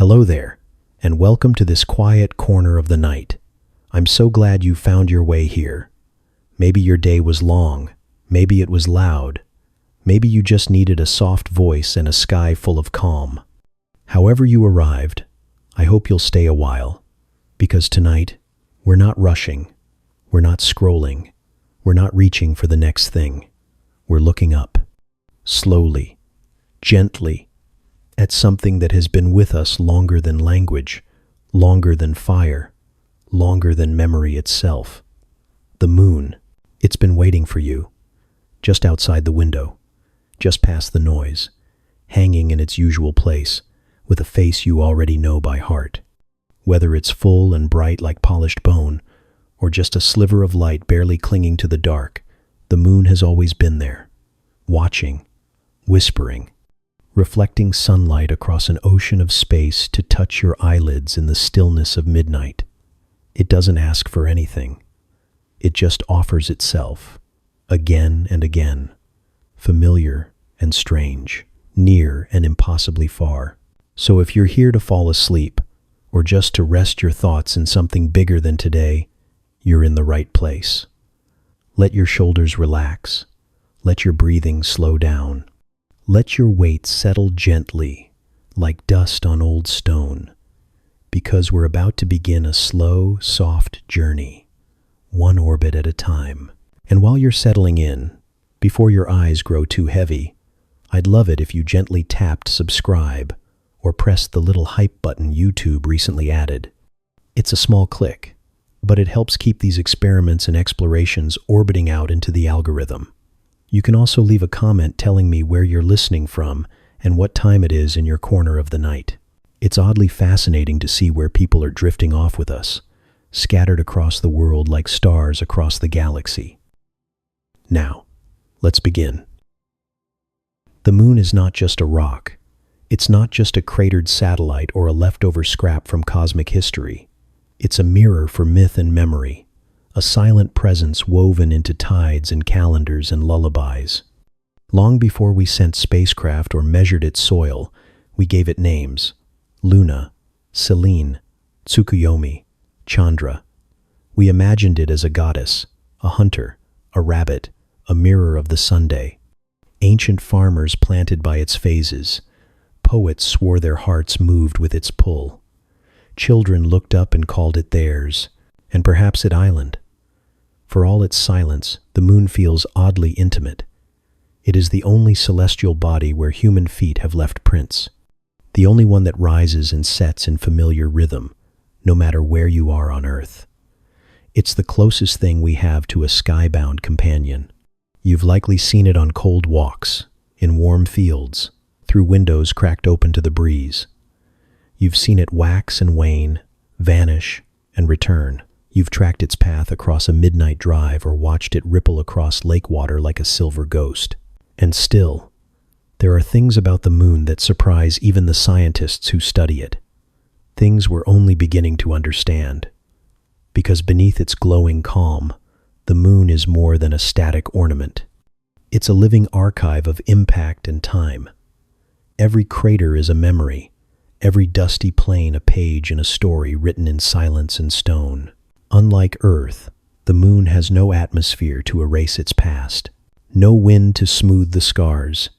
Hello there, and welcome to this quiet corner of the night. I'm so glad you found your way here. Maybe your day was long, maybe it was loud, maybe you just needed a soft voice and a sky full of calm. However you arrived, I hope you'll stay a while, because tonight, we're not rushing, we're not scrolling, we're not reaching for the next thing. We're looking up, slowly, gently, at something that has been with us longer than language, longer than fire, longer than memory itself. The moon. It's been waiting for you, just outside the window, just past the noise, hanging in its usual place, with a face you already know by heart. Whether it's full and bright like polished bone, or just a sliver of light barely clinging to the dark, the moon has always been there, watching, whispering, reflecting sunlight across an ocean of space to touch your eyelids in the stillness of midnight. It doesn't ask for anything. It just offers itself, again and again, familiar and strange, near and impossibly far. So if you're here to fall asleep, or just to rest your thoughts in something bigger than today, you're in the right place. Let your shoulders relax. Let your breathing slow down. Let your weight settle gently, like dust on old stone, because we're about to begin a slow, soft journey, one orbit at a time. And while you're settling in, before your eyes grow too heavy, I'd love it if you gently tapped subscribe or pressed the little hype button YouTube recently added. It's a small click, but it helps keep these experiments and explorations orbiting out into the algorithm. You can also leave a comment telling me where you're listening from and what time it is in your corner of the night. It's oddly fascinating to see where people are drifting off with us, scattered across the world like stars across the galaxy. Now, let's begin. The moon is not just a rock. It's not just a cratered satellite or a leftover scrap from cosmic history. It's a mirror for myth and memory, a silent presence woven into tides and calendars and lullabies. Long before we sent spacecraft or measured its soil, we gave it names: Luna, Selene, Tsukuyomi, Chandra. We imagined it as a goddess, a hunter, a rabbit, a mirror of the Sunday. Ancient farmers planted by its phases. Poets swore their hearts moved with its pull. Children looked up and called it theirs, and perhaps it island. For all its silence, the moon feels oddly intimate. It is the only celestial body where human feet have left prints, the only one that rises and sets in familiar rhythm, no matter where you are on Earth. It's the closest thing we have to a skybound companion. You've likely seen it on cold walks, in warm fields, through windows cracked open to the breeze. You've seen it wax and wane, vanish and return. You've tracked its path across a midnight drive or watched it ripple across lake water like a silver ghost. And still, there are things about the moon that surprise even the scientists who study it. Things we're only beginning to understand. Because beneath its glowing calm, the moon is more than a static ornament. It's a living archive of impact and time. Every crater is a memory, every dusty plain a page in a story written in silence and stone. Unlike Earth, the moon has no atmosphere to erase its past, no wind to smooth the scars,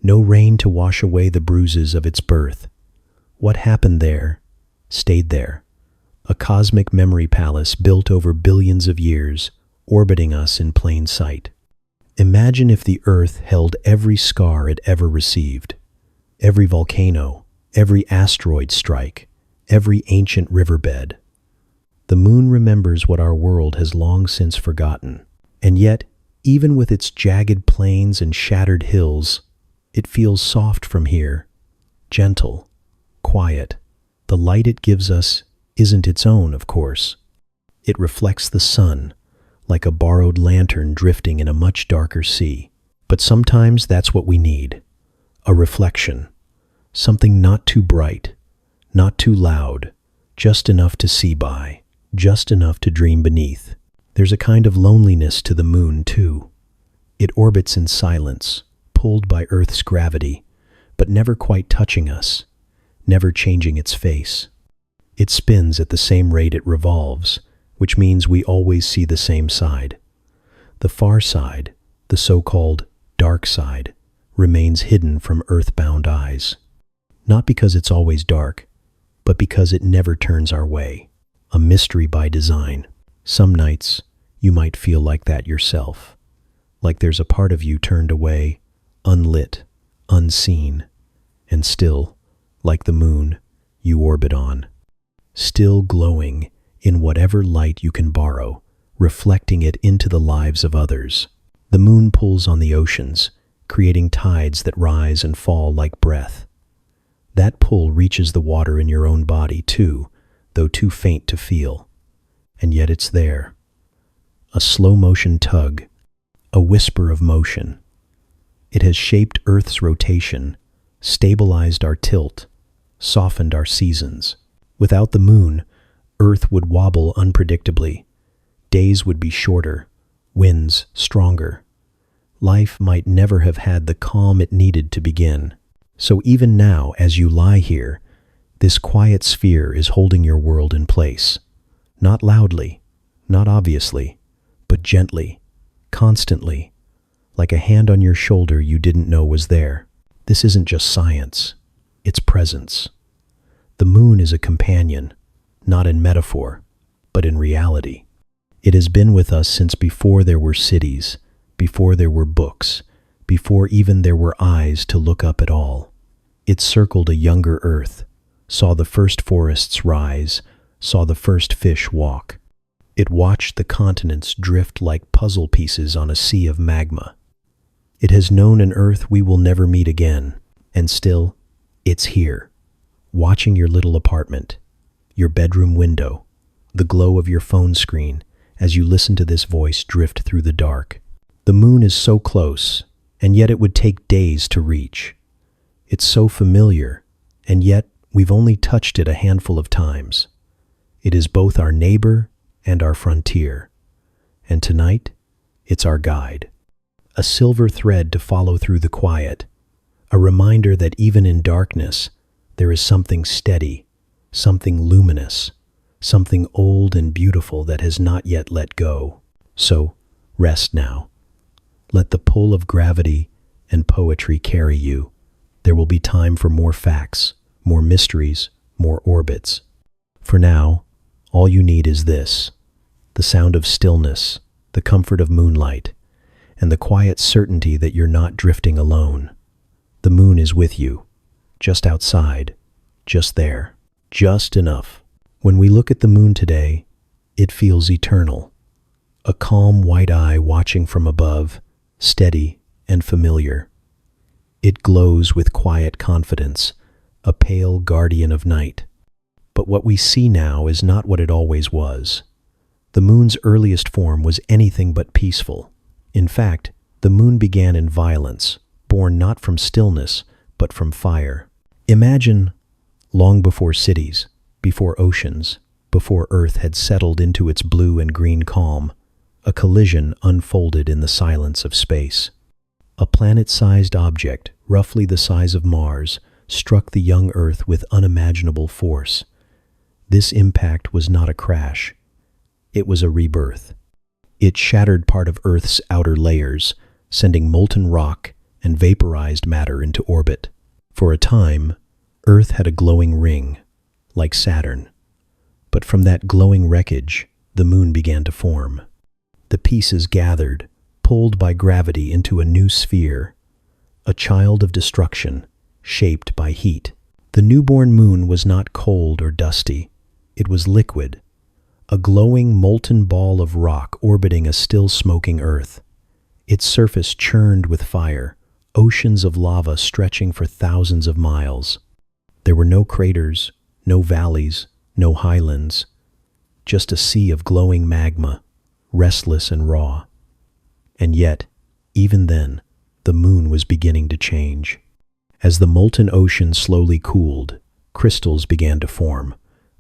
no rain to wash away the bruises of its birth. What happened there, stayed there. A cosmic memory palace built over billions of years, orbiting us in plain sight. Imagine if the Earth held every scar it ever received, every volcano, every asteroid strike, every ancient riverbed. The moon remembers what our world has long since forgotten. And yet, even with its jagged plains and shattered hills, it feels soft from here, gentle, quiet. The light it gives us isn't its own, of course. It reflects the sun, like a borrowed lantern drifting in a much darker sea. But sometimes that's what we need. A reflection. Something not too bright, not too loud, just enough to see by. Just enough to dream beneath. There's a kind of loneliness to the moon, too. It orbits in silence, pulled by Earth's gravity, but never quite touching us, never changing its face. It spins at the same rate it revolves, which means we always see the same side. The far side, the so-called dark side, remains hidden from earthbound eyes. Not because it's always dark, but because it never turns our way. A mystery by design. Some nights, you might feel like that yourself. Like there's a part of you turned away, unlit, unseen, and still, like the moon, you orbit on. Still glowing in whatever light you can borrow, reflecting it into the lives of others. The moon pulls on the oceans, creating tides that rise and fall like breath. That pull reaches the water in your own body too, though too faint to feel. And yet it's there. A slow-motion tug, a whisper of motion. It has shaped Earth's rotation, stabilized our tilt, softened our seasons. Without the moon, Earth would wobble unpredictably. Days would be shorter, winds stronger. Life might never have had the calm it needed to begin. So even now, as you lie here, this quiet sphere is holding your world in place. Not loudly, not obviously, but gently, constantly, like a hand on your shoulder you didn't know was there. This isn't just science, it's presence. The moon is a companion, not in metaphor, but in reality. It has been with us since before there were cities, before there were books, before even there were eyes to look up at all. It circled a younger Earth, saw the first forests rise, saw the first fish walk. It watched the continents drift like puzzle pieces on a sea of magma. It has known an Earth we will never meet again, and still, it's here, watching your little apartment, your bedroom window, the glow of your phone screen as you listen to this voice drift through the dark. The moon is so close, and yet it would take days to reach. It's so familiar, and yet we've only touched it a handful of times. It is both our neighbor and our frontier. And tonight, it's our guide. A silver thread to follow through the quiet. A reminder that even in darkness, there is something steady, something luminous, something old and beautiful that has not yet let go. So, rest now. Let the pull of gravity and poetry carry you. There will be time for more facts, more mysteries, more orbits. For now, all you need is this: the sound of stillness, the comfort of moonlight, and the quiet certainty that you're not drifting alone. The moon is with you, just outside, just there, just enough. When we look at the moon today, it feels eternal. A calm white eye watching from above, steady and familiar. It glows with quiet confidence, a pale guardian of night. But what we see now is not what it always was. The moon's earliest form was anything but peaceful. In fact, the moon began in violence, born not from stillness, but from fire. Imagine, long before cities, before oceans, before Earth had settled into its blue and green calm, a collision unfolded in the silence of space. A planet-sized object, roughly the size of Mars, struck the young Earth with unimaginable force. This impact was not a crash. It was a rebirth. It shattered part of Earth's outer layers, sending molten rock and vaporized matter into orbit. For a time, Earth had a glowing ring, like Saturn. But from that glowing wreckage, the moon began to form. The pieces gathered, pulled by gravity into a new sphere, a child of destruction, shaped by heat. The newborn moon was not cold or dusty. It was liquid, a glowing molten ball of rock orbiting a still smoking Earth. Its surface churned with fire, oceans of lava stretching for thousands of miles. There were no craters, no valleys, no highlands, just a sea of glowing magma, restless and raw. And yet, even then, the moon was beginning to change. As the molten ocean slowly cooled, crystals began to form,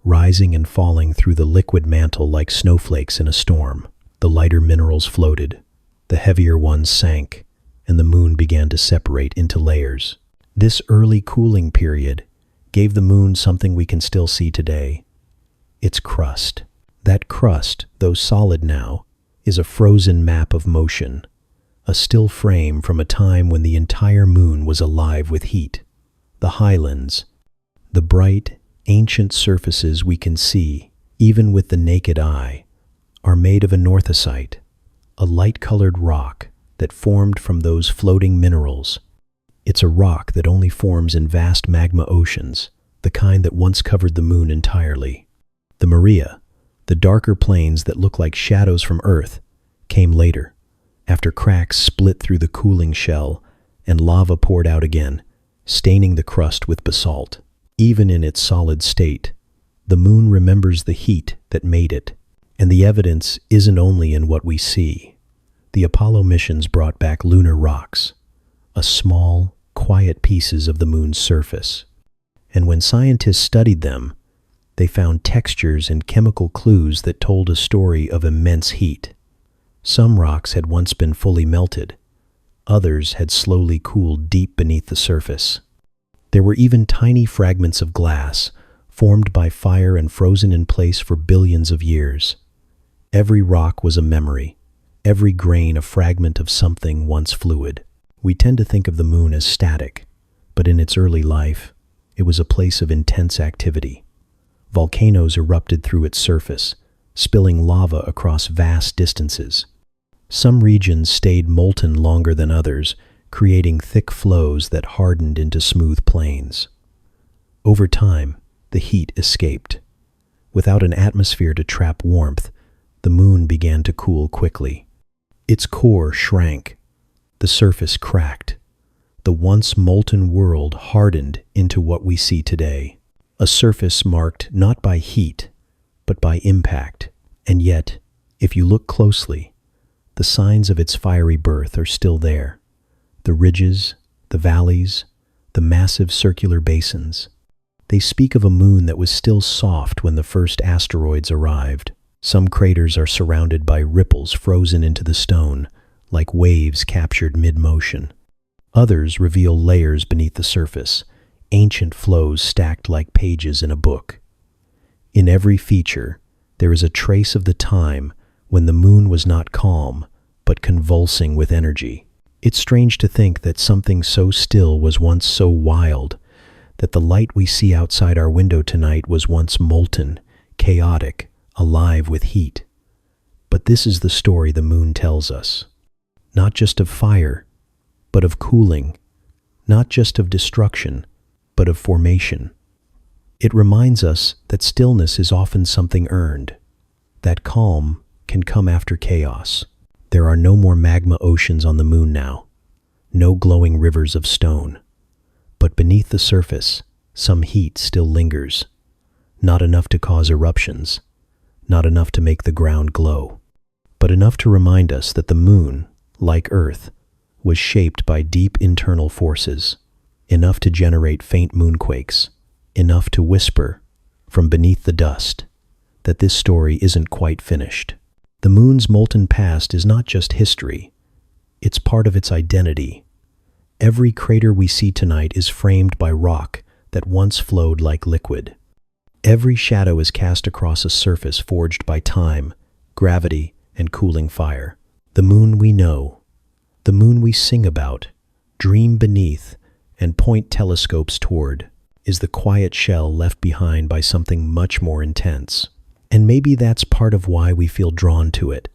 rising and falling through the liquid mantle like snowflakes in a storm. The lighter minerals floated, the heavier ones sank, and the moon began to separate into layers. This early cooling period gave the moon something we can still see today: its crust. That crust, though solid now, is a frozen map of motion, a still frame from a time when the entire moon was alive with heat. The Highlands, the bright, ancient surfaces we can see, even with the naked eye, are made of anorthosite, a light-colored rock that formed from those floating minerals. It's a rock that only forms in vast magma oceans, the kind that once covered the moon entirely. The Maria, the darker plains that look like shadows from Earth, came later, after cracks split through the cooling shell and lava poured out again, staining the crust with basalt. Even in its solid state, the moon remembers the heat that made it, and the evidence isn't only in what we see. The Apollo missions brought back lunar rocks, a small, quiet pieces of the moon's surface. And when scientists studied them, they found textures and chemical clues that told a story of immense heat. Some rocks had once been fully melted. Others had slowly cooled deep beneath the surface. There were even tiny fragments of glass, formed by fire and frozen in place for billions of years. Every rock was a memory, every grain a fragment of something once fluid. We tend to think of the moon as static, but in its early life, it was a place of intense activity. Volcanoes erupted through its surface, spilling lava across vast distances. Some regions stayed molten longer than others, creating thick flows that hardened into smooth plains. Over time, the heat escaped. Without an atmosphere to trap warmth, the moon began to cool quickly. Its core shrank. The surface cracked. The once molten world hardened into what we see today. A surface marked not by heat, but by impact. And yet, if you look closely, the signs of its fiery birth are still there. The ridges, the valleys, the massive circular basins. They speak of a moon that was still soft when the first asteroids arrived. Some craters are surrounded by ripples frozen into the stone, like waves captured mid-motion. Others reveal layers beneath the surface, ancient flows stacked like pages in a book. In every feature, there is a trace of the time when the moon was not calm, but convulsing with energy. It's strange to think that something so still was once so wild, that the light we see outside our window tonight was once molten, chaotic, alive with heat. But this is the story the moon tells us. Not just of fire, but of cooling. Not just of destruction, but of formation. It reminds us that stillness is often something earned, that calm can come after chaos. There are no more magma oceans on the moon now, no glowing rivers of stone. But beneath the surface, some heat still lingers. Not enough to cause eruptions, not enough to make the ground glow, but enough to remind us that the moon, like Earth, was shaped by deep internal forces, enough to generate faint moonquakes, enough to whisper, from beneath the dust, that this story isn't quite finished. The moon's molten past is not just history, it's part of its identity. Every crater we see tonight is framed by rock that once flowed like liquid. Every shadow is cast across a surface forged by time, gravity, and cooling fire. The moon we know, the moon we sing about, dream beneath, and point telescopes toward, is the quiet shell left behind by something much more intense. And maybe that's part of why we feel drawn to it,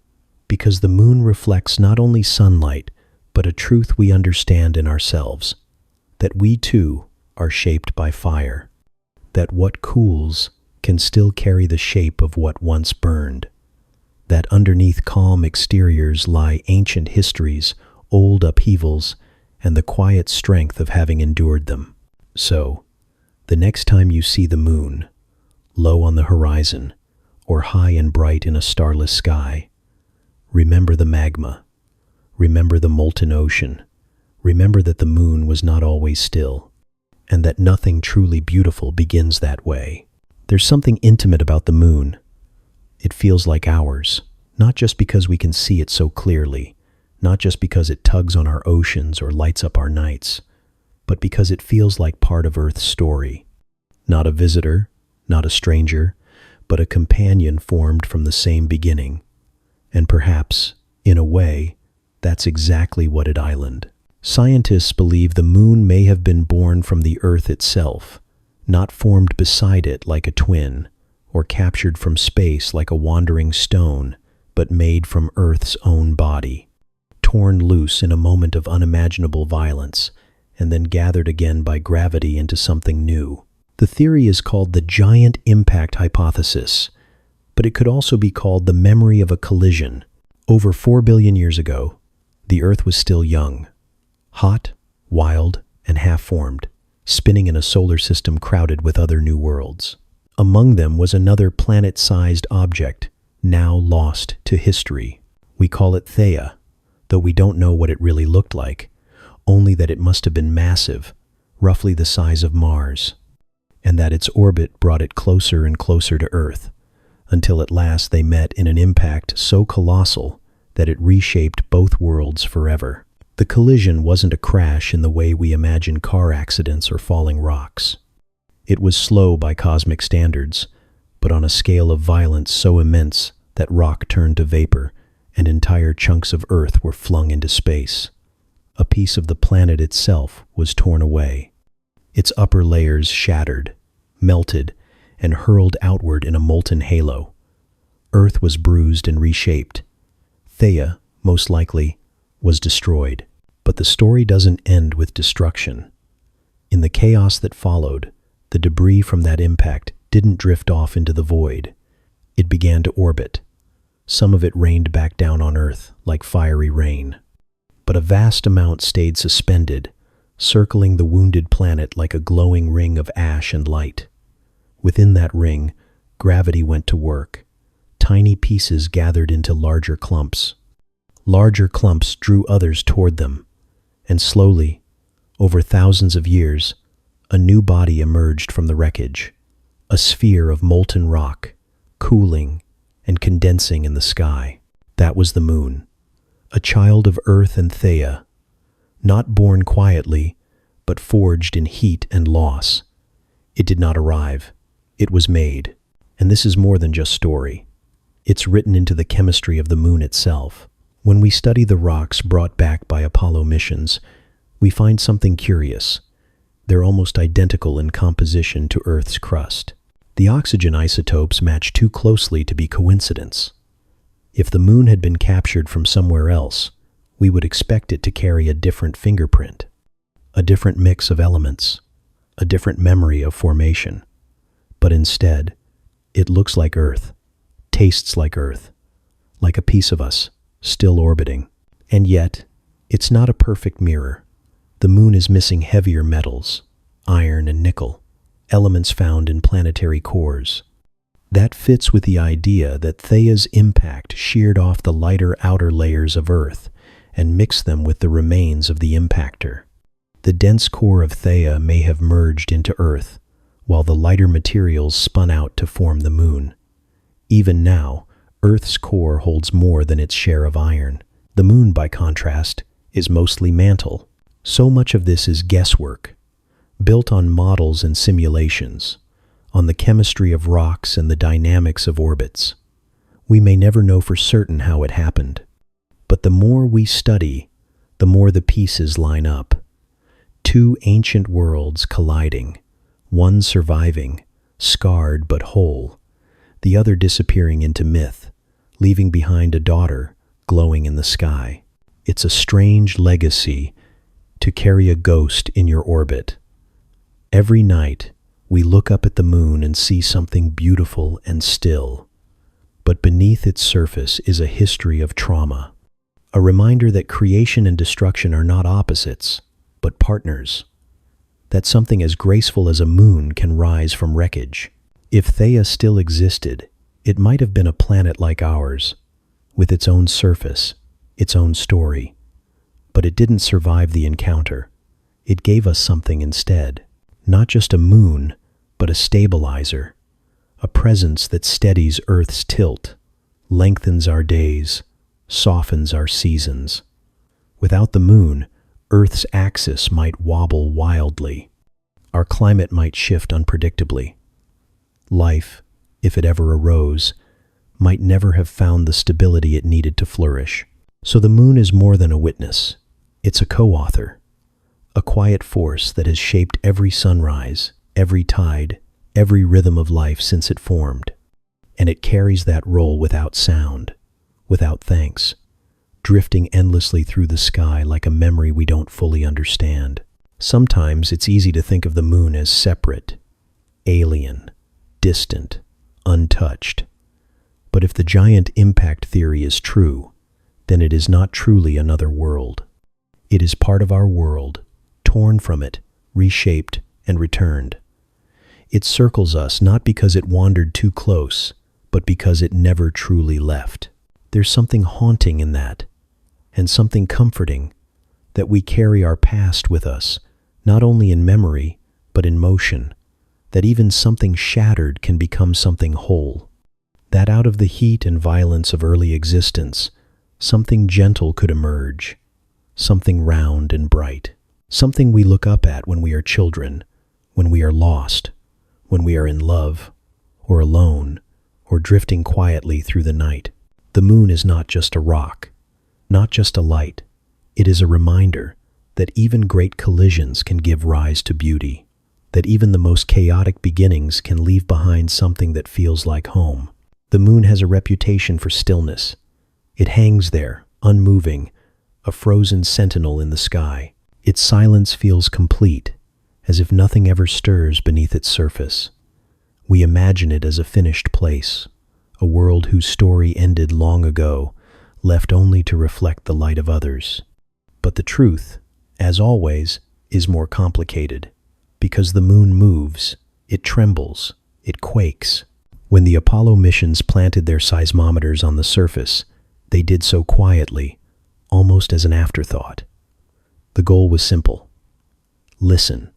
because the moon reflects not only sunlight, but a truth we understand in ourselves, that we too are shaped by fire, that what cools can still carry the shape of what once burned, that underneath calm exteriors lie ancient histories, old upheavals, and the quiet strength of having endured them. So, the next time you see the moon, low on the horizon, or high and bright in a starless sky, remember the magma, remember the molten ocean, remember that the moon was not always still, and that nothing truly beautiful begins that way. There's something intimate about the moon. It feels like ours, not just because we can see it so clearly, not just because it tugs on our oceans or lights up our nights, but because it feels like part of Earth's story. Not a visitor, not a stranger, but a companion formed from the same beginning. And perhaps, in a way, that's exactly what it island. Scientists believe the moon may have been born from the Earth itself, not formed beside it like a twin, or captured from space like a wandering stone, but made from Earth's own body, torn loose in a moment of unimaginable violence, and then gathered again by gravity into something new. The theory is called the giant impact hypothesis, but it could also be called the memory of a collision. Over 4 billion years ago, the Earth was still young, hot, wild, and half-formed, spinning in a solar system crowded with other new worlds. Among them was another planet-sized object, now lost to history. We call it Theia, though we don't know what it really looked like, only that it must have been massive, roughly the size of Mars, and that its orbit brought it closer and closer to Earth, until at last they met in an impact so colossal that it reshaped both worlds forever. The collision wasn't a crash in the way we imagine car accidents or falling rocks. It was slow by cosmic standards, but on a scale of violence so immense that rock turned to vapor and entire chunks of Earth were flung into space. A piece of the planet itself was torn away. Its upper layers shattered, melted, and hurled outward in a molten halo. Earth was bruised and reshaped. Theia, most likely, was destroyed. But the story doesn't end with destruction. In the chaos that followed, the debris from that impact didn't drift off into the void. It began to orbit. Some of it rained back down on Earth like fiery rain. But a vast amount stayed suspended, circling the wounded planet like a glowing ring of ash and light. Within that ring, gravity went to work. Tiny pieces gathered into larger clumps. Larger clumps drew others toward them, and slowly, over thousands of years, a new body emerged from the wreckage, a sphere of molten rock, cooling and condensing in the sky. That was the moon, a child of Earth and Theia, not born quietly, but forged in heat and loss. It did not arrive. It was made. And this is more than just story. It's written into the chemistry of the moon itself. When we study the rocks brought back by Apollo missions, we find something curious. They're almost identical in composition to Earth's crust. The oxygen isotopes match too closely to be coincidence. If the moon had been captured from somewhere else, we would expect it to carry a different fingerprint, a different mix of elements, a different memory of formation. But instead, it looks like Earth, tastes like Earth, like a piece of us, still orbiting. And yet, it's not a perfect mirror. The moon is missing heavier metals, iron and nickel, elements found in planetary cores. That fits with the idea that Theia's impact sheared off the lighter outer layers of Earth and mixed them with the remains of the impactor. The dense core of Theia may have merged into Earth, while the lighter materials spun out to form the moon. Even now, Earth's core holds more than its share of iron. The moon, by contrast, is mostly mantle. So much of this is guesswork, built on models and simulations, on the chemistry of rocks and the dynamics of orbits. We may never know for certain how it happened, but the more we study, the more the pieces line up. Two ancient worlds colliding, one surviving, scarred but whole, the other disappearing into myth, leaving behind a daughter glowing in the sky. It's a strange legacy to carry a ghost in your orbit. Every night, we look up at the moon and see something beautiful and still. But beneath its surface is a history of trauma, a reminder that creation and destruction are not opposites, but partners, that something as graceful as a moon can rise from wreckage. If Theia still existed, it might have been a planet like ours, with its own surface, its own story. But it didn't survive the encounter. It gave us something instead. Not just a moon, but a stabilizer, a presence that steadies Earth's tilt, lengthens our days, softens our seasons. Without the moon, Earth's axis might wobble wildly. our climate might shift unpredictably. Life, if it ever arose, might never have found the stability it needed to flourish. So the moon is more than a witness. It's a co-author, a quiet force that has shaped every sunrise, every tide, every rhythm of life since it formed. And it carries that role without sound, without thanks, drifting endlessly through the sky like a memory we don't fully understand. Sometimes it's easy to think of the moon as separate, alien, distant, untouched. But if the giant impact theory is true, then it is not truly another world. It is part of our world, torn from it, reshaped, and returned. It circles us not because it wandered too close, but because it never truly left. There's something haunting in that, and something comforting, that we carry our past with us, not only in memory, but in motion, that even something shattered can become something whole, that out of the heat and violence of early existence, something gentle could emerge, something round and bright, something we look up at when we are children, when we are lost, when we are in love, or alone, or drifting quietly through the night. The moon is not just a rock, not just a light. It is a reminder that even great collisions can give rise to beauty, that even the most chaotic beginnings can leave behind something that feels like home. The moon has a reputation for stillness. It hangs there, unmoving, a frozen sentinel in the sky. Its silence feels complete, as if nothing ever stirs beneath its surface. We imagine it as a finished place, a world whose story ended long ago, left only to reflect the light of others. But the truth, as always, is more complicated. Because the moon moves, it trembles, it quakes. When the Apollo missions planted their seismometers on the surface, they did so quietly, almost as an afterthought. The goal was simple: listen.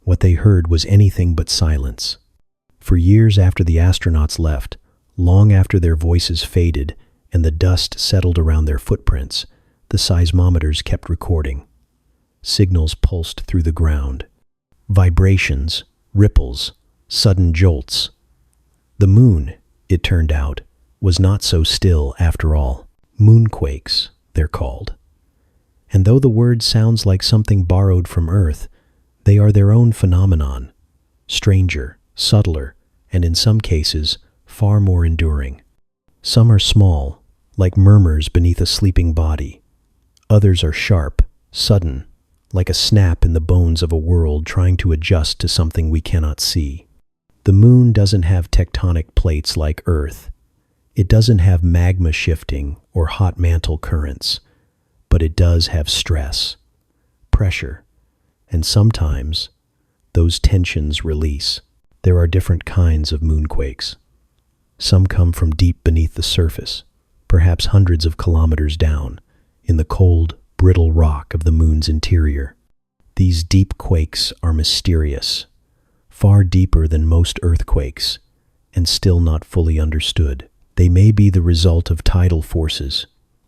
What they heard was anything but silence. For years after the astronauts left, long after their voices faded and the dust settled around their footprints, the seismometers kept recording. Signals pulsed through the ground. Vibrations, ripples, sudden jolts. The moon, it turned out, was not so still after all. Moonquakes, they're called. And though the word sounds like something borrowed from Earth, they are their own phenomenon, stranger, subtler, and in some cases, far more enduring. Some are small, like murmurs beneath a sleeping body. Others are sharp, sudden, like a snap in the bones of a world trying to adjust to something we cannot see. The moon doesn't have tectonic plates like Earth. It doesn't have magma shifting or hot mantle currents, but it does have stress, pressure, and sometimes those tensions release. There are different kinds of moonquakes. Some come from deep beneath the surface, perhaps hundreds of kilometers down, in the cold, brittle rock of the moon's interior. These deep quakes are mysterious, far deeper than most earthquakes, and still not fully understood. They may be the result of tidal forces,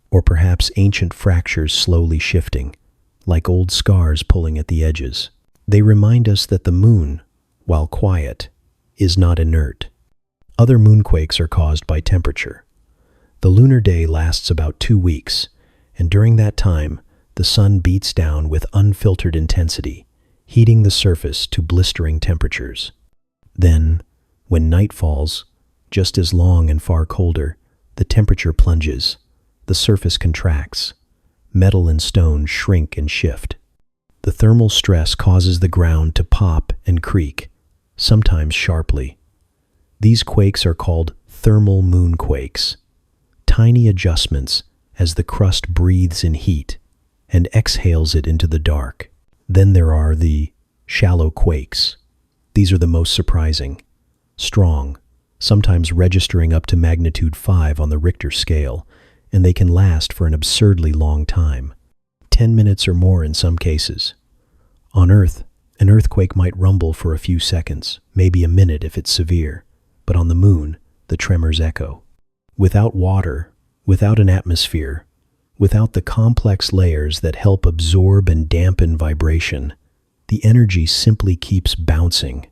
or perhaps ancient fractures slowly shifting, like old scars pulling at the edges. They remind us that the moon, while quiet, is not inert. Other moonquakes are caused by temperature. The lunar day lasts about 2 weeks, and during that time, the sun beats down with unfiltered intensity, heating the surface to blistering temperatures. Then, when night falls, just as long and far colder, the temperature plunges, the surface contracts, metal and stone shrink and shift. The thermal stress causes the ground to pop and creak, sometimes sharply. These quakes are called thermal moonquakes, tiny adjustments as the crust breathes in heat and exhales it into the dark. Then there are the shallow quakes. These are the most surprising, strong, sometimes registering up to magnitude 5 on the Richter scale, and they can last for an absurdly long time, 10 minutes or more in some cases. On Earth, an earthquake might rumble for a few seconds, maybe a minute if it's severe, but on the moon, the tremors echo. Without water, without an atmosphere, without the complex layers that help absorb and dampen vibration, The energy simply keeps bouncing.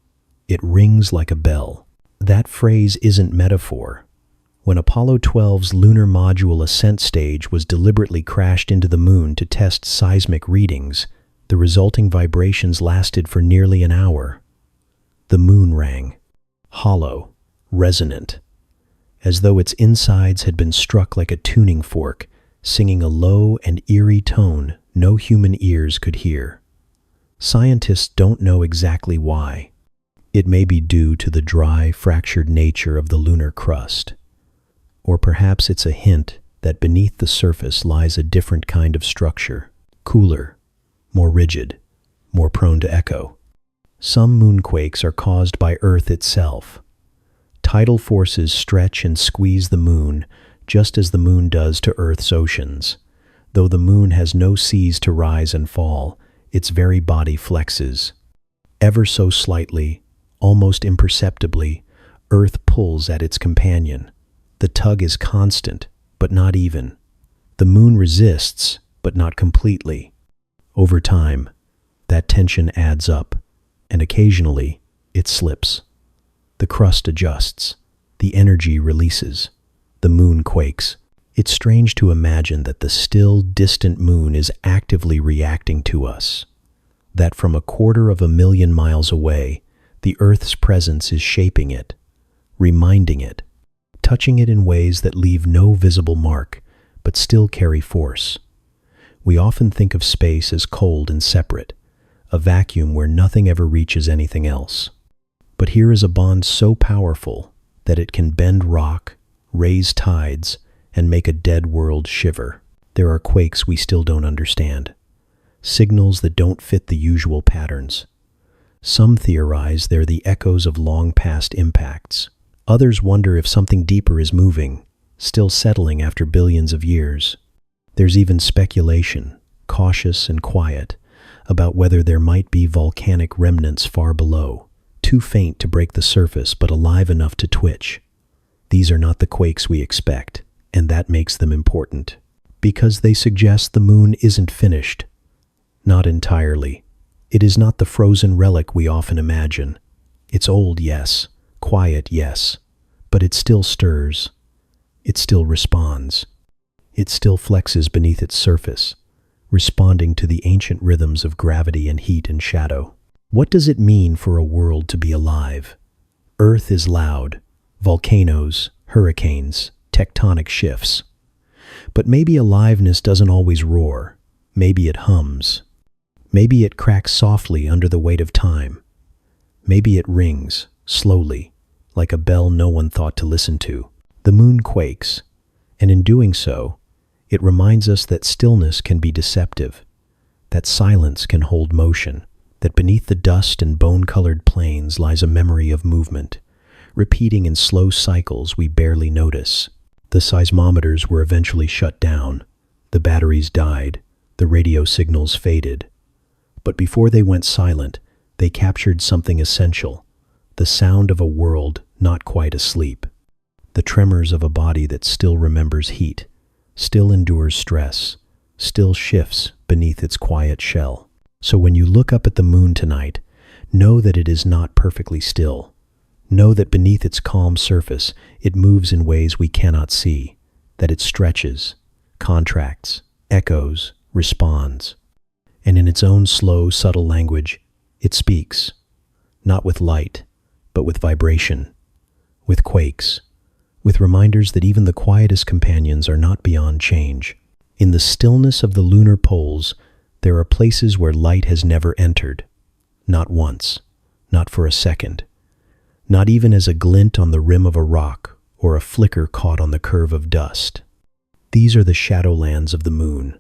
It rings like a bell. That phrase isn't metaphor. When Apollo 12's lunar module ascent stage was deliberately crashed into the moon to test seismic readings, the resulting vibrations lasted for nearly an hour. The moon rang, hollow, resonant, as though its insides had been struck like a tuning fork, singing a low and eerie tone no human ears could hear. Scientists don't know exactly why. It may be due to the dry, fractured nature of the lunar crust. Or perhaps it's a hint that beneath the surface lies a different kind of structure, cooler, more rigid, more prone to echo. Some moonquakes are caused by Earth itself. Tidal forces stretch and squeeze the moon, just as the moon does to Earth's oceans. Though the moon has no seas to rise and fall, its very body flexes. Ever so slightly, almost imperceptibly, Earth pulls at its companion. The tug is constant, but not even. The moon resists, but not completely. Over time, that tension adds up, and occasionally, it slips. The crust adjusts. The energy releases. The moon quakes. It's strange to imagine that the still, distant moon is actively reacting to us. That from 250,000 miles away, the Earth's presence is shaping it, reminding it, touching it in ways that leave no visible mark, but still carry force. We often think of space as cold and separate, a vacuum where nothing ever reaches anything else. But here is a bond so powerful that it can bend rock, raise tides, and make a dead world shiver. There are quakes we still don't understand, signals that don't fit the usual patterns. Some theorize they're the echoes of long-past impacts. Others wonder if something deeper is moving, still settling after billions of years. There's even speculation, cautious and quiet, about whether there might be volcanic remnants far below, too faint to break the surface but alive enough to twitch. These are not the quakes we expect, and that makes them important, because they suggest the moon isn't finished. Not entirely. It is not the frozen relic we often imagine. It's old, yes. Quiet, yes. But it still stirs. It still responds. It still flexes beneath its surface, responding to the ancient rhythms of gravity and heat and shadow. What does it mean for a world to be alive? Earth is loud. Volcanoes, hurricanes, tectonic shifts. But maybe aliveness doesn't always roar. Maybe it hums. Maybe it cracks softly under the weight of time. Maybe it rings, slowly, like a bell no one thought to listen to. The moon quakes, and in doing so, it reminds us that stillness can be deceptive, that silence can hold motion, that beneath the dust and bone-colored plains lies a memory of movement, repeating in slow cycles we barely notice. The seismometers were eventually shut down, the batteries died, the radio signals faded. But before they went silent, they captured something essential, the sound of a world not quite asleep, the tremors of a body that still remembers heat, still endures stress, still shifts beneath its quiet shell. So when you look up at the moon tonight, know that it is not perfectly still. Know that beneath its calm surface, it moves in ways we cannot see, that it stretches, contracts, echoes, responds. And in its own slow, subtle language, it speaks, not with light, but with vibration, with quakes, with reminders that even the quietest companions are not beyond change. In the stillness of the lunar poles, there are places where light has never entered, not once, not for a second, not even as a glint on the rim of a rock or a flicker caught on the curve of dust. These are the shadowlands of the moon,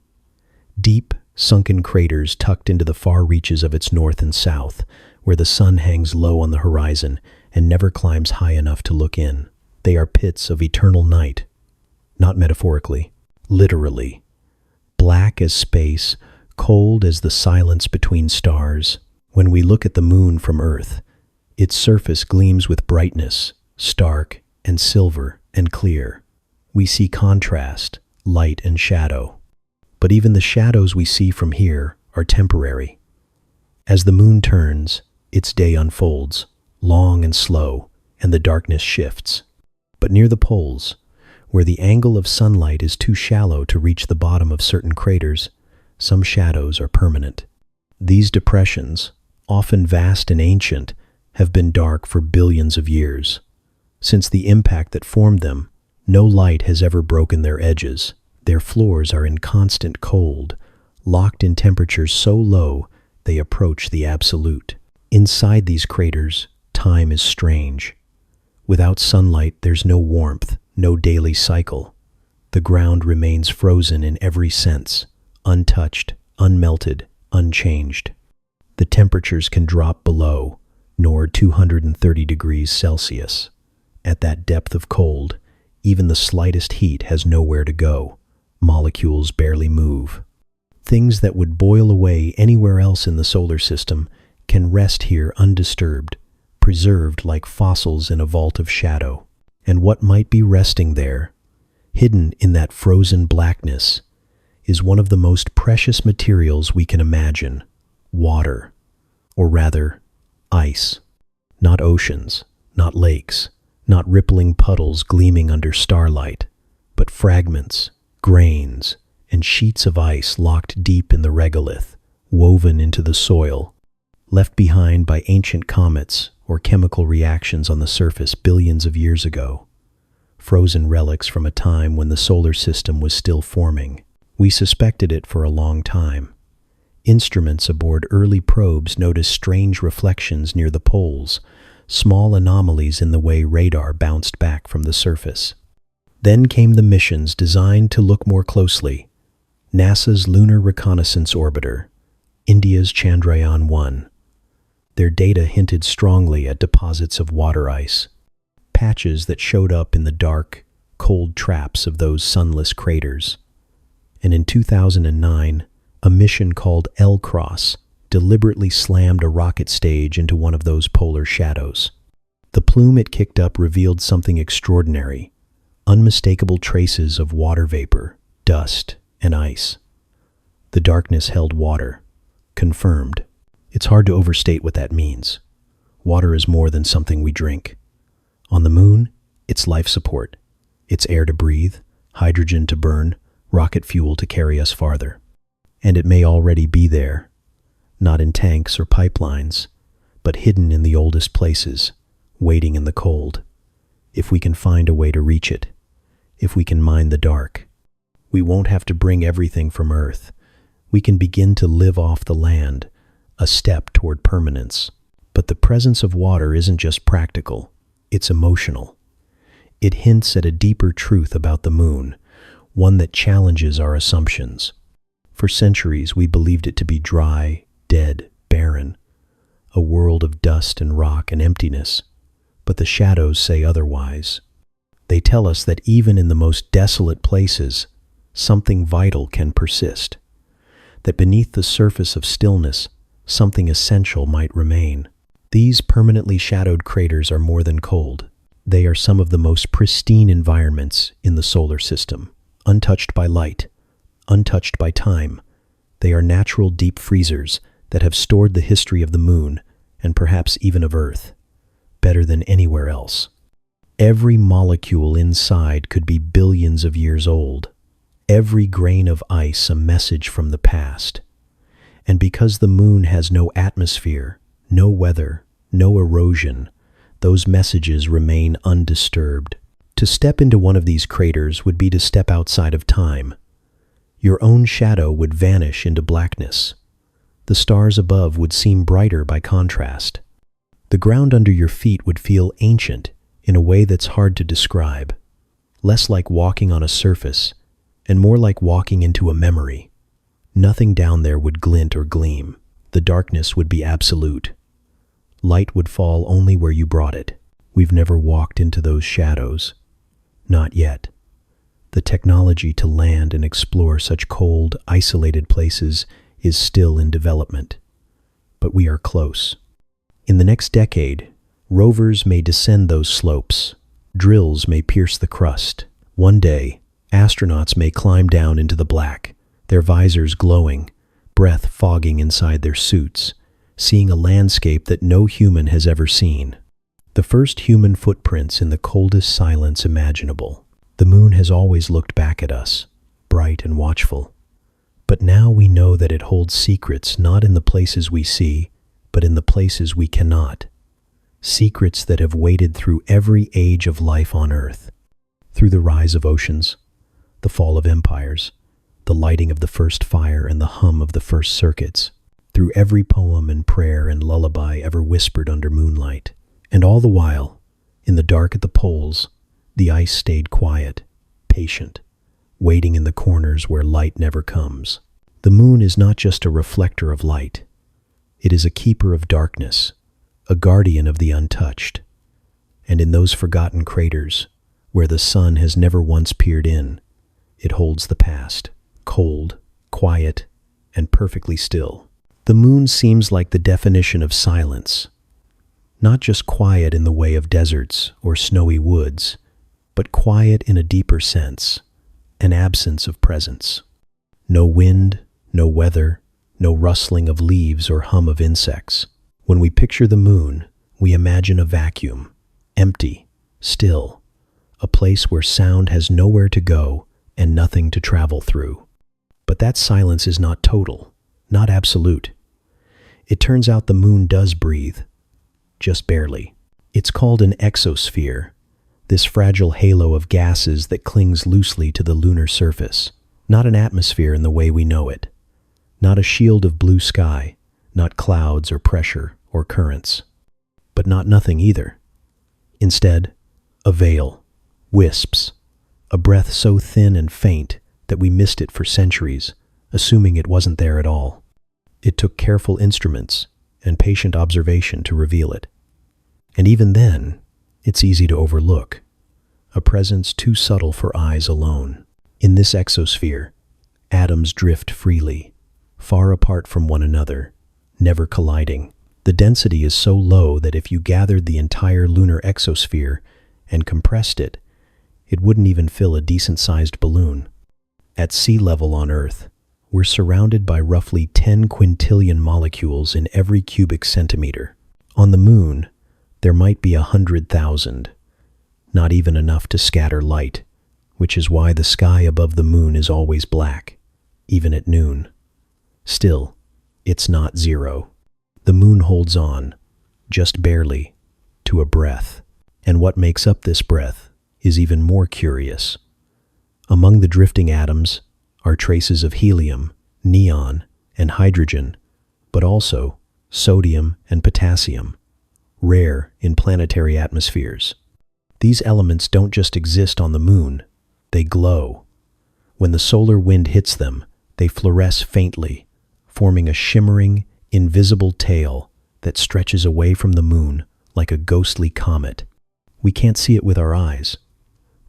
deep, sunken craters tucked into the far reaches of its north and south, where the sun hangs low on the horizon and never climbs high enough to look in. They are pits of eternal night, not metaphorically, literally. Black as space, cold as the silence between stars. When we look at the moon from Earth, its surface gleams with brightness, stark and silver and clear. We see contrast, light and shadow. But even the shadows we see from here are temporary. As the moon turns, its day unfolds, long and slow, and the darkness shifts. But near the poles, where the angle of sunlight is too shallow to reach the bottom of certain craters, some shadows are permanent. These depressions, often vast and ancient, have been dark for billions of years. Since the impact that formed them, no light has ever broken their edges. Their floors are in constant cold, locked in temperatures so low they approach the absolute. Inside these craters, time is strange. Without sunlight, there's no warmth, no daily cycle. The ground remains frozen in every sense, untouched, unmelted, unchanged. The temperatures can drop below, nor 230 degrees Celsius. At that depth of cold, even the slightest heat has nowhere to go. Molecules barely move. Things that would boil away anywhere else in the solar system can rest here undisturbed, preserved like fossils in a vault of shadow. And what might be resting there, hidden in that frozen blackness, is one of the most precious materials we can imagine: water, or rather, ice. Not oceans, not lakes, not rippling puddles gleaming under starlight, but fragments, grains, and sheets of ice locked deep in the regolith, woven into the soil, left behind by ancient comets or chemical reactions on the surface billions of years ago. Frozen relics from a time when the solar system was still forming. We suspected it for a long time. Instruments aboard early probes noticed strange reflections near the poles, small anomalies in the way radar bounced back from the surface. Then came the missions designed to look more closely. NASA's Lunar Reconnaissance Orbiter, India's Chandrayaan-1. Their data hinted strongly at deposits of water ice, patches that showed up in the dark, cold traps of those sunless craters. And in 2009, a mission called L-Cross deliberately slammed a rocket stage into one of those polar shadows. The plume it kicked up revealed something extraordinary: unmistakable traces of water vapor, dust, and ice. The darkness held water. Confirmed. It's hard to overstate what that means. Water is more than something we drink. On the moon, it's life support. It's air to breathe, hydrogen to burn, rocket fuel to carry us farther. And it may already be there, not in tanks or pipelines, but hidden in the oldest places, waiting in the cold. If we can find a way to reach it, if we can mine the dark, we won't have to bring everything from Earth. We can begin to live off the land, a step toward permanence. But the presence of water isn't just practical, it's emotional. It hints at a deeper truth about the moon, one that challenges our assumptions. For centuries, we believed it to be dry, dead, barren, a world of dust and rock and emptiness. But the shadows say otherwise. They tell us that even in the most desolate places, something vital can persist. That beneath the surface of stillness, something essential might remain. These permanently shadowed craters are more than cold. They are some of the most pristine environments in the solar system, untouched by light, untouched by time. They are natural deep freezers that have stored the history of the moon, and perhaps even of Earth, better than anywhere else. Every molecule inside could be billions of years old. Every grain of ice a message from the past. And because the moon has no atmosphere, no weather, no erosion, those messages remain undisturbed. To step into one of these craters would be to step outside of time. Your own shadow would vanish into blackness. The stars above would seem brighter by contrast. The ground under your feet would feel ancient in a way that's hard to describe, less like walking on a surface and more like walking into a memory. Nothing down there would glint or gleam. The darkness would be absolute. Light would fall only where you brought it. We've never walked into those shadows. Not yet. The technology to land and explore such cold, isolated places is still in development. But we are close. In the next decade, rovers may descend those slopes. Drills may pierce the crust. One day, astronauts may climb down into the black, their visors glowing, breath fogging inside their suits, seeing a landscape that no human has ever seen. The first human footprints in the coldest silence imaginable. The moon has always looked back at us, bright and watchful. But now we know that it holds secrets not in the places we see, but in the places we cannot. Secrets that have waited through every age of life on Earth. Through the rise of oceans, the fall of empires, the lighting of the first fire and the hum of the first circuits. Through every poem and prayer and lullaby ever whispered under moonlight. And all the while, in the dark at the poles, the ice stayed quiet, patient, waiting in the corners where light never comes. The moon is not just a reflector of light. It is a keeper of darkness, a guardian of the untouched. And in those forgotten craters, where the sun has never once peered in, it holds the past, cold, quiet, and perfectly still. The moon seems like the definition of silence. Not just quiet in the way of deserts or snowy woods, but quiet in a deeper sense, an absence of presence. No wind, no weather, no rustling of leaves or hum of insects. When we picture the moon, we imagine a vacuum, empty, still, a place where sound has nowhere to go and nothing to travel through. But that silence is not total, not absolute. It turns out the moon does breathe, just barely. It's called an exosphere, this fragile halo of gases that clings loosely to the lunar surface. Not an atmosphere in the way we know it. Not a shield of blue sky, not clouds or pressure or currents. But not nothing either. Instead, a veil, wisps, a breath so thin and faint that we missed it for centuries, assuming it wasn't there at all. It took careful instruments and patient observation to reveal it. And even then, it's easy to overlook, a presence too subtle for eyes alone. In this exosphere, atoms drift freely, far apart from one another, never colliding. The density is so low that if you gathered the entire lunar exosphere and compressed it, it wouldn't even fill a decent-sized balloon. At sea level on Earth, we're surrounded by roughly 10 quintillion molecules in every cubic centimeter. On the moon, there might be 100,000, not even enough to scatter light, which is why the sky above the moon is always black, even at noon. Still, it's not zero. The moon holds on, just barely, to a breath. And what makes up this breath is even more curious. Among the drifting atoms are traces of helium, neon, and hydrogen, but also sodium and potassium, rare in planetary atmospheres. These elements don't just exist on the moon, they glow. When the solar wind hits them, they fluoresce faintly, forming a shimmering, invisible tail that stretches away from the moon like a ghostly comet. We can't see it with our eyes,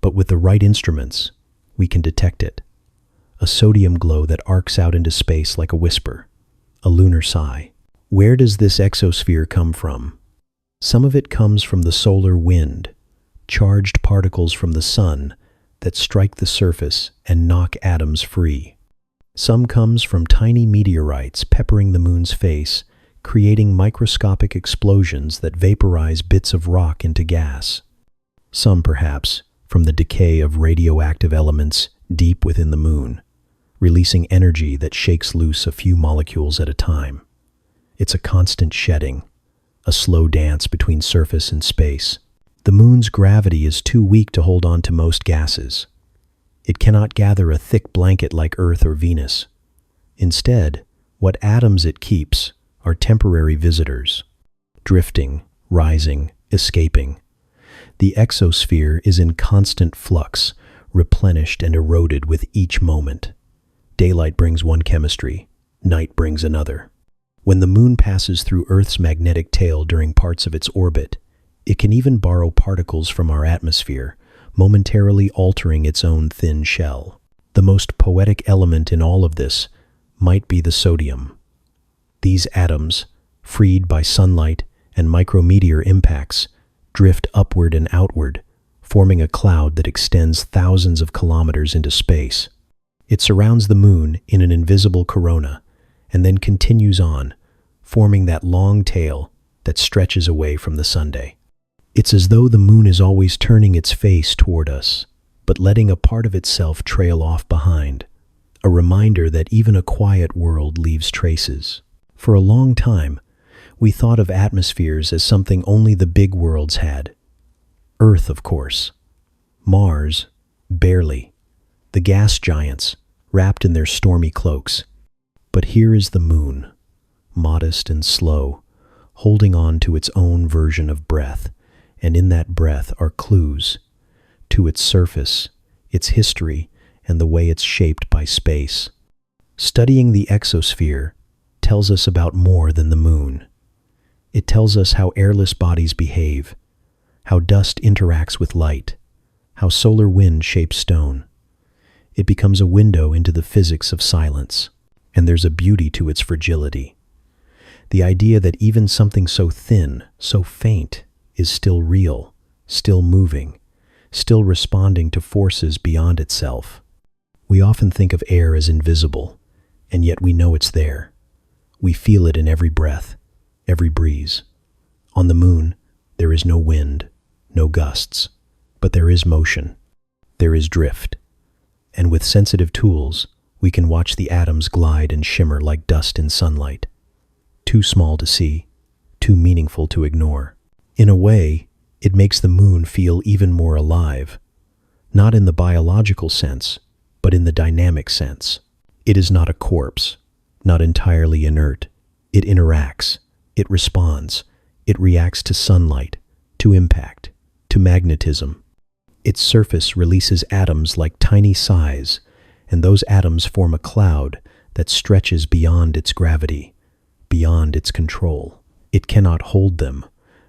but with the right instruments, we can detect it. A sodium glow that arcs out into space like a whisper, a lunar sigh. Where does this exosphere come from? Some of it comes from the solar wind, charged particles from the sun that strike the surface and knock atoms free. Some comes from tiny meteorites peppering the moon's face, creating microscopic explosions that vaporize bits of rock into gas. Some, perhaps, from the decay of radioactive elements deep within the moon, releasing energy that shakes loose a few molecules at a time. It's a constant shedding, a slow dance between surface and space. The moon's gravity is too weak to hold on to most gases. It cannot gather a thick blanket like Earth or Venus. Instead, what atoms it keeps are temporary visitors, drifting, rising, escaping. The exosphere is in constant flux, replenished and eroded with each moment. Daylight brings one chemistry, night brings another. When the moon passes through Earth's magnetic tail during parts of its orbit, it can even borrow particles from our atmosphere, momentarily altering its own thin shell. The most poetic element in all of this might be the sodium. These atoms, freed by sunlight and micrometeor impacts, drift upward and outward, forming a cloud that extends thousands of kilometers into space. It surrounds the moon in an invisible corona, and then continues on, forming that long tail that stretches away from the Sunday. It's as though the moon is always turning its face toward us, but letting a part of itself trail off behind, a reminder that even a quiet world leaves traces. For a long time, we thought of atmospheres as something only the big worlds had. Earth, of course. Mars, barely. The gas giants, wrapped in their stormy cloaks. But here is the moon, modest and slow, holding on to its own version of breath, and in that breath are clues to its surface, its history, and the way it's shaped by space. Studying the exosphere tells us about more than the moon. It tells us how airless bodies behave, how dust interacts with light, how solar wind shapes stone. It becomes a window into the physics of silence, and there's a beauty to its fragility. The idea that even something so thin, so faint, is still real, still moving, still responding to forces beyond itself. We often think of air as invisible, and yet we know it's there. We feel it in every breath, every breeze. On the moon, there is no wind, no gusts, but there is motion. There is drift. And with sensitive tools, we can watch the atoms glide and shimmer like dust in sunlight. Too small to see, too meaningful to ignore. In a way, it makes the moon feel even more alive, not in the biological sense, but in the dynamic sense. It is not a corpse, not entirely inert. It interacts, it responds, it reacts to sunlight, to impact, to magnetism. Its surface releases atoms like tiny sighs, and those atoms form a cloud that stretches beyond its gravity, beyond its control. It cannot hold them,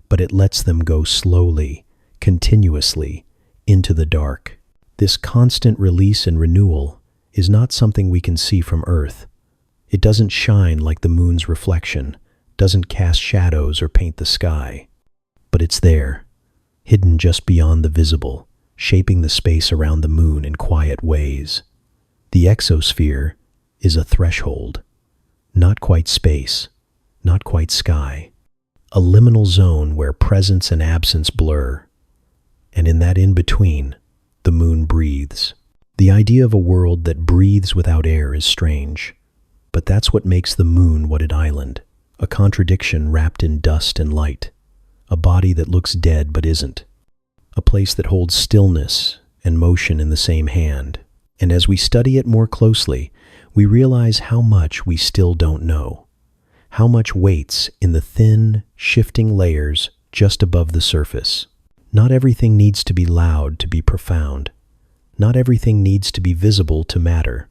but it lets them go slowly, continuously, into the dark. This constant release and renewal is not something we can see from Earth. It doesn't shine like the moon's reflection, doesn't cast shadows or paint the sky. But it's there, hidden just beyond the visible, shaping the space around the moon in quiet ways. The exosphere is a threshold, not quite space, not quite sky, a liminal zone where presence and absence blur. And in that in-between, the moon breathes. The idea of a world that breathes without air is strange, but that's what makes the moon what it island, a contradiction wrapped in dust and light, a body that looks dead but isn't, a place that holds stillness and motion in the same hand. And as we study it more closely, we realize how much we still don't know, how much waits in the thin, shifting layers just above the surface. Not everything needs to be loud to be profound. Not everything needs to be visible to matter.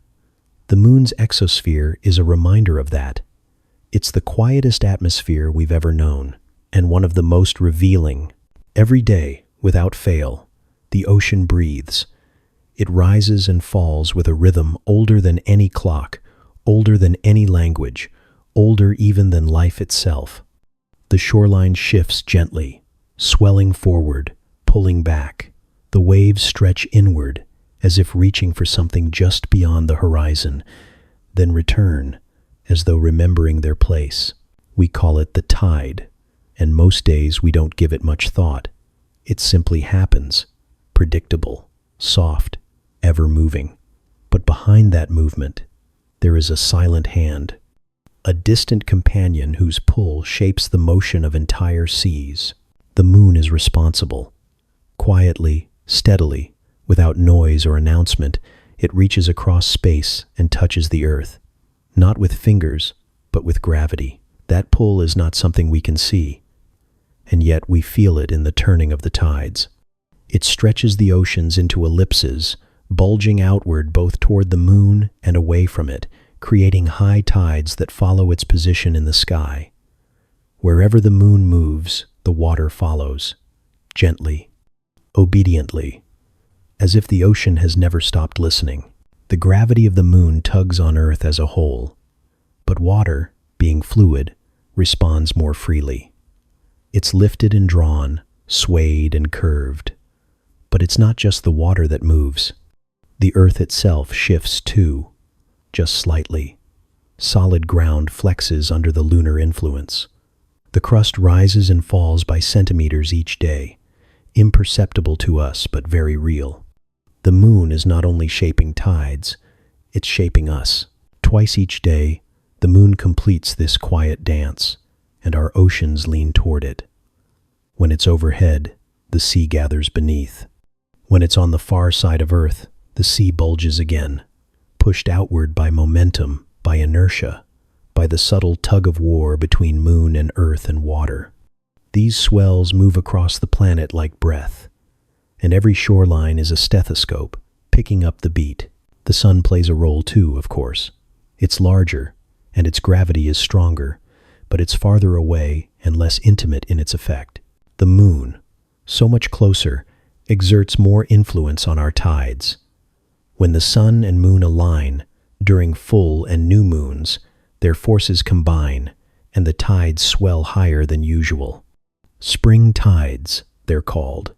The moon's exosphere is a reminder of that. It's the quietest atmosphere we've ever known, and one of the most revealing. Every day, without fail, the ocean breathes. It rises and falls with a rhythm older than any clock, older than any language, older even than life itself. The shoreline shifts gently, swelling forward, pulling back. The waves stretch inward, as if reaching for something just beyond the horizon, then return, as though remembering their place. We call it the tide, and most days we don't give it much thought. It simply happens, predictable, soft, ever moving. But behind that movement, there is a silent hand, a distant companion whose pull shapes the motion of entire seas. The moon is responsible. Quietly, steadily, without noise or announcement, it reaches across space and touches the earth. Not with fingers, but with gravity. That pull is not something we can see, and yet we feel it in the turning of the tides. It stretches the oceans into ellipses, bulging outward both toward the moon and away from it, creating high tides that follow its position in the sky. Wherever the moon moves, the water follows, gently, obediently, as if the ocean has never stopped listening. The gravity of the moon tugs on Earth as a whole, but water, being fluid, responds more freely. It's lifted and drawn, swayed and curved. But it's not just the water that moves. The Earth itself shifts too, just slightly. Solid ground flexes under the lunar influence. The crust rises and falls by centimeters each day, imperceptible to us but very real. The moon is not only shaping tides, it's shaping us. Twice each day, the moon completes this quiet dance, and our oceans lean toward it. When it's overhead, the sea gathers beneath. When it's on the far side of Earth, the sea bulges again, pushed outward by momentum, by inertia, by the subtle tug-of-war between moon and earth and water. These swells move across the planet like breath, and every shoreline is a stethoscope, picking up the beat. The sun plays a role too, of course. It's larger, and its gravity is stronger, but it's farther away and less intimate in its effect. The moon, so much closer, exerts more influence on our tides. When the sun and moon align, during full and new moons, their forces combine, and the tides swell higher than usual. Spring tides, they're called.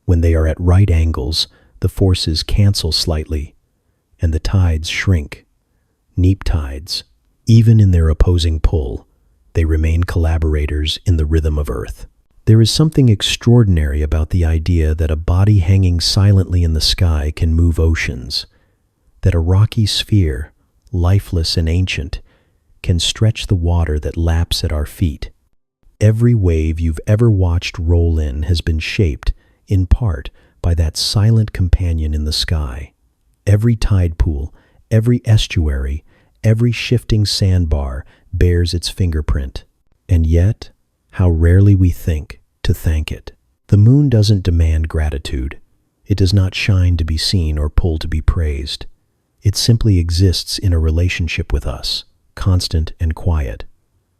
When they are at right angles, the forces cancel slightly, and the tides shrink. Neap tides, even in their opposing pull, they remain collaborators in the rhythm of Earth. There is something extraordinary about the idea that a body hanging silently in the sky can move oceans, that a rocky sphere, lifeless and ancient, can stretch the water that laps at our feet. Every wave you've ever watched roll in has been shaped, in part, by that silent companion in the sky. Every tide pool, every estuary, every shifting sandbar bears its fingerprint. And yet, how rarely we think to thank it. The moon doesn't demand gratitude. It does not shine to be seen or pull to be praised. It simply exists in a relationship with us, constant and quiet.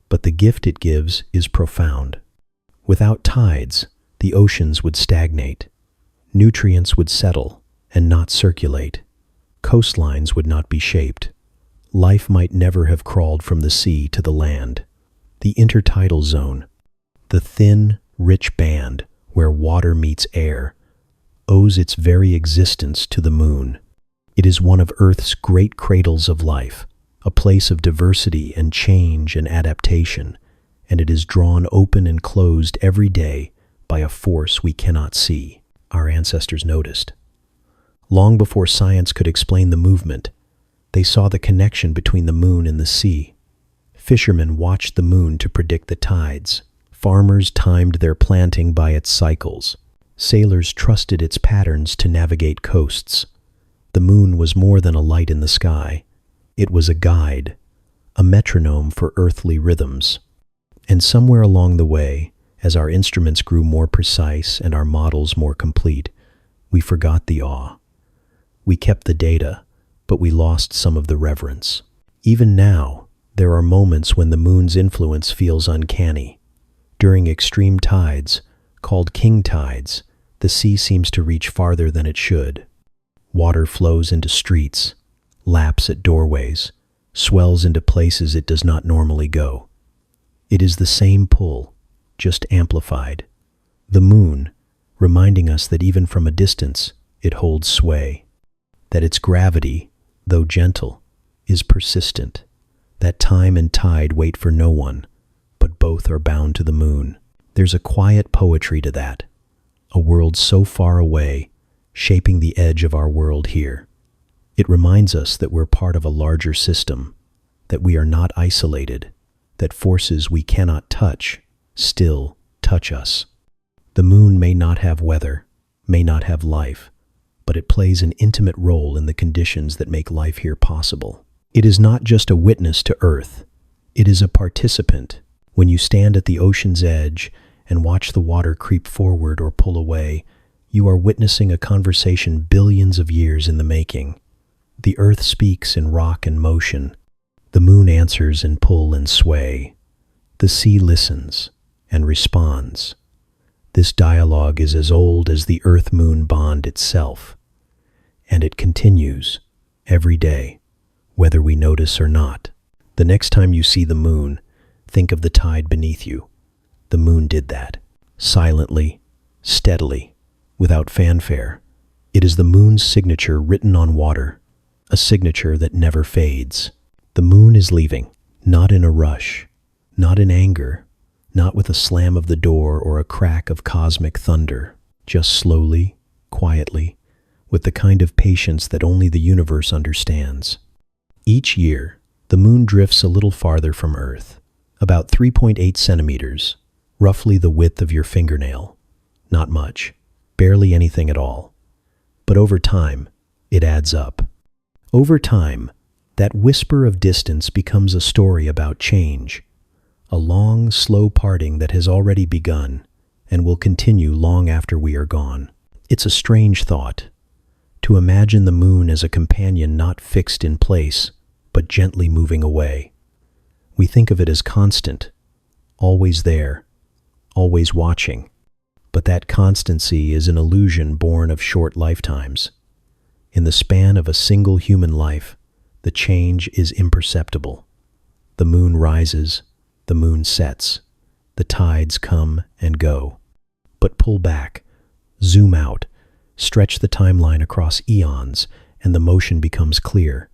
But the gift it gives is profound. Without tides, the oceans would stagnate. Nutrients would settle and not circulate. Coastlines would not be shaped. Life might never have crawled from the sea to the land. The intertidal zone, the thin, rich band where water meets air, owes its very existence to the moon. It is one of Earth's great cradles of life, a place of diversity and change and adaptation, and it is drawn open and closed every day by a force we cannot see. Our ancestors noticed. Long before science could explain the movement, they saw the connection between the moon and the sea. Fishermen watched the moon to predict the tides. Farmers timed their planting by its cycles. Sailors trusted its patterns to navigate coasts. The moon was more than a light in the sky. It was a guide, a metronome for earthly rhythms. And somewhere along the way, as our instruments grew more precise and our models more complete, we forgot the awe. We kept the data, but we lost some of the reverence. Even now, there are moments when the moon's influence feels uncanny. During extreme tides, called king tides, the sea seems to reach farther than it should. Water flows into streets, laps at doorways, swells into places it does not normally go. It is the same pull, just amplified. The moon, reminding us that even from a distance, it holds sway. That its gravity, though gentle, is persistent. That time and tide wait for no one, but both are bound to the moon. There's a quiet poetry to that. A world so far away, shaping the edge of our world here. It reminds us that we're part of a larger system, that we are not isolated, that forces we cannot touch still touch us. The moon may not have weather, may not have life, but it plays an intimate role in the conditions that make life here possible. It is not just a witness to Earth, it is a participant. When you stand at the ocean's edge and watch the water creep forward or pull away, you are witnessing a conversation billions of years in the making. The Earth speaks in rock and motion. The moon answers in pull and sway. The sea listens and responds. This dialogue is as old as the Earth-Moon bond itself, and it continues every day, whether we notice or not. The next time you see the moon, think of the tide beneath you. The moon did that, silently, steadily, without fanfare. It is the moon's signature written on water, a signature that never fades. The moon is leaving, not in a rush, not in anger, not with a slam of the door or a crack of cosmic thunder, just slowly, quietly, with the kind of patience that only the universe understands. Each year, the moon drifts a little farther from Earth, about 3.8 centimeters, roughly the width of your fingernail. Not much, barely anything at all. But over time, it adds up. Over time, that whisper of distance becomes a story about change, a long, slow parting that has already begun and will continue long after we are gone. It's a strange thought, to imagine the moon as a companion not fixed in place, but gently moving away. We think of it as constant, always there, always watching. But that constancy is an illusion born of short lifetimes. In the span of a single human life, the change is imperceptible. The moon rises, the moon sets, the tides come and go. But pull back, zoom out, stretch the timeline across eons, and the motion becomes clear.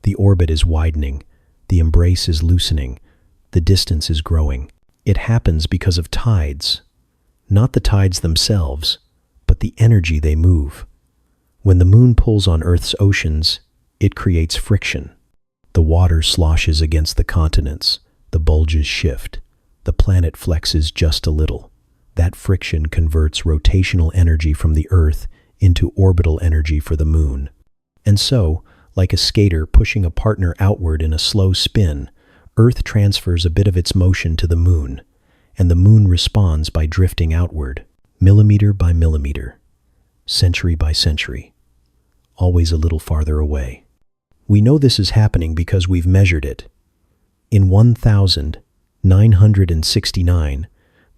The orbit is widening, the embrace is loosening, the distance is growing. It happens because of tides, not the tides themselves, but the energy they move. When the moon pulls on Earth's oceans, it creates friction. The water sloshes against the continents, the bulges shift, the planet flexes just a little. That friction converts rotational energy from the Earth into orbital energy for the moon. And so, like a skater pushing a partner outward in a slow spin, Earth transfers a bit of its motion to the moon, and the moon responds by drifting outward, millimeter by millimeter, century by century, always a little farther away. We know this is happening because we've measured it. In 1969,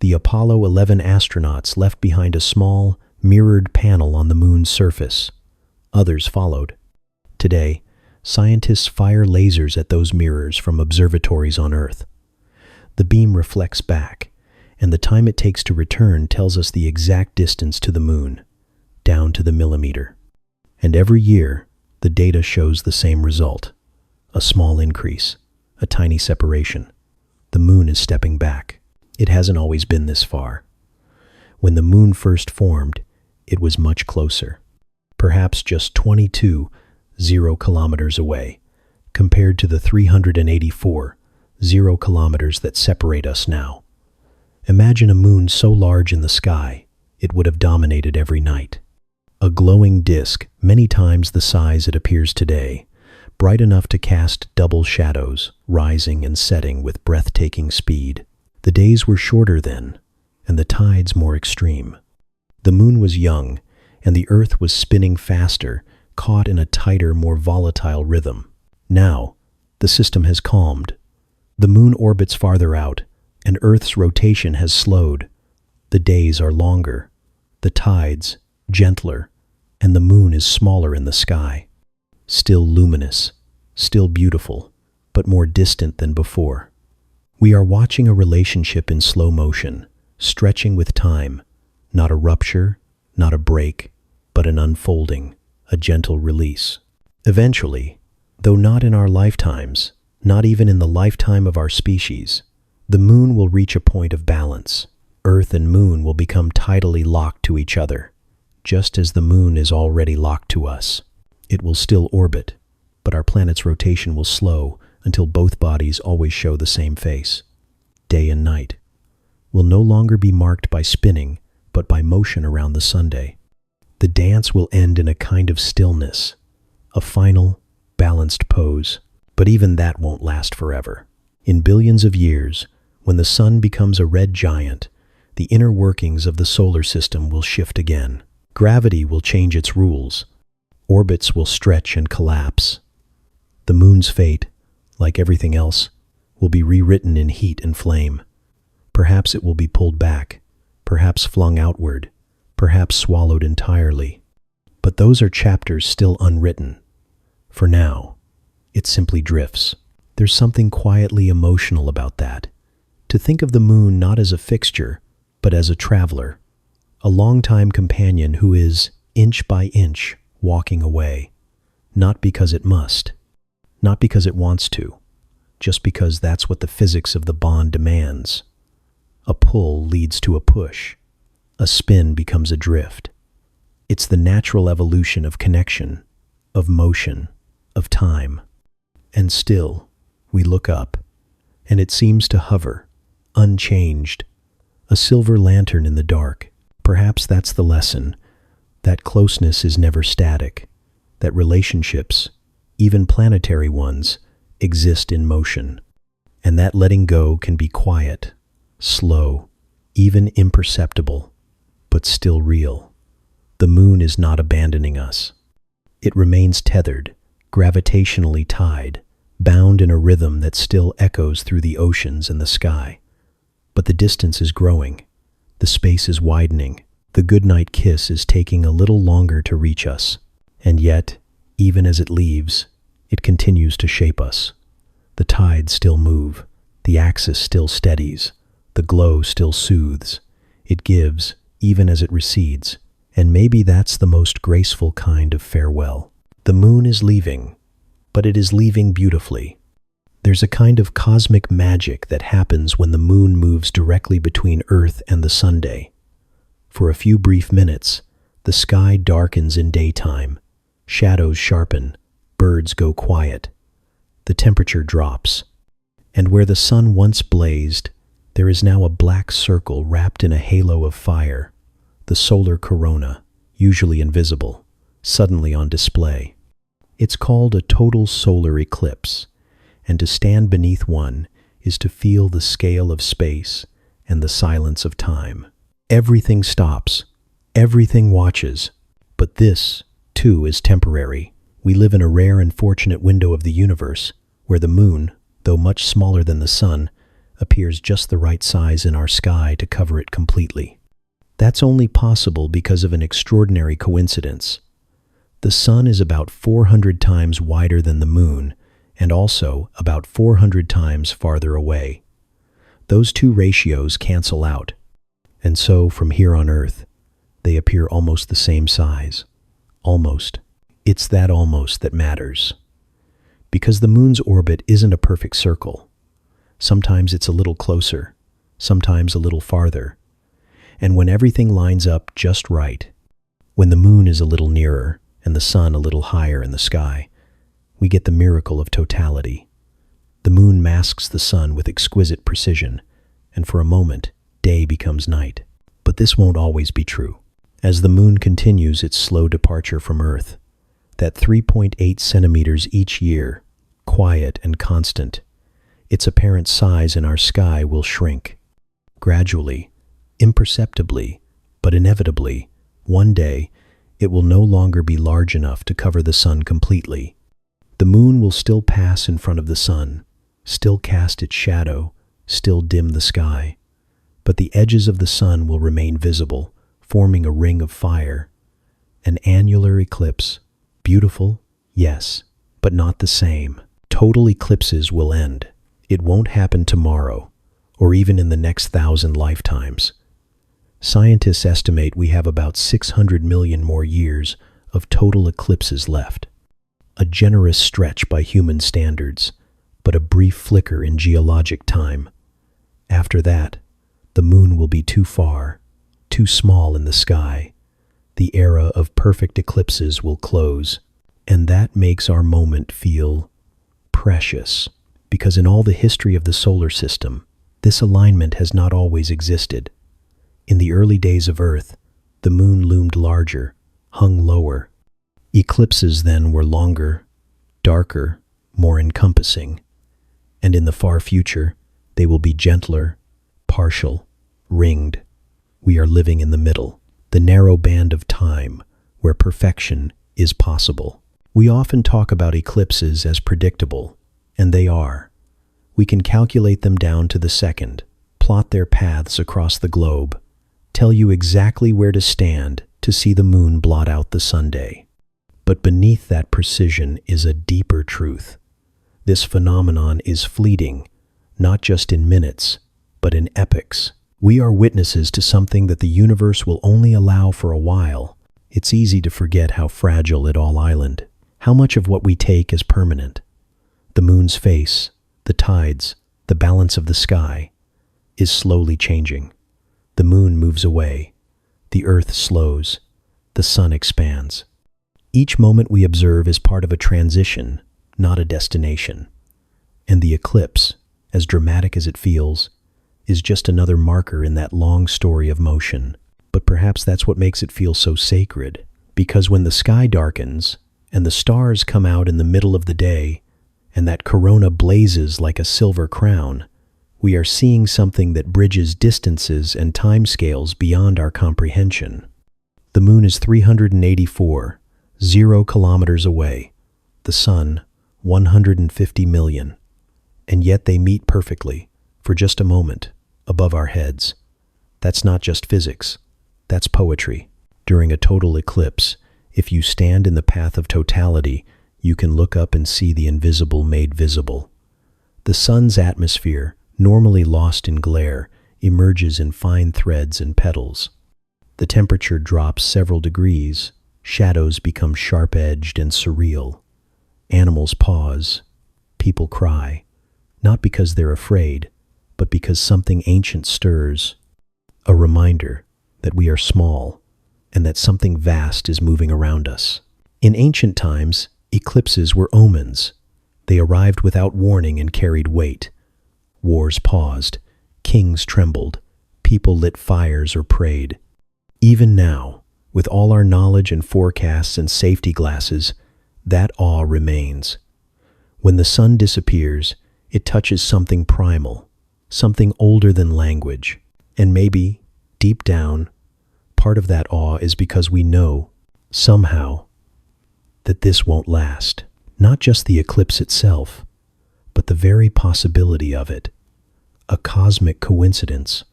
the Apollo 11 astronauts left behind a small, mirrored panel on the moon's surface. Others followed. Today, scientists fire lasers at those mirrors from observatories on Earth. The beam reflects back, and the time it takes to return tells us the exact distance to the moon, down to the millimeter. And every year, the data shows the same result. A small increase, a tiny separation. The moon is stepping back. It hasn't always been this far. When the moon first formed, it was much closer, perhaps just 22 0 kilometers away, compared to the 384 0 kilometers that separate us now. Imagine a moon so large in the sky, it would have dominated every night. A glowing disk, many times the size it appears today, bright enough to cast double shadows, rising and setting with breathtaking speed. The days were shorter then, and the tides more extreme. The moon was young, and the Earth was spinning faster, caught in a tighter, more volatile rhythm. Now, the system has calmed. The moon orbits farther out, and Earth's rotation has slowed. The days are longer, the tides gentler, and the moon is smaller in the sky. Still luminous, still beautiful, but more distant than before. We are watching a relationship in slow motion, stretching with time, not a rupture, not a break, but an unfolding, a gentle release. Eventually, though not in our lifetimes, not even in the lifetime of our species, the moon will reach a point of balance. Earth and moon will become tidally locked to each other, just as the moon is already locked to us. It will still orbit, but our planet's rotation will slow until both bodies always show the same face. Day and night will no longer be marked by spinning, but by motion around the Sunday. The dance will end in a kind of stillness, a final, balanced pose, but even that won't last forever. In billions of years, when the sun becomes a red giant, the inner workings of the solar system will shift again. Gravity will change its rules. Orbits will stretch and collapse. The moon's fate, like everything else, will be rewritten in heat and flame. Perhaps it will be pulled back, perhaps flung outward, perhaps swallowed entirely. But those are chapters still unwritten. For now, it simply drifts. There's something quietly emotional about that. To think of the moon not as a fixture, but as a traveler, a longtime companion who is, inch by inch, walking away, not because it must, not because it wants to, just because that's what the physics of the bond demands. A pull leads to a push. A spin becomes a drift. It's the natural evolution of connection, of motion, of time. And still, we look up, and it seems to hover, unchanged, a silver lantern in the dark. Perhaps that's the lesson, that closeness is never static, that relationships, even planetary ones, exist in motion, and that letting go can be quiet, slow, even imperceptible, but still real. The moon is not abandoning us. It remains tethered, gravitationally tied, bound in a rhythm that still echoes through the oceans and the sky. But the distance is growing. The space is widening. The goodnight kiss is taking a little longer to reach us. And yet, even as it leaves, it continues to shape us. The tides still move. The axis still steadies. The glow still soothes. It gives, even as it recedes. And maybe that's the most graceful kind of farewell. The moon is leaving, but it is leaving beautifully. There's a kind of cosmic magic that happens when the moon moves directly between Earth and the Sunday. For a few brief minutes, the sky darkens in daytime, shadows sharpen, birds go quiet, the temperature drops, and where the sun once blazed, there is now a black circle wrapped in a halo of fire, the solar corona, usually invisible, suddenly on display. It's called a total solar eclipse, and to stand beneath one is to feel the scale of space and the silence of time. Everything stops, everything watches, but this, too, is temporary. We live in a rare and fortunate window of the universe, where the moon, though much smaller than the sun, appears just the right size in our sky to cover it completely. That's only possible because of an extraordinary coincidence. The sun is about 400 times wider than the moon, and also about 400 times farther away. Those two ratios cancel out, and so from here on Earth, they appear almost the same size. Almost. It's that almost that matters. Because the moon's orbit isn't a perfect circle. Sometimes it's a little closer, sometimes a little farther. And when everything lines up just right, when the moon is a little nearer and the sun a little higher in the sky, we get the miracle of totality. The moon masks the sun with exquisite precision, and for a moment, day becomes night. But this won't always be true. As the moon continues its slow departure from Earth, that 3.8 centimeters each year, quiet and constant, its apparent size in our sky will shrink. Gradually, imperceptibly, but inevitably, one day, it will no longer be large enough to cover the sun completely. The moon will still pass in front of the sun, still cast its shadow, still dim the sky. But the edges of the sun will remain visible, forming a ring of fire. An annular eclipse. Beautiful, yes, but not the same. Total eclipses will end. It won't happen tomorrow, or even in the next 1,000 lifetimes. Scientists estimate we have about 600 million more years of total eclipses left. A generous stretch by human standards, but a brief flicker in geologic time. After that, the moon will be too far, too small in the sky. The era of perfect eclipses will close, and that makes our moment feel precious, because in all the history of the solar system, this alignment has not always existed. In the early days of Earth, the moon loomed larger, hung lower. Eclipses then were longer, darker, more encompassing, and in the far future, they will be gentler, partial, ringed. We are living in the middle, the narrow band of time where perfection is possible. We often talk about eclipses as predictable, and they are. We can calculate them down to the second, plot their paths across the globe, tell you exactly where to stand to see the moon blot out the Sunday. But beneath that precision is a deeper truth. This phenomenon is fleeting, not just in minutes, but in epochs. We are witnesses to something that the universe will only allow for a while. It's easy to forget how fragile it all island, how much of what we take is permanent. The moon's face, the tides, the balance of the sky is slowly changing. The moon moves away. The earth slows. The sun expands. Each moment we observe is part of a transition, not a destination. And the eclipse, as dramatic as it feels, is just another marker in that long story of motion. But perhaps that's what makes it feel so sacred, because when the sky darkens and the stars come out in the middle of the day and that corona blazes like a silver crown, we are seeing something that bridges distances and timescales beyond our comprehension. The moon is 384, 0 kilometers away. The sun, 150 million. And yet they meet perfectly, for just a moment, above our heads. That's not just physics. That's poetry. During a total eclipse, if you stand in the path of totality, you can look up and see the invisible made visible. The sun's atmosphere, normally lost in glare, emerges in fine threads and petals. The temperature drops several degrees. Shadows become sharp-edged and surreal. Animals pause. People cry, not because they're afraid, but because something ancient stirs. A reminder that we are small and that something vast is moving around us. In ancient times, eclipses were omens. They arrived without warning and carried weight. Wars paused, kings trembled, people lit fires or prayed. Even now, with all our knowledge and forecasts and safety glasses, that awe remains. When the sun disappears, it touches something primal, something older than language. And maybe, deep down, part of that awe is because we know, somehow, that this won't last. Not just the eclipse itself, but the very possibility of it. A cosmic coincidence,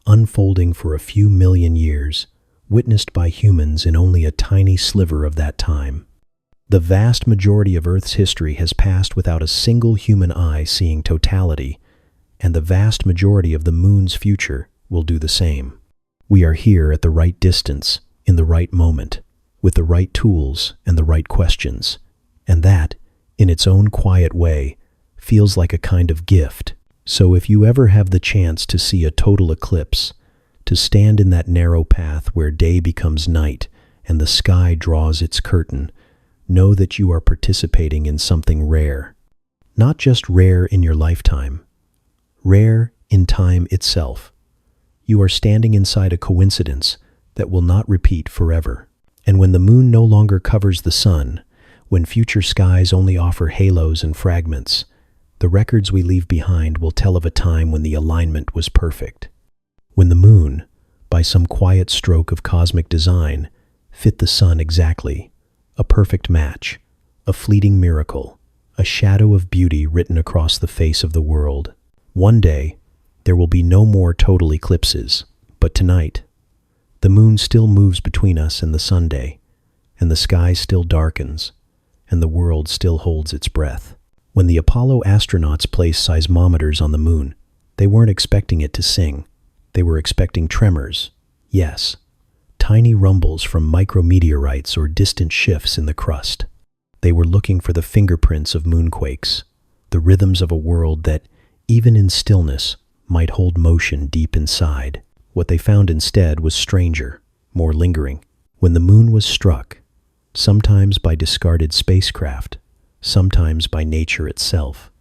unfolding for a few million years, witnessed by humans in only a tiny sliver of that time. The vast majority of Earth's history has passed without a single human eye seeing totality, and the vast majority of the moon's future will do the same. We are here at the right distance, in the right moment, with the right tools and the right questions, and that, in its own quiet way, feels like a kind of gift. So if you ever have the chance to see a total eclipse, to stand in that narrow path where day becomes night and the sky draws its curtain, know that you are participating in something rare. Not just rare in your lifetime, rare in time itself. You are standing inside a coincidence that will not repeat forever. And when the moon no longer covers the sun, when future skies only offer halos and fragments, the records we leave behind will tell of a time when the alignment was perfect. When the moon, by some quiet stroke of cosmic design, fit the sun exactly, a perfect match, a fleeting miracle, a shadow of beauty written across the face of the world. One day, there will be no more total eclipses, but tonight, the moon still moves between us and the Sunday, and the sky still darkens, and the world still holds its breath. When the Apollo astronauts placed seismometers on the moon, they weren't expecting it to sing. They were expecting tremors. Yes, tiny rumbles from micrometeorites or distant shifts in the crust. They were looking for the fingerprints of moonquakes, the rhythms of a world that, even in stillness, might hold motion deep inside. What they found instead was stranger, more lingering. When the moon was struck, sometimes by discarded spacecraft, sometimes by nature itself,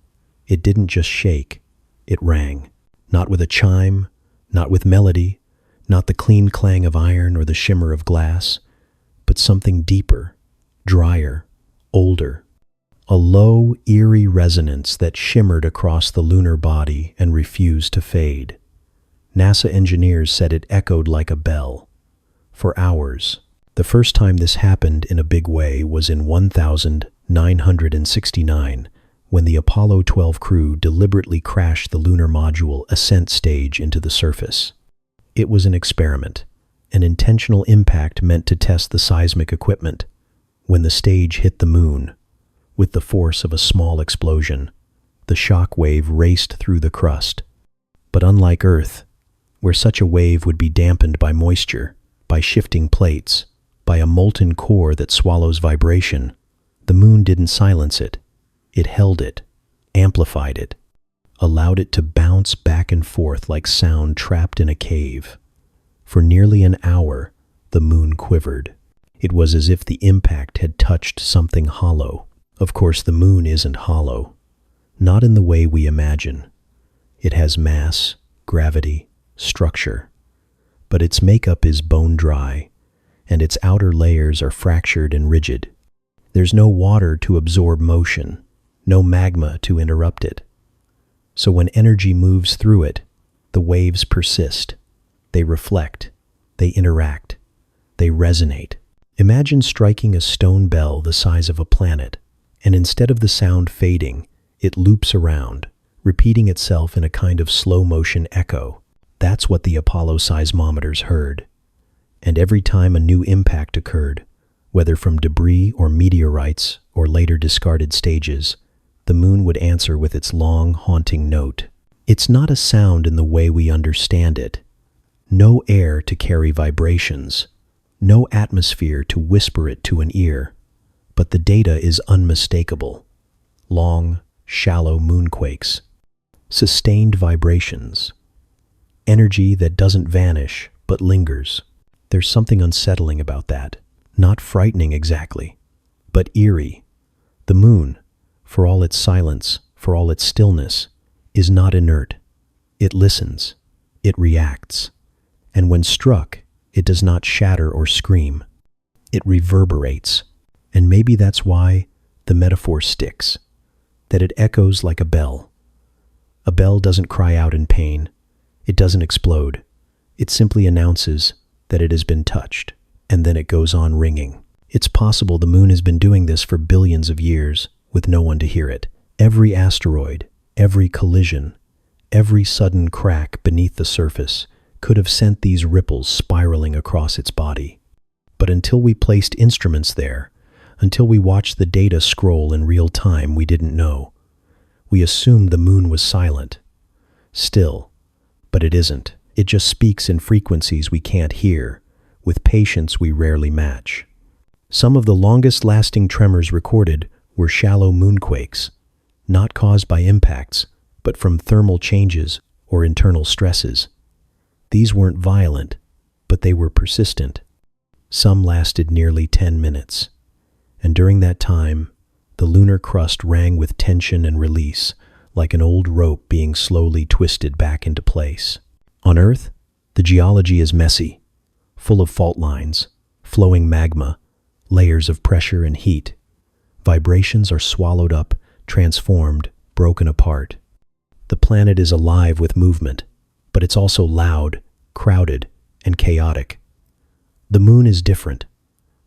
it didn't just shake, it rang. Not with a chime, not with melody, not the clean clang of iron or the shimmer of glass, but something deeper, drier, older. A low, eerie resonance that shimmered across the lunar body and refused to fade. NASA engineers said it echoed like a bell. For hours. The first time this happened in a big way was in 1969, when the Apollo 12 crew deliberately crashed the lunar module ascent stage into the surface. It was an experiment, an intentional impact meant to test the seismic equipment. When the stage hit the moon, with the force of a small explosion, the shock wave raced through the crust. But unlike Earth, where such a wave would be dampened by moisture, by shifting plates, by a molten core that swallows vibration, the moon didn't silence it. It held it, amplified it, allowed it to bounce back and forth like sound trapped in a cave. For nearly an hour, the moon quivered. It was as if the impact had touched something hollow. Of course, the moon isn't hollow, not in the way we imagine. It has mass, gravity, structure, but its makeup is bone dry, and its outer layers are fractured and rigid. There's no water to absorb motion, no magma to interrupt it. So when energy moves through it, the waves persist. They reflect, they interact, they resonate. Imagine striking a stone bell the size of a planet, and instead of the sound fading, it loops around, repeating itself in a kind of slow-motion echo. That's what the Apollo seismometers heard. And every time a new impact occurred, whether from debris or meteorites or later discarded stages, the moon would answer with its long, haunting note. It's not a sound in the way we understand it. No air to carry vibrations, no atmosphere to whisper it to an ear, but the data is unmistakable. Long, shallow moonquakes, sustained vibrations, energy that doesn't vanish but lingers. There's something unsettling about that. Not frightening exactly, but eerie. The moon, for all its silence, for all its stillness, is not inert. It listens, it reacts, and when struck, it does not shatter or scream. It reverberates, and maybe that's why the metaphor sticks, that it echoes like a bell. A bell doesn't cry out in pain. It doesn't explode. It simply announces that it has been touched, and then it goes on ringing. It's possible the moon has been doing this for billions of years with no one to hear it. Every asteroid, every collision, every sudden crack beneath the surface could have sent these ripples spiraling across its body. But until we placed instruments there, until we watched the data scroll in real time, we didn't know. We assumed the moon was silent, still, but it isn't. It just speaks in frequencies we can't hear, with patience we rarely match. Some of the longest-lasting tremors recorded were shallow moonquakes, not caused by impacts, but from thermal changes or internal stresses. These weren't violent, but they were persistent. Some lasted nearly 10 minutes, and during that time, the lunar crust rang with tension and release, like an old rope being slowly twisted back into place. On Earth, the geology is messy, full of fault lines, flowing magma, layers of pressure and heat. Vibrations are swallowed up, transformed, broken apart. The planet is alive with movement, but it's also loud, crowded, and chaotic. The moon is different.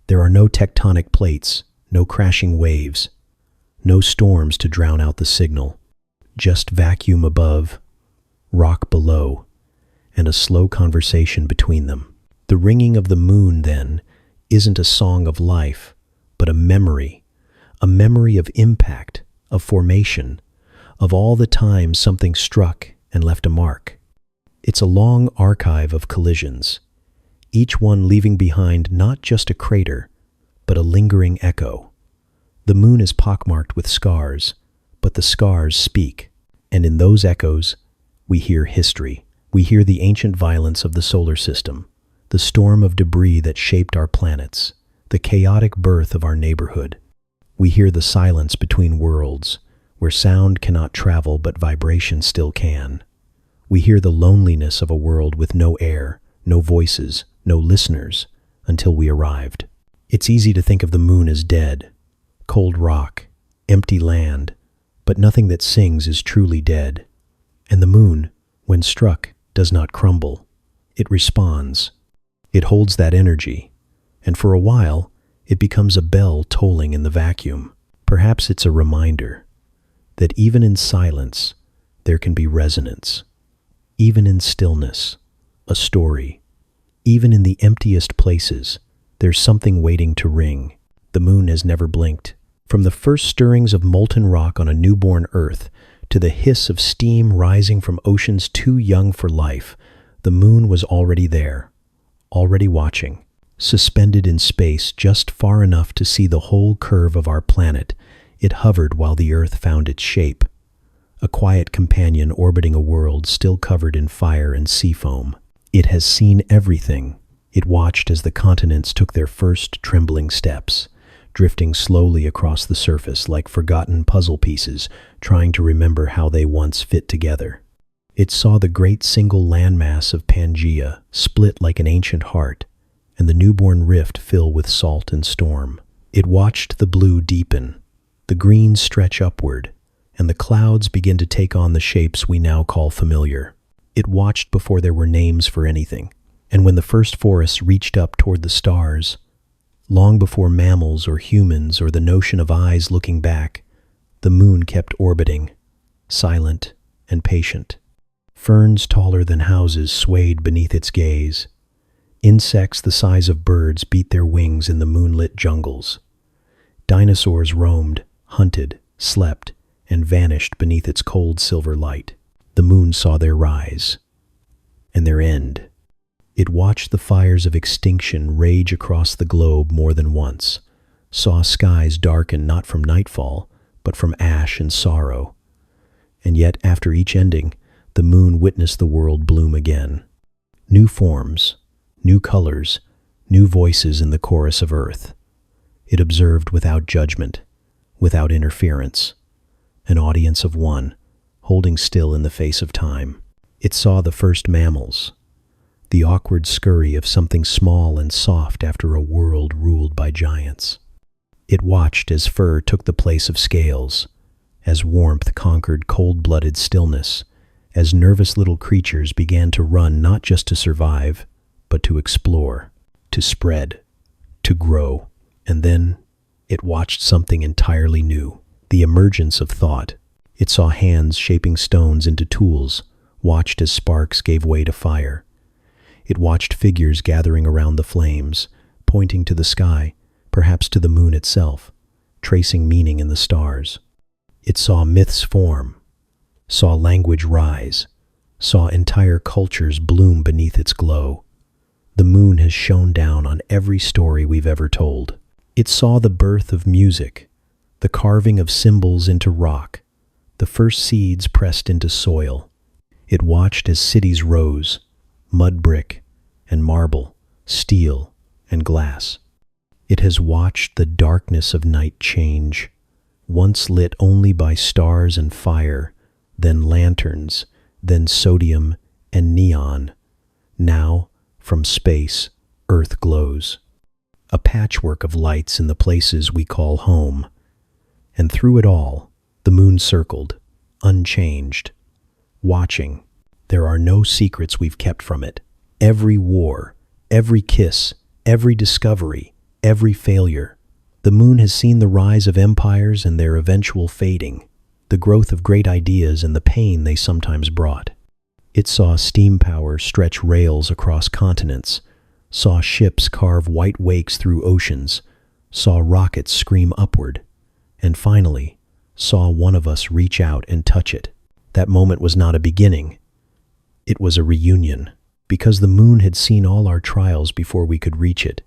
There are no tectonic plates, no crashing waves, no storms to drown out the signal. Just vacuum above, rock below, and a slow conversation between them. The ringing of the moon, then, isn't a song of life, but a memory of impact, of formation, of all the times something struck and left a mark. It's a long archive of collisions, each one leaving behind not just a crater, but a lingering echo. The moon is pockmarked with scars, but the scars speak, and in those echoes, we hear history. We hear the ancient violence of the solar system, the storm of debris that shaped our planets, the chaotic birth of our neighborhood. We hear the silence between worlds, where sound cannot travel but vibration still can. We hear the loneliness of a world with no air, no voices, no listeners, until we arrived. It's easy to think of the moon as dead, cold rock, empty land, but nothing that sings is truly dead. And the moon, when struck, does not crumble. It responds. It holds that energy, and for a while, it becomes a bell tolling in the vacuum. Perhaps it's a reminder that even in silence, there can be resonance. Even in stillness, a story. Even in the emptiest places, there's something waiting to ring. The moon has never blinked. From the first stirrings of molten rock on a newborn Earth to the hiss of steam rising from oceans too young for life, the moon was already there, already watching, suspended in space just far enough to see the whole curve of our planet. It hovered while the Earth found its shape, a quiet companion orbiting a world still covered in fire and sea foam. It has seen everything. It watched as the continents took their first trembling steps, drifting slowly across the surface like forgotten puzzle pieces, trying to remember how they once fit together. It saw the great single landmass of Pangaea split like an ancient heart, and the newborn rift fill with salt and storm. It watched the blue deepen, the green stretch upward, and the clouds begin to take on the shapes we now call familiar. It watched before there were names for anything, and when the first forests reached up toward the stars, long before mammals or humans or the notion of eyes looking back, the moon kept orbiting, silent and patient. Ferns taller than houses swayed beneath its gaze. Insects the size of birds beat their wings in the moonlit jungles. Dinosaurs roamed, hunted, slept, and vanished beneath its cold silver light. The moon saw their rise and their end. It watched the fires of extinction rage across the globe more than once, saw skies darken not from nightfall, but from ash and sorrow. And yet, after each ending, the moon witnessed the world bloom again. New forms, new colors, new voices in the chorus of Earth. It observed without judgment, without interference, an audience of one, holding still in the face of time. It saw the first mammals, the awkward scurry of something small and soft after a world ruled by giants. It watched as fur took the place of scales, as warmth conquered cold-blooded stillness, as nervous little creatures began to run not just to survive, but to explore, to spread, to grow. And then it watched something entirely new, the emergence of thought. It saw hands shaping stones into tools, watched as sparks gave way to fire. It watched figures gathering around the flames, pointing to the sky, perhaps to the moon itself, tracing meaning in the stars. It saw myths form, saw language rise, saw entire cultures bloom beneath its glow. The moon has shone down on every story we've ever told. It saw the birth of music, the carving of symbols into rock, the first seeds pressed into soil. It watched as cities rose, mud brick and marble, steel and glass. It has watched the darkness of night change, once lit only by stars and fire, then lanterns, then sodium and neon. Now, from space, Earth glows. A patchwork of lights in the places we call home. And through it all, the moon circled, unchanged, watching. There are no secrets we've kept from it. Every war, every kiss, every discovery, every failure. The moon has seen the rise of empires and their eventual fading, the growth of great ideas and the pain they sometimes brought. It saw steam power stretch rails across continents, saw ships carve white wakes through oceans, saw rockets scream upward, and finally, saw one of us reach out and touch it. That moment was not a beginning. It was a reunion, because the moon had seen all our trials before we could reach it.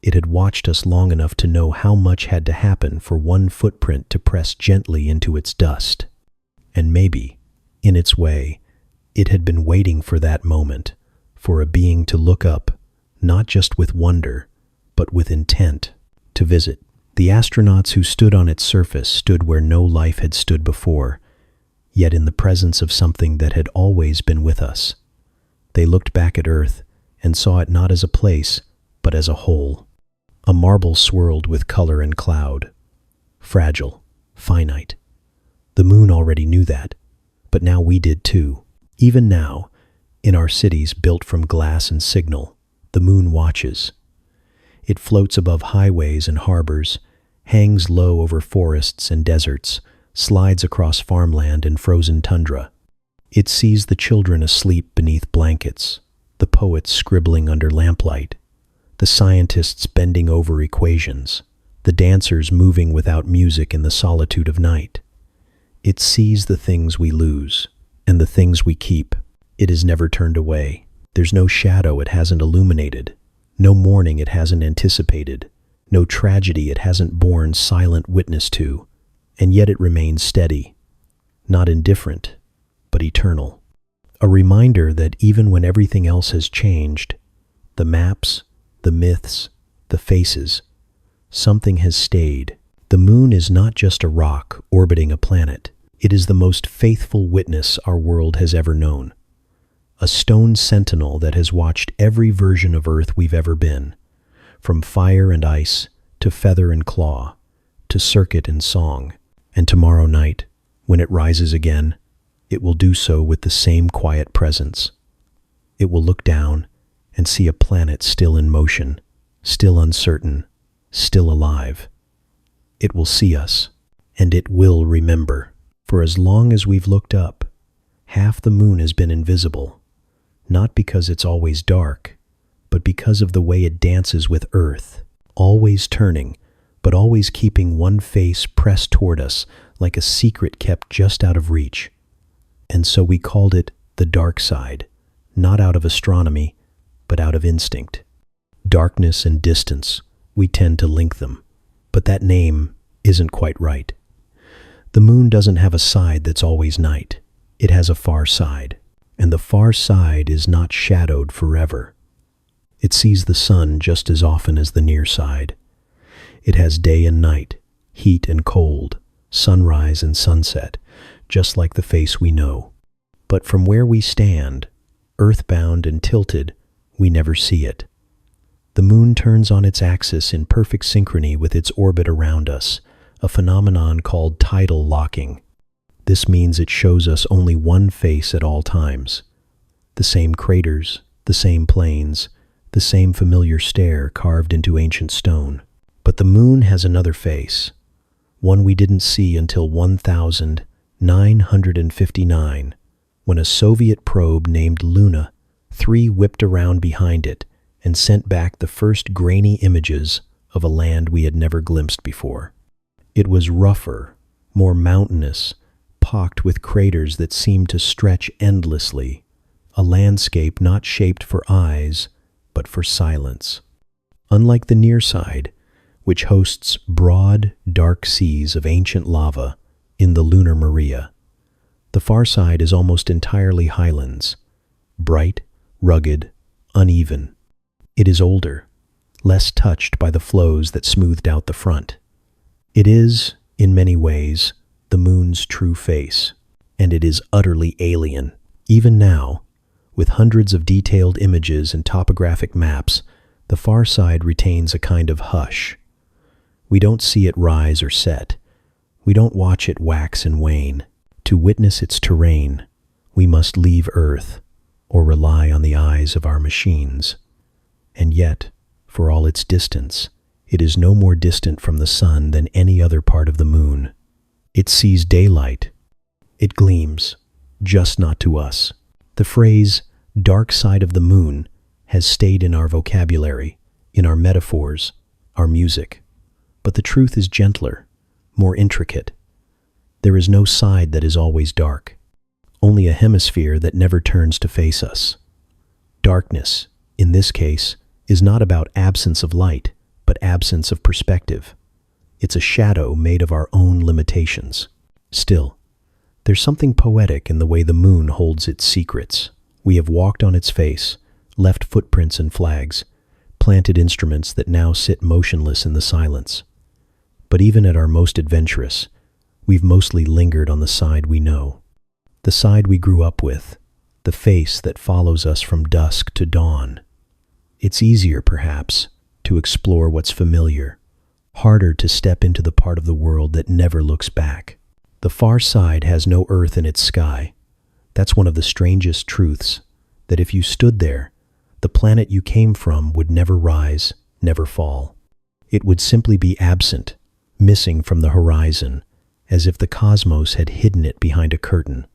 It had watched us long enough to know how much had to happen for one footprint to press gently into its dust. And maybe, in its way, it had been waiting for that moment, for a being to look up, not just with wonder, but with intent, to visit. The astronauts who stood on its surface stood where no life had stood before, yet in the presence of something that had always been with us. They looked back at Earth and saw it not as a place, but as a whole. A marble swirled with color and cloud. Fragile, finite. The moon already knew that, but now we did too. Even now, in our cities built from glass and signal, the moon watches. It floats above highways and harbors, hangs low over forests and deserts, slides across farmland and frozen tundra. It sees the children asleep beneath blankets, the poets scribbling under lamplight, the scientists bending over equations, the dancers moving without music in the solitude of night. It sees the things we lose and the things we keep. It is never turned away. There's no shadow it hasn't illuminated, no mourning it hasn't anticipated, no tragedy it hasn't borne silent witness to, and yet it remains steady. not indifferent, but eternal. A reminder that even when everything else has changed, the maps, the myths, the faces, something has stayed. The moon is not just a rock orbiting a planet. It is the most faithful witness our world has ever known. A stone sentinel that has watched every version of Earth we've ever been, from fire and ice to feather and claw, to circuit and song. And tomorrow night, when it rises again, it will do so with the same quiet presence. It will look down and see a planet still in motion, still uncertain, still alive. It will see us, and it will remember. For as long as we've looked up, half the moon has been invisible, not because it's always dark, but because of the way it dances with Earth, always turning, but always keeping one face pressed toward us like a secret kept just out of reach. And so we called it the dark side, not out of astronomy, but out of instinct. Darkness and distance, we tend to link them, but that name isn't quite right. The moon doesn't have a side that's always night. It has a far side, and the far side is not shadowed forever. It sees the sun just as often as the near side. It has day and night, heat and cold, sunrise and sunset, just like the face we know. But from where we stand, earthbound and tilted, we never see it. The moon turns on its axis in perfect synchrony with its orbit around us, a phenomenon called tidal locking. This means it shows us only one face at all times. The same craters, the same plains, the same familiar stare carved into ancient stone. But the moon has another face, one we didn't see until 1959, when a Soviet probe named Lunar whipped around behind it and sent back the first grainy images of a land we had never glimpsed before. It was rougher, more mountainous, pocked with craters that seemed to stretch endlessly, a landscape not shaped for eyes, but for silence. Unlike the near side, which hosts broad, dark seas of ancient lava in the Lunar Maria, the far side is almost entirely highlands, bright, rugged, uneven. It is older, less touched by the flows that smoothed out the front. It is, in many ways, the moon's true face, and it is utterly alien. Even now, with hundreds of detailed images and topographic maps, the far side retains a kind of hush. We don't see it rise or set. We don't watch it wax and wane. To witness its terrain, we must leave Earth or rely on the eyes of our machines. And yet, for all its distance, it is no more distant from the sun than any other part of the moon. It sees daylight. It gleams, just not to us. The phrase, dark side of the moon, has stayed in our vocabulary, in our metaphors, our music. But the truth is gentler, more intricate. There is no side that is always dark, only a hemisphere that never turns to face us. Darkness, in this case, is not about absence of light, but absence of perspective. It's a shadow made of our own limitations. Still, there's something poetic in the way the moon holds its secrets. We have walked on its face, left footprints and flags, planted instruments that now sit motionless in the silence. But even at our most adventurous, we've mostly lingered on the side we know, the side we grew up with, the face that follows us from dusk to dawn. It's easier, perhaps, to explore what's familiar, harder to step into the part of the world that never looks back. The far side has no earth in its sky. That's one of the strangest truths, that if you stood there, the planet you came from would never rise, never fall. It would simply be absent, missing from the horizon, as if the cosmos had hidden it behind a curtain.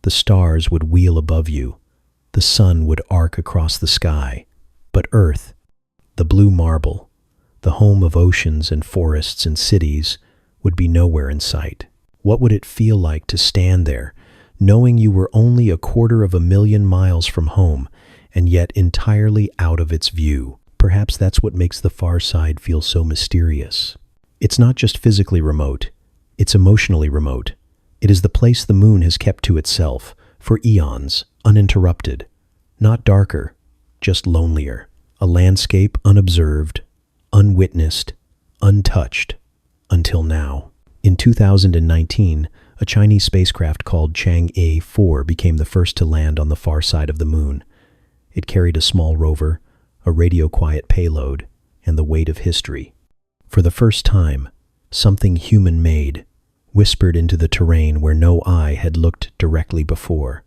The stars would wheel above you. The sun would arc across the sky. But Earth, the blue marble, the home of oceans and forests and cities, would be nowhere in sight. What would it feel like to stand there, knowing you were only 250,000 miles from home, and yet entirely out of its view? Perhaps that's what makes the far side feel so mysterious. It's not just physically remote, it's emotionally remote. It is the place the moon has kept to itself for eons, uninterrupted. Not darker, just lonelier. A landscape unobserved, unwitnessed, untouched, until now. In 2019, a Chinese spacecraft called Chang'e 4 became the first to land on the far side of the moon. It carried a small rover, a radio-quiet payload, and the weight of history. For the first time, something human-made whispered into the terrain where no eye had looked directly before.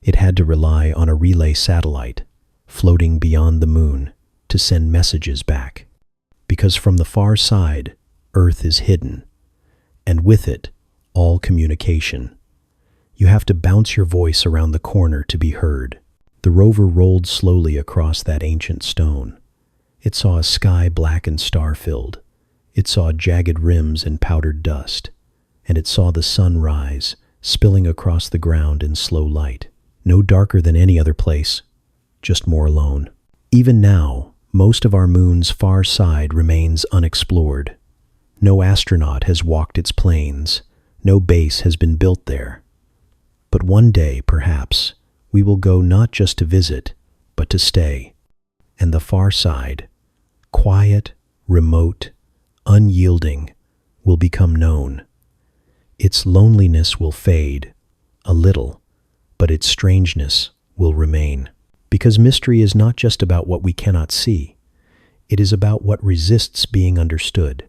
It had to rely on a relay satellite, floating beyond the moon, to send messages back. Because from the far side, Earth is hidden, and with it, all communication. You have to bounce your voice around the corner to be heard. The rover rolled slowly across that ancient stone. It saw a sky black and star-filled. It saw jagged rims and powdered dust. And it saw the sun rise, spilling across the ground in slow light. No darker than any other place, just more alone. Even now, most of our moon's far side remains unexplored. No astronaut has walked its plains. No base has been built there. But one day, perhaps, we will go not just to visit, but to stay. And the far side, quiet, remote, unyielding, will become known. Its loneliness will fade, a little, but its strangeness will remain. Because mystery is not just about what we cannot see. It is about what resists being understood.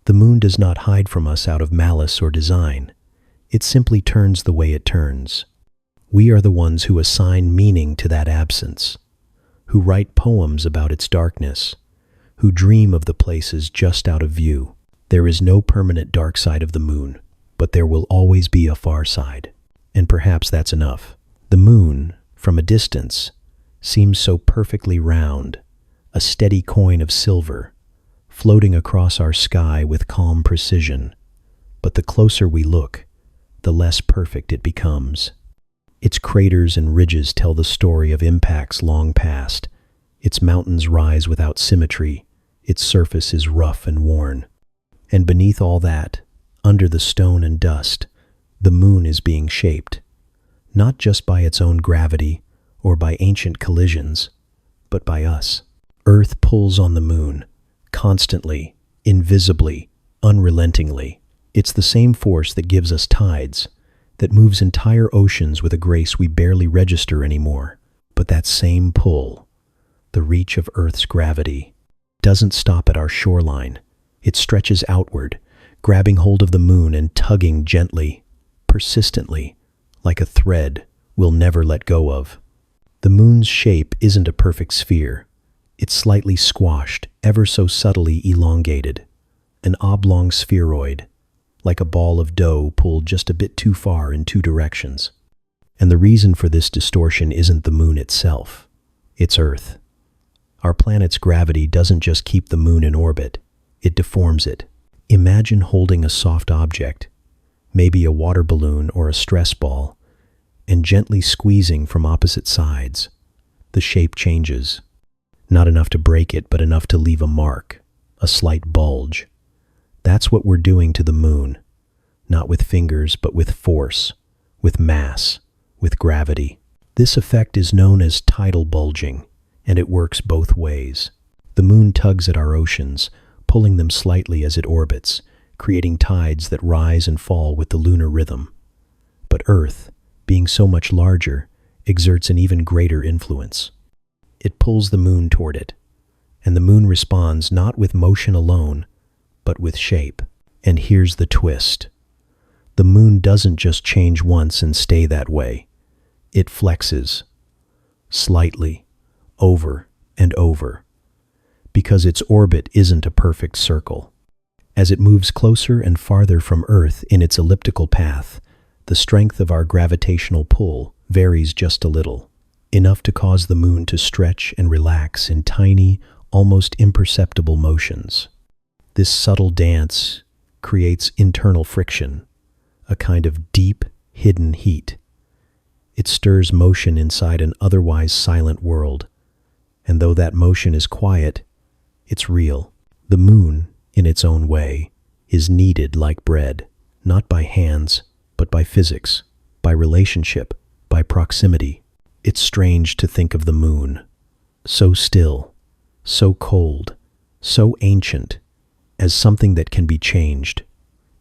The moon does not hide from us out of malice or design. It simply turns the way it turns. We are the ones who assign meaning to that absence, who write poems about its darkness, who dream of the places just out of view. There is no permanent dark side of the moon, but there will always be a far side. And perhaps that's enough. The moon, from a distance, seems so perfectly round, a steady coin of silver, floating across our sky with calm precision. But the closer we look, the less perfect it becomes. Its craters and ridges tell the story of impacts long past. Its mountains rise without symmetry. Its surface is rough and worn. And beneath all that, under the stone and dust, the moon is being shaped, not just by its own gravity or by ancient collisions, but by us. Earth pulls on the moon, constantly, invisibly, unrelentingly. It's the same force that gives us tides, that moves entire oceans with a grace we barely register anymore. But that same pull, the reach of Earth's gravity, doesn't stop at our shoreline. It stretches outward, grabbing hold of the moon and tugging gently, persistently, like a thread we'll never let go of. The moon's shape isn't a perfect sphere. It's slightly squashed, ever so subtly elongated, an oblong spheroid, like a ball of dough pulled just a bit too far in two directions. And the reason for this distortion isn't the moon itself, it's Earth. Our planet's gravity doesn't just keep the moon in orbit, it deforms it. Imagine holding a soft object, maybe a water balloon or a stress ball, and gently squeezing from opposite sides. The shape changes. Not enough to break it, but enough to leave a mark, a slight bulge. That's what we're doing to the moon, not with fingers, but with force, with mass, with gravity. This effect is known as tidal bulging, and it works both ways. The moon tugs at our oceans, pulling them slightly as it orbits, creating tides that rise and fall with the lunar rhythm. But Earth, being so much larger, exerts an even greater influence. It pulls the moon toward it, and the moon responds not with motion alone, but with shape. And here's the twist. The moon doesn't just change once and stay that way. It flexes, slightly, over and over, because its orbit isn't a perfect circle. As it moves closer and farther from Earth in its elliptical path, the strength of our gravitational pull varies just a little, enough to cause the moon to stretch and relax in tiny, almost imperceptible motions. This subtle dance creates internal friction, a kind of deep, hidden heat. It stirs motion inside an otherwise silent world, and though that motion is quiet, it's real. The moon, in its own way, is kneaded like bread. not by hands, but by physics, by relationship, by proximity. It's strange to think of the moon, so still, so cold, so ancient, as something that can be changed,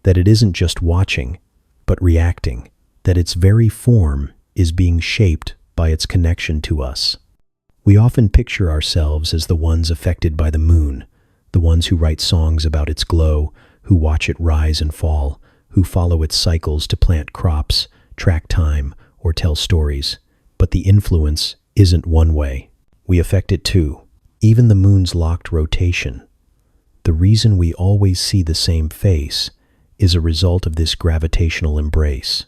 that it isn't just watching, but reacting, that its very form is being shaped by its connection to us. We often picture ourselves as the ones affected by the moon, the ones who write songs about its glow, who watch it rise and fall, who follow its cycles to plant crops, track time, or tell stories. But the influence isn't one way. We affect it too. Even the moon's locked rotation. The reason we always see the same face is a result of this gravitational embrace.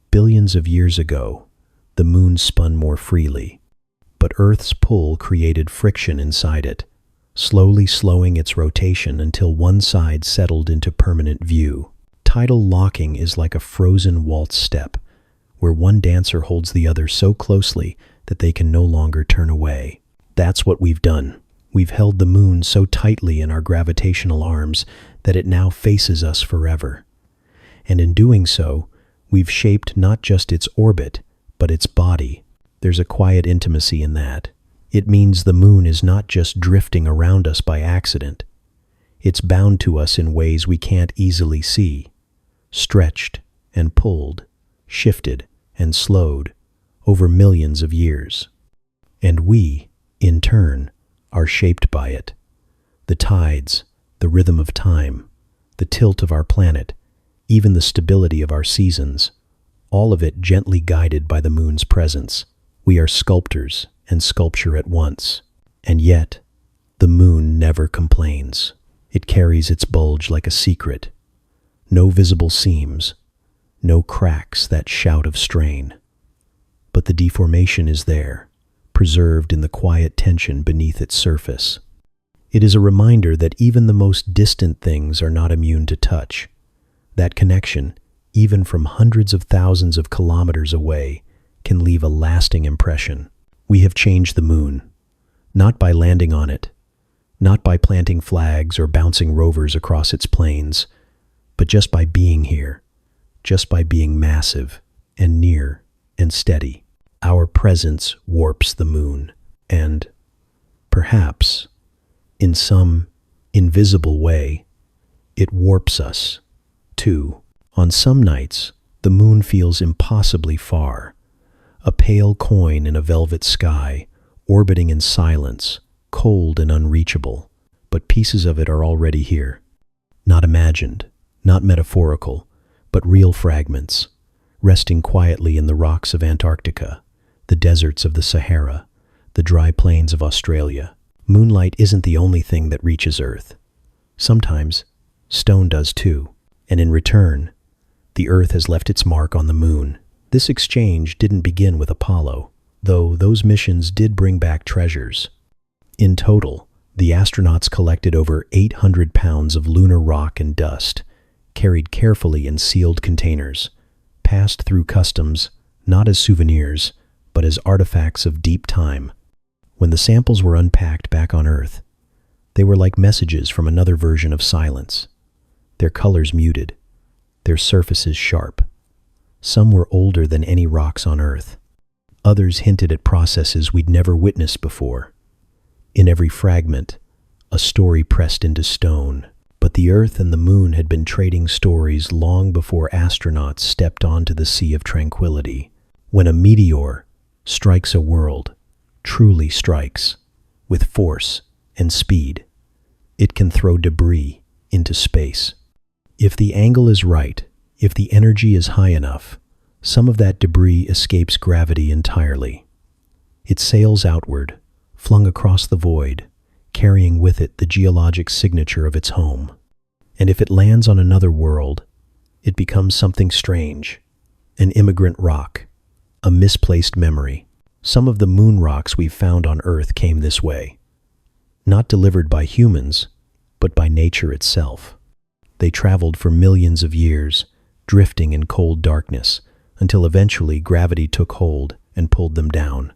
Billions of years ago, the moon spun more freely, but Earth's pull created friction inside it, slowly slowing its rotation until one side settled into permanent view. Tidal locking is like a frozen waltz step, where one dancer holds the other so closely that they can no longer turn away. That's what we've done. We've held the moon so tightly in our gravitational arms that it now faces us forever. And in doing so, we've shaped not just its orbit, but its body. There's a quiet intimacy in that. It means the moon is not just drifting around us by accident. It's bound to us in ways we can't easily see, stretched and pulled, shifted and slowed over millions of years. And we, in turn, are shaped by it. The tides, the rhythm of time, the tilt of our planet, even the stability of our seasons, all of it gently guided by the moon's presence. We are sculptors and sculpture at once. And yet, the moon never complains. It carries its bulge like a secret. No visible seams, no cracks that shout of strain. But the deformation is there, preserved in the quiet tension beneath its surface. It is a reminder that even the most distant things are not immune to touch. That connection, even from hundreds of thousands of kilometers away, can leave a lasting impression. We have changed the moon, not by landing on it, not by planting flags or bouncing rovers across its plains, but just by being here, just by being massive and near and steady. Our presence warps the moon, and perhaps, in some invisible way, it warps us, too. On some nights, the moon feels impossibly far, a pale coin in a velvet sky, orbiting in silence, cold and unreachable, but pieces of it are already here. Not imagined, not metaphorical, but real fragments, resting quietly in the rocks of Antarctica, the deserts of the Sahara, the dry plains of Australia. Moonlight isn't the only thing that reaches Earth. Sometimes, stone does too, and in return, the Earth has left its mark on the moon. This exchange didn't begin with Apollo, though those missions did bring back treasures. In total, the astronauts collected over 800 pounds of lunar rock and dust, carried carefully in sealed containers, passed through customs, not as souvenirs, but as artifacts of deep time. When the samples were unpacked back on Earth, they were like messages from another version of silence. Their colors muted, their surfaces sharp. Some were older than any rocks on Earth. Others hinted at processes we'd never witnessed before. In every fragment, a story pressed into stone. But the Earth and the moon had been trading stories long before astronauts stepped onto the Sea of Tranquility. When a meteor strikes a world, truly strikes, with force and speed, it can throw debris into space. If the angle is right, if the energy is high enough, some of that debris escapes gravity entirely. It sails outward, flung across the void, carrying with it the geologic signature of its home. And if it lands on another world, it becomes something strange, an immigrant rock, a misplaced memory. Some of the moon rocks we've found on Earth came this way, not delivered by humans, but by nature itself. They traveled for millions of years, drifting in cold darkness, until eventually gravity took hold and pulled them down.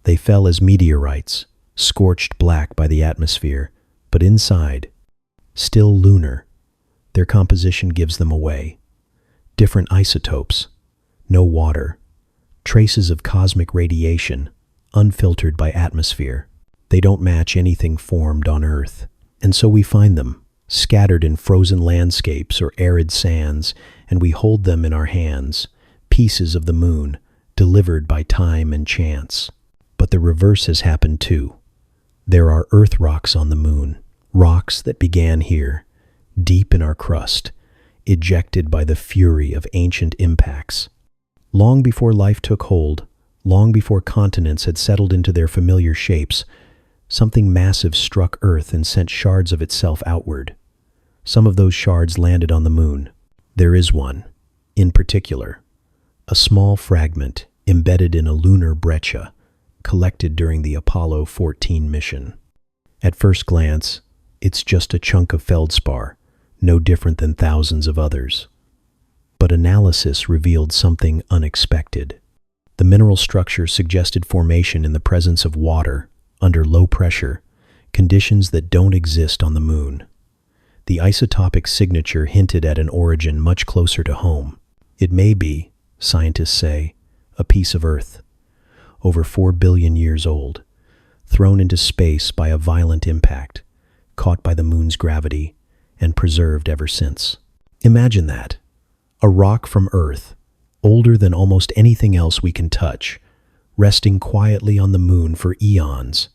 They fell as meteorites, scorched black by the atmosphere, but inside, still lunar. Their composition gives them away. different isotopes, no water, traces of cosmic radiation, unfiltered by atmosphere. They don't match anything formed on Earth. And so we find them, scattered in frozen landscapes or arid sands, and we hold them in our hands, pieces of the moon, delivered by time and chance. But the reverse has happened too. There are Earth rocks on the moon, rocks that began here, deep in our crust, ejected by the fury of ancient impacts. Long before life took hold, long before continents had settled into their familiar shapes, something massive struck Earth and sent shards of itself outward. Some of those shards landed on the moon. There is one, in particular, a small fragment embedded in a lunar breccia, collected during the Apollo 14 mission. At first glance, it's just a chunk of feldspar, no different than thousands of others. But analysis revealed something unexpected. The mineral structure suggested formation in the presence of water, under low pressure, conditions that don't exist on the moon. The isotopic signature hinted at an origin much closer to home. It may be, scientists say, a piece of Earth, over 4 billion years old, thrown into space by a violent impact, caught by the moon's gravity, and preserved ever since. Imagine that. A rock from Earth, older than almost anything else we can touch, resting quietly on the moon for eons,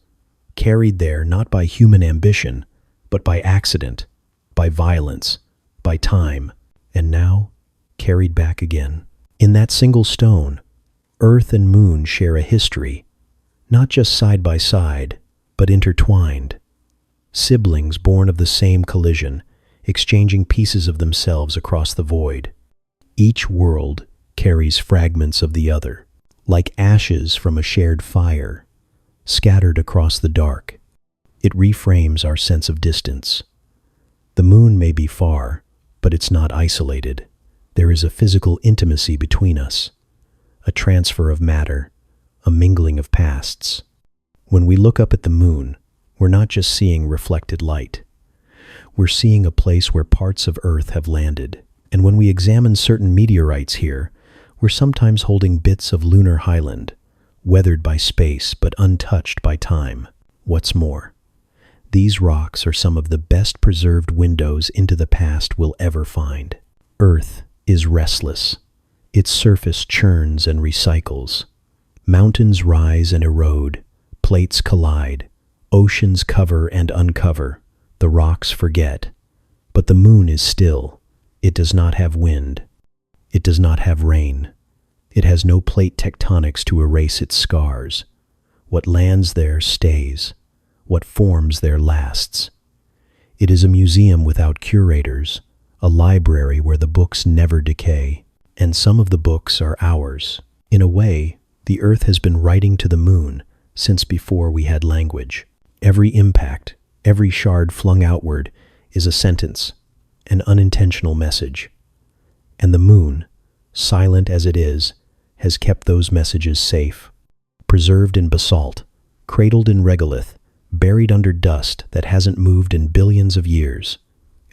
carried there not by human ambition, but by accident, by violence, by time, and now carried back again. In that single stone, Earth and moon share a history, not just side by side, but intertwined. Siblings born of the same collision, exchanging pieces of themselves across the void. Each world carries fragments of the other, like ashes from a shared fire, scattered across the dark. It reframes our sense of distance. The moon may be far, but it's not isolated. There is a physical intimacy between us, a transfer of matter, a mingling of pasts. When we look up at the moon, we're not just seeing reflected light. We're seeing a place where parts of Earth have landed. And when we examine certain meteorites here, we're sometimes holding bits of lunar highland, weathered by space but untouched by time. What's more, these rocks are some of the best preserved windows into the past we'll ever find. Earth is restless. Its surface churns and recycles. Mountains rise and erode. Plates collide. Oceans cover and uncover. The rocks forget. But the moon is still. It does not have wind. It does not have rain. It has no plate tectonics to erase its scars. What lands there stays. What forms there lasts. It is a museum without curators, a library where the books never decay. And some of the books are ours. In a way, the Earth has been writing to the moon since before we had language. Every impact, every shard flung outward is a sentence, an unintentional message. And the moon, silent as it is, has kept those messages safe, preserved in basalt, cradled in regolith, buried under dust that hasn't moved in billions of years.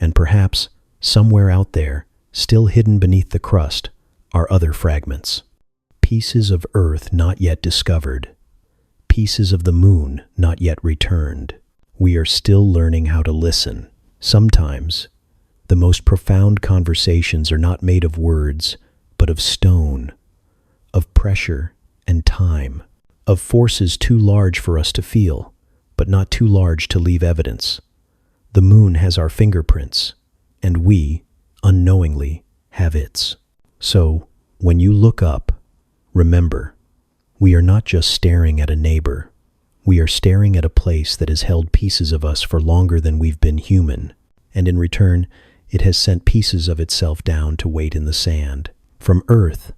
And perhaps, somewhere out there, still hidden beneath the crust, are other fragments. Pieces of Earth not yet discovered. Pieces of the moon not yet returned. We are still learning how to listen. Sometimes, the most profound conversations are not made of words, but of stone, of pressure and time, of forces too large for us to feel, but not too large to leave evidence. The moon has our fingerprints, and we, unknowingly, have its. So, when you look up, remember, we are not just staring at a neighbor. We are staring at a place that has held pieces of us for longer than we've been human, and in return, it has sent pieces of itself down to wait in the sand. From Earth,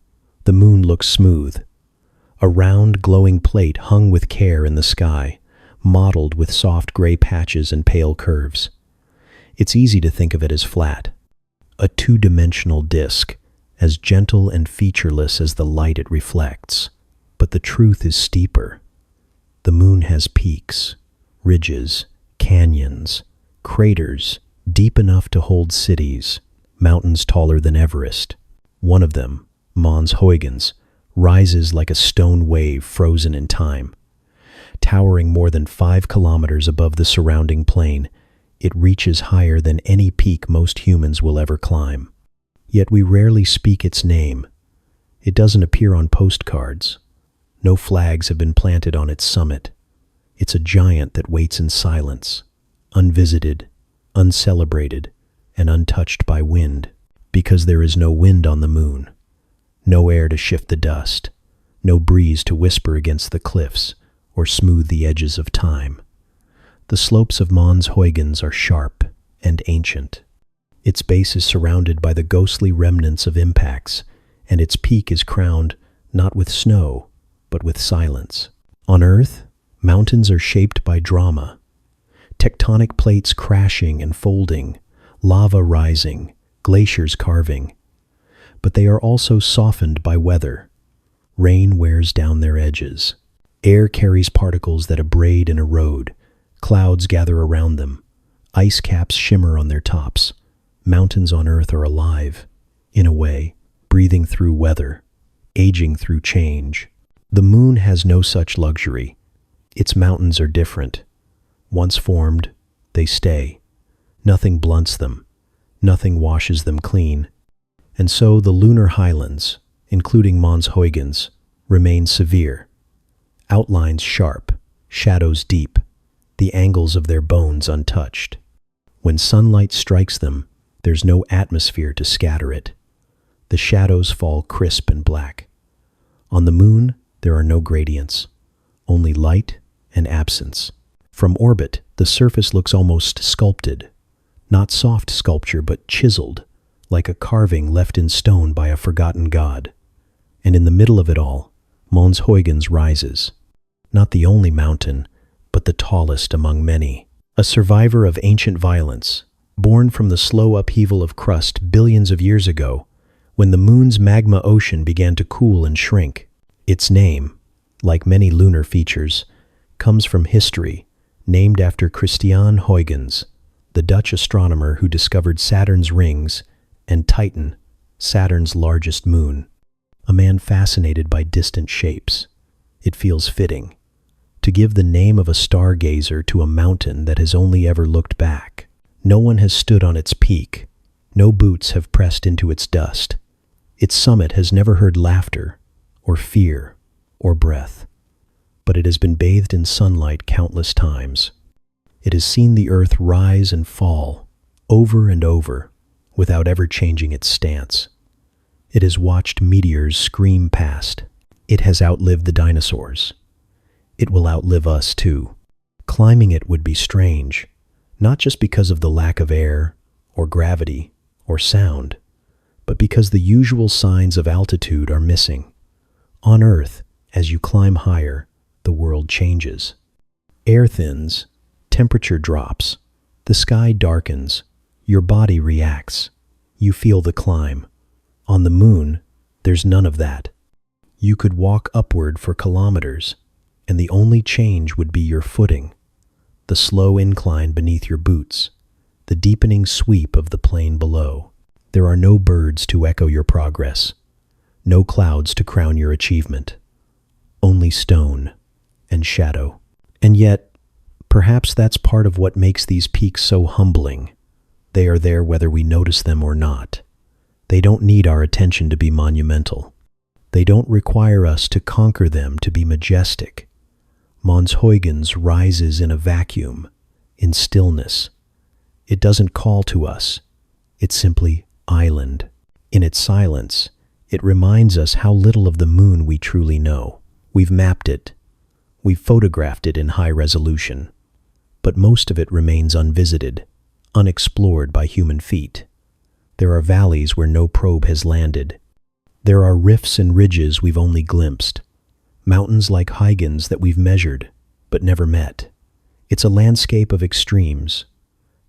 the moon looks smooth, a round, glowing plate hung with care in the sky, mottled with soft gray patches and pale curves. It's easy to think of it as flat, a two-dimensional disk, as gentle and featureless as the light it reflects. But the truth is steeper. The moon has peaks, ridges, canyons, craters deep enough to hold cities, mountains taller than Everest. One of them, Mons Huygens, rises like a stone wave frozen in time. Towering more than 5 kilometers above the surrounding plain, it reaches higher than any peak most humans will ever climb. Yet we rarely speak its name. It doesn't appear on postcards. No flags have been planted on its summit. It's a giant that waits in silence, unvisited, uncelebrated, and untouched by wind, because there is no wind on the moon, no air to shift the dust, no breeze to whisper against the cliffs or smooth the edges of time. The slopes of Mons Huygens are sharp and ancient. Its base is surrounded by the ghostly remnants of impacts, and its peak is crowned not with snow, but with silence. On Earth, mountains are shaped by drama. Tectonic plates crashing and folding, lava rising, glaciers carving. But they are also softened by weather. Rain wears down their edges. Air carries particles that abrade and erode. Clouds gather around them. Ice caps shimmer on their tops. Mountains on Earth are alive, in a way, breathing through weather, aging through change. The moon has no such luxury. Its mountains are different. Once formed, they stay. Nothing blunts them. Nothing washes them clean. And so the lunar highlands, including Mons Huygens, remain severe. Outlines sharp, shadows deep, the angles of their bones untouched. When sunlight strikes them, there's no atmosphere to scatter it. The shadows fall crisp and black. On the moon, there are no gradients, only light and absence. From orbit, the surface looks almost sculpted. Not soft sculpture, but chiseled, like a carving left in stone by a forgotten god. And in the middle of it all, Mons Huygens rises. Not the only mountain, but the tallest among many. A survivor of ancient violence, born from the slow upheaval of crust billions of years ago, when the moon's magma ocean began to cool and shrink. Its name, like many lunar features, comes from history, named after Christian Huygens, the Dutch astronomer who discovered Saturn's rings and Titan, Saturn's largest moon. A man fascinated by distant shapes. It feels fitting to give the name of a stargazer to a mountain that has only ever looked back. No one has stood on its peak. No boots have pressed into its dust. Its summit has never heard laughter, or fear, or breath. But it has been bathed in sunlight countless times. It has seen the earth rise and fall, over and over, without ever changing its stance. It has watched meteors scream past. It has outlived the dinosaurs. It will outlive us too. Climbing it would be strange, not just because of the lack of air, or gravity, or sound, but because the usual signs of altitude are missing. On Earth, as you climb higher, the world changes. Air thins, temperature drops, the sky darkens, your body reacts. You feel the climb. On the moon, there's none of that. You could walk upward for kilometers, and the only change would be your footing, the slow incline beneath your boots, the deepening sweep of the plain below. There are no birds to echo your progress, no clouds to crown your achievement, only stone and shadow. And yet, perhaps that's part of what makes these peaks so humbling. They are there whether we notice them or not. They don't need our attention to be monumental. They don't require us to conquer them to be majestic. Mons Huygens rises in a vacuum, in stillness. It doesn't call to us. It's simply island. In its silence, it reminds us how little of the moon we truly know. We've mapped it. We've photographed it in high resolution. But most of it remains unvisited, unexplored by human feet. There are valleys where no probe has landed. There are rifts and ridges we've only glimpsed. Mountains like Huygens that we've measured, but never met. It's a landscape of extremes,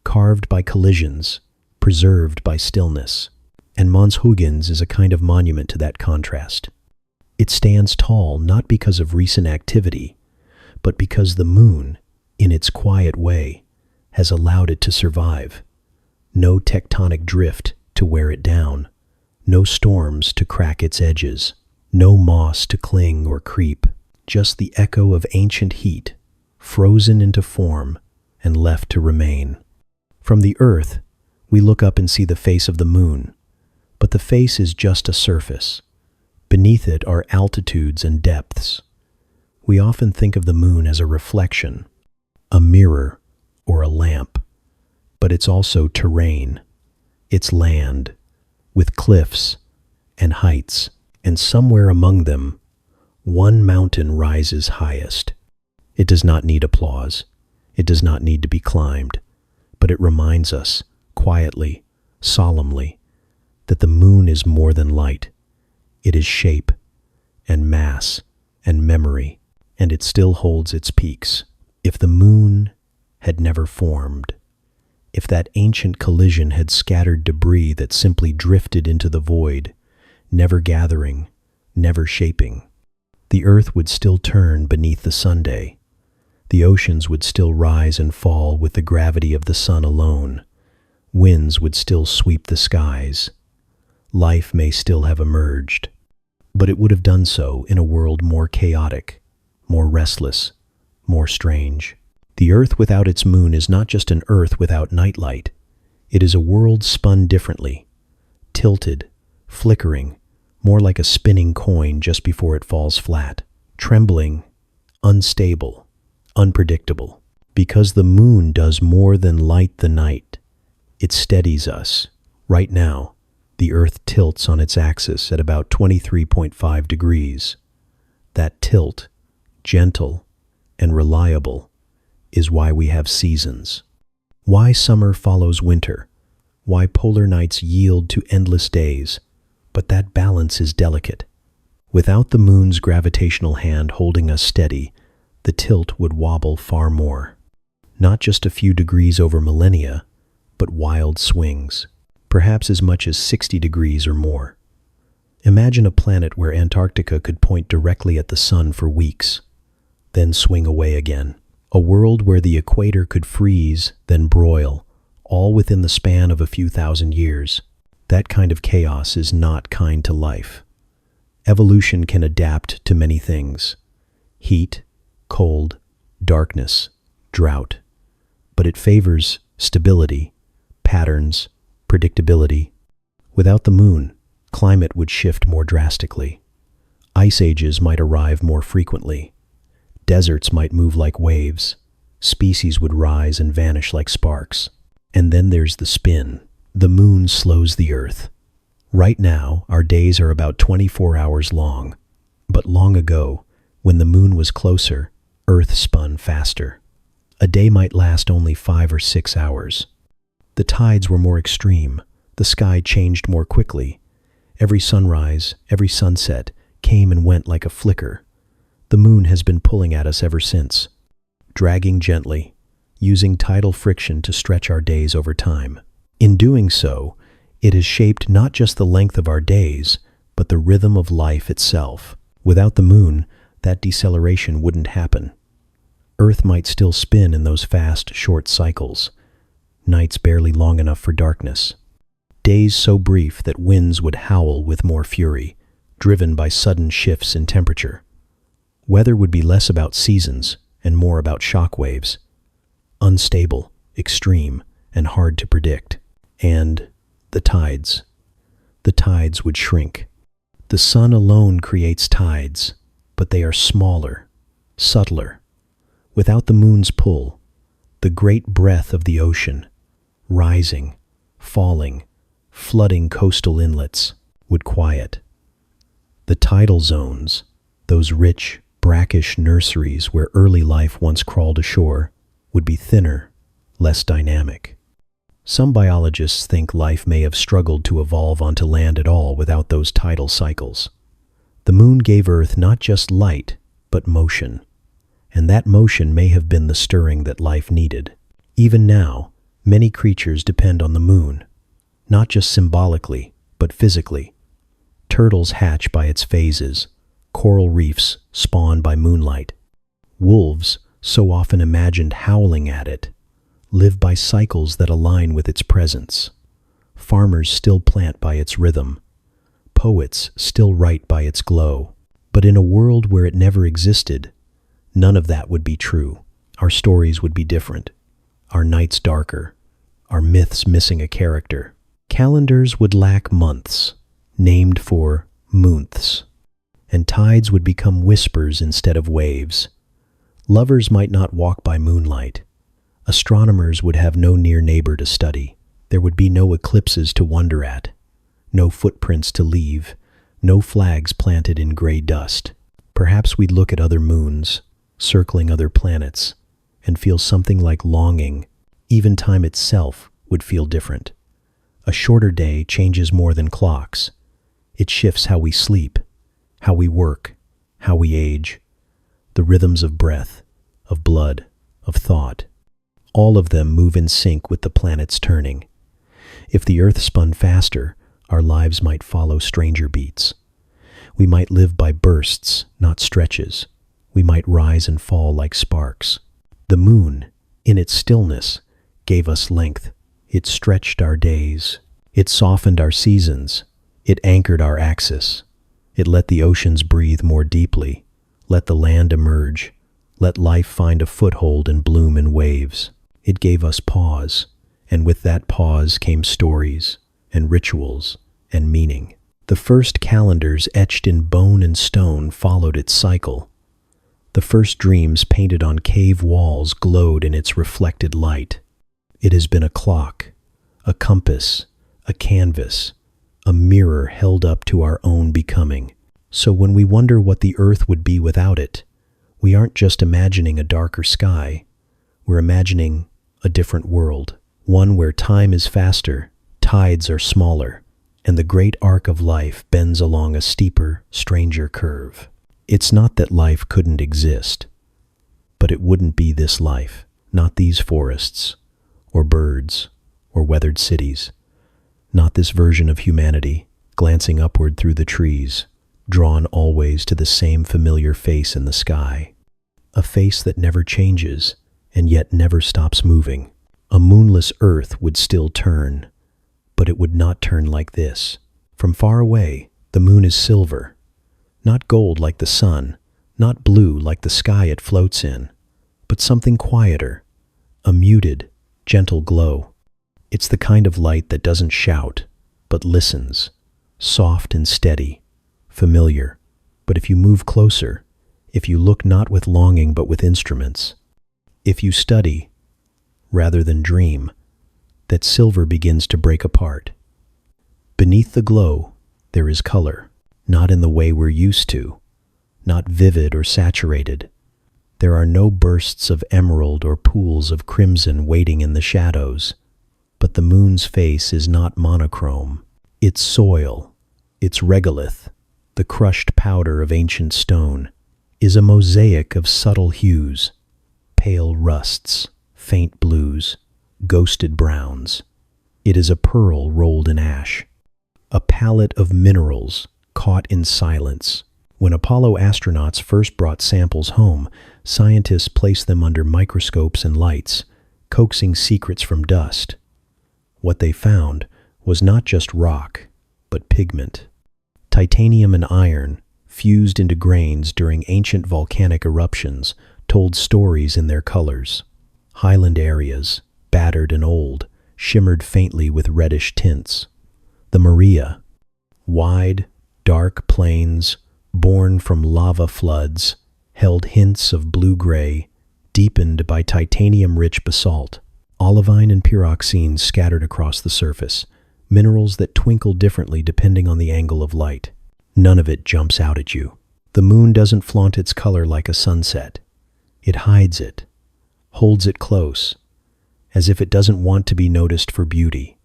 carved by collisions, preserved by stillness. And Mons Huygens is a kind of monument to that contrast. It stands tall not because of recent activity, but because the moon, in its quiet way, has allowed it to survive. No tectonic drift to wear it down. No storms to crack its edges, no moss to cling or creep, just the echo of ancient heat, frozen into form and left to remain. From the earth, we look up and see the face of the moon, but the face is just a surface. Beneath it are altitudes and depths. We often think of the moon as a reflection, a mirror, or a lamp, but it's also terrain. It's land, with cliffs and heights, and somewhere among them, one mountain rises highest. It does not need applause. It does not need to be climbed, but it reminds us, quietly, solemnly, that the moon is more than light. It is shape and mass and memory, and it still holds its peaks. If the moon had never formed, if that ancient collision had scattered debris that simply drifted into the void, never gathering, never shaping, the earth would still turn beneath the Sunday. The oceans would still rise and fall with the gravity of the sun alone. Winds would still sweep the skies. Life may still have emerged, but it would have done so in a world more chaotic, more restless, more strange. The earth without its moon is not just an earth without nightlight. It is a world spun differently, tilted, flickering, more like a spinning coin just before it falls flat, trembling, unstable, unpredictable. Because the moon does more than light the night, it steadies us. Right now, the earth tilts on its axis at about 23.5 degrees. That tilt, gentle and reliable, is why we have seasons. Why summer follows winter. Why polar nights yield to endless days. But that balance is delicate. Without the moon's gravitational hand holding us steady, the tilt would wobble far more. Not just a few degrees over millennia, but wild swings, perhaps as much as 60 degrees or more. Imagine a planet where Antarctica could point directly at the sun for weeks, then swing away again. A world where the equator could freeze, then broil, all within the span of a few thousand years. That kind of chaos is not kind to life. Evolution can adapt to many things: heat, cold, darkness, drought. But it favors stability, patterns, predictability. Without the moon, climate would shift more drastically. Ice ages might arrive more frequently. Deserts might move like waves. Species would rise and vanish like sparks. And then there's the spin. The moon slows the earth. Right now, our days are about 24 hours long. But long ago, when the moon was closer, Earth spun faster. A day might last only 5 or 6 hours. The tides were more extreme. The sky changed more quickly. Every sunrise, every sunset came and went like a flicker. The moon has been pulling at us ever since, dragging gently, using tidal friction to stretch our days over time. In doing so, it has shaped not just the length of our days, but the rhythm of life itself. Without the moon, that deceleration wouldn't happen. Earth might still spin in those fast, short cycles, nights barely long enough for darkness, days so brief that winds would howl with more fury, driven by sudden shifts in temperature. Weather would be less about seasons and more about shock waves, unstable, extreme, and hard to predict. And the tides. The tides would shrink. The sun alone creates tides, but they are smaller, subtler. Without the moon's pull, the great breath of the ocean, rising, falling, flooding coastal inlets, would quiet. The tidal zones, those rich, brackish nurseries where early life once crawled ashore, would be thinner, less dynamic. Some biologists think life may have struggled to evolve onto land at all without those tidal cycles. The moon gave Earth not just light, but motion. And that motion may have been the stirring that life needed. Even now, many creatures depend on the moon, not just symbolically, but physically. Turtles hatch by its phases. Coral reefs spawn by moonlight. Wolves, so often imagined howling at it, live by cycles that align with its presence. Farmers still plant by its rhythm. poets still write by its glow. But in a world where it never existed, none of that would be true. Our stories would be different, our nights darker, our myths missing a character. Calendars would lack months, named for moonths, and tides would become whispers instead of waves. Lovers might not walk by moonlight. Astronomers would have no near neighbor to study. There would be no eclipses to wonder at, no footprints to leave, no flags planted in gray dust. Perhaps we'd look at other moons, circling other planets, and feel something like longing. Even time itself would feel different. A shorter day changes more than clocks. It shifts how we sleep, how we work, how we age. The rhythms of breath, of blood, of thought, all of them move in sync with the planet's turning. If the Earth spun faster, our lives might follow stranger beats. We might live by bursts, not stretches. We might rise and fall like sparks. The moon, in its stillness, gave us length. It stretched our days. It softened our seasons. It anchored our axis. It let the oceans breathe more deeply, let the land emerge, let life find a foothold and bloom in waves. It gave us pause, and with that pause came stories and rituals and meaning. The first calendars etched in bone and stone followed its cycle. The first dreams painted on cave walls glowed in its reflected light. It has been a clock, a compass, a canvas, a mirror held up to our own becoming. So when we wonder what the earth would be without it, we aren't just imagining a darker sky, we're imagining a different world, one where time is faster, tides are smaller, and the great arc of life bends along a steeper, stranger curve. It's not that life couldn't exist, but it wouldn't be this life, not these forests, or birds, or weathered cities, not this version of humanity, glancing upward through the trees, drawn always to the same familiar face in the sky. A face that never changes, and yet never stops moving. A moonless earth would still turn, but it would not turn like this. From far away, the moon is silver, not gold like the sun, not blue like the sky it floats in, but something quieter, a muted, gentle glow. It's the kind of light that doesn't shout, but listens, soft and steady, familiar. But if you move closer, if you look not with longing but with instruments, if you study, rather than dream, that silver begins to break apart. Beneath the glow, there is color, not in the way we're used to, not vivid or saturated. There are no bursts of emerald or pools of crimson waiting in the shadows. But the moon's face is not monochrome. Its soil, its regolith, the crushed powder of ancient stone, is a mosaic of subtle hues, pale rusts, faint blues, ghosted browns. It is a pearl rolled in ash, a palette of minerals caught in silence. When Apollo astronauts first brought samples home, scientists placed them under microscopes and lights, coaxing secrets from dust. What they found was not just rock, but pigment. Titanium and iron, fused into grains during ancient volcanic eruptions, told stories in their colors. Highland areas, battered and old, shimmered faintly with reddish tints. The Maria, wide, dark plains, born from lava floods, held hints of blue-gray, deepened by titanium-rich basalt. Olivine and pyroxene scattered across the surface, minerals that twinkle differently depending on the angle of light. None of it jumps out at you. The moon doesn't flaunt its color like a sunset. It hides it, holds it close, as if it doesn't want to be noticed for beauty,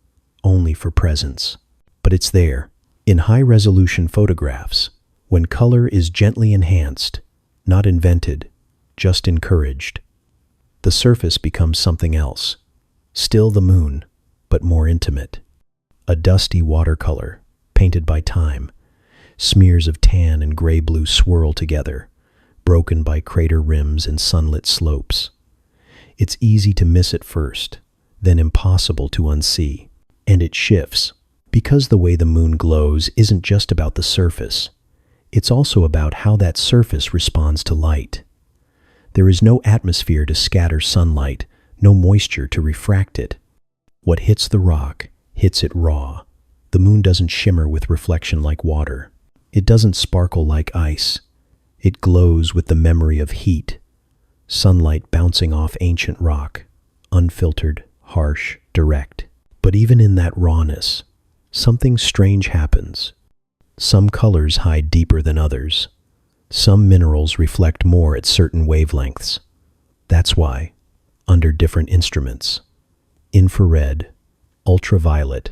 only for presence. But it's there, in high-resolution photographs, when color is gently enhanced, not invented, just encouraged. The surface becomes something else. Still the moon, but more intimate. A dusty watercolor, painted by time. Smears of tan and gray-blue swirl together, broken by crater rims and sunlit slopes. It's easy to miss at first, then impossible to unsee. And it shifts. Because the way the moon glows isn't just about the surface, it's also about how that surface responds to light. There is no atmosphere to scatter sunlight, no moisture to refract it. What hits the rock hits it raw. The moon doesn't shimmer with reflection like water. It doesn't sparkle like ice. It glows with the memory of heat, sunlight bouncing off ancient rock, unfiltered, harsh, direct. But even in that rawness, something strange happens. Some colors hide deeper than others. Some minerals reflect more at certain wavelengths. That's why, under different instruments, infrared, ultraviolet,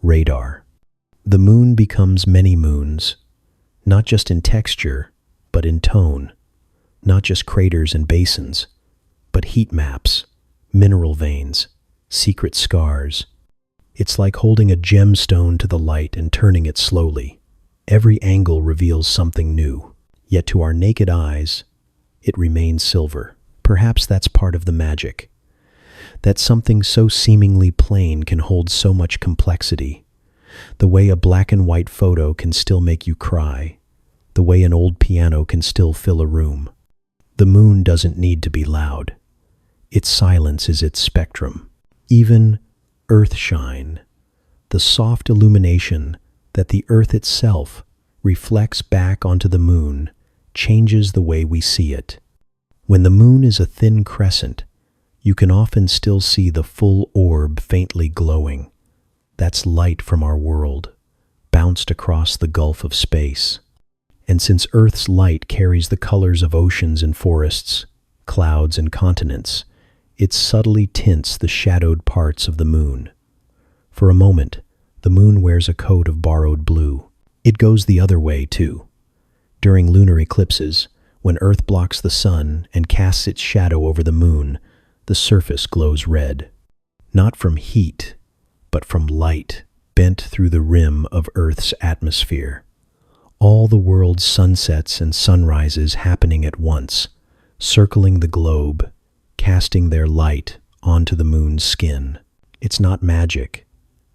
radar, the moon becomes many moons, not just in texture, but in tone, not just craters and basins, but heat maps, mineral veins, secret scars. It's like holding a gemstone to the light and turning it slowly. Every angle reveals something new, yet to our naked eyes, it remains silver. Perhaps that's part of the magic, that something so seemingly plain can hold so much complexity. The way a black and white photo can still make you cry, the way an old piano can still fill a room. The moon doesn't need to be loud. Its silence is its spectrum. Even earthshine, the soft illumination that the earth itself reflects back onto the moon, changes the way we see it. When the moon is a thin crescent, you can often still see the full orb faintly glowing. That's light from our world, bounced across the gulf of space. And since Earth's light carries the colors of oceans and forests, clouds and continents, it subtly tints the shadowed parts of the moon. For a moment, the moon wears a coat of borrowed blue. It goes the other way, too. During lunar eclipses, when Earth blocks the sun and casts its shadow over the moon, the surface glows red. Not from heat, but from light bent through the rim of Earth's atmosphere. All the world's sunsets and sunrises happening at once, circling the globe, casting their light onto the moon's skin. It's not magic,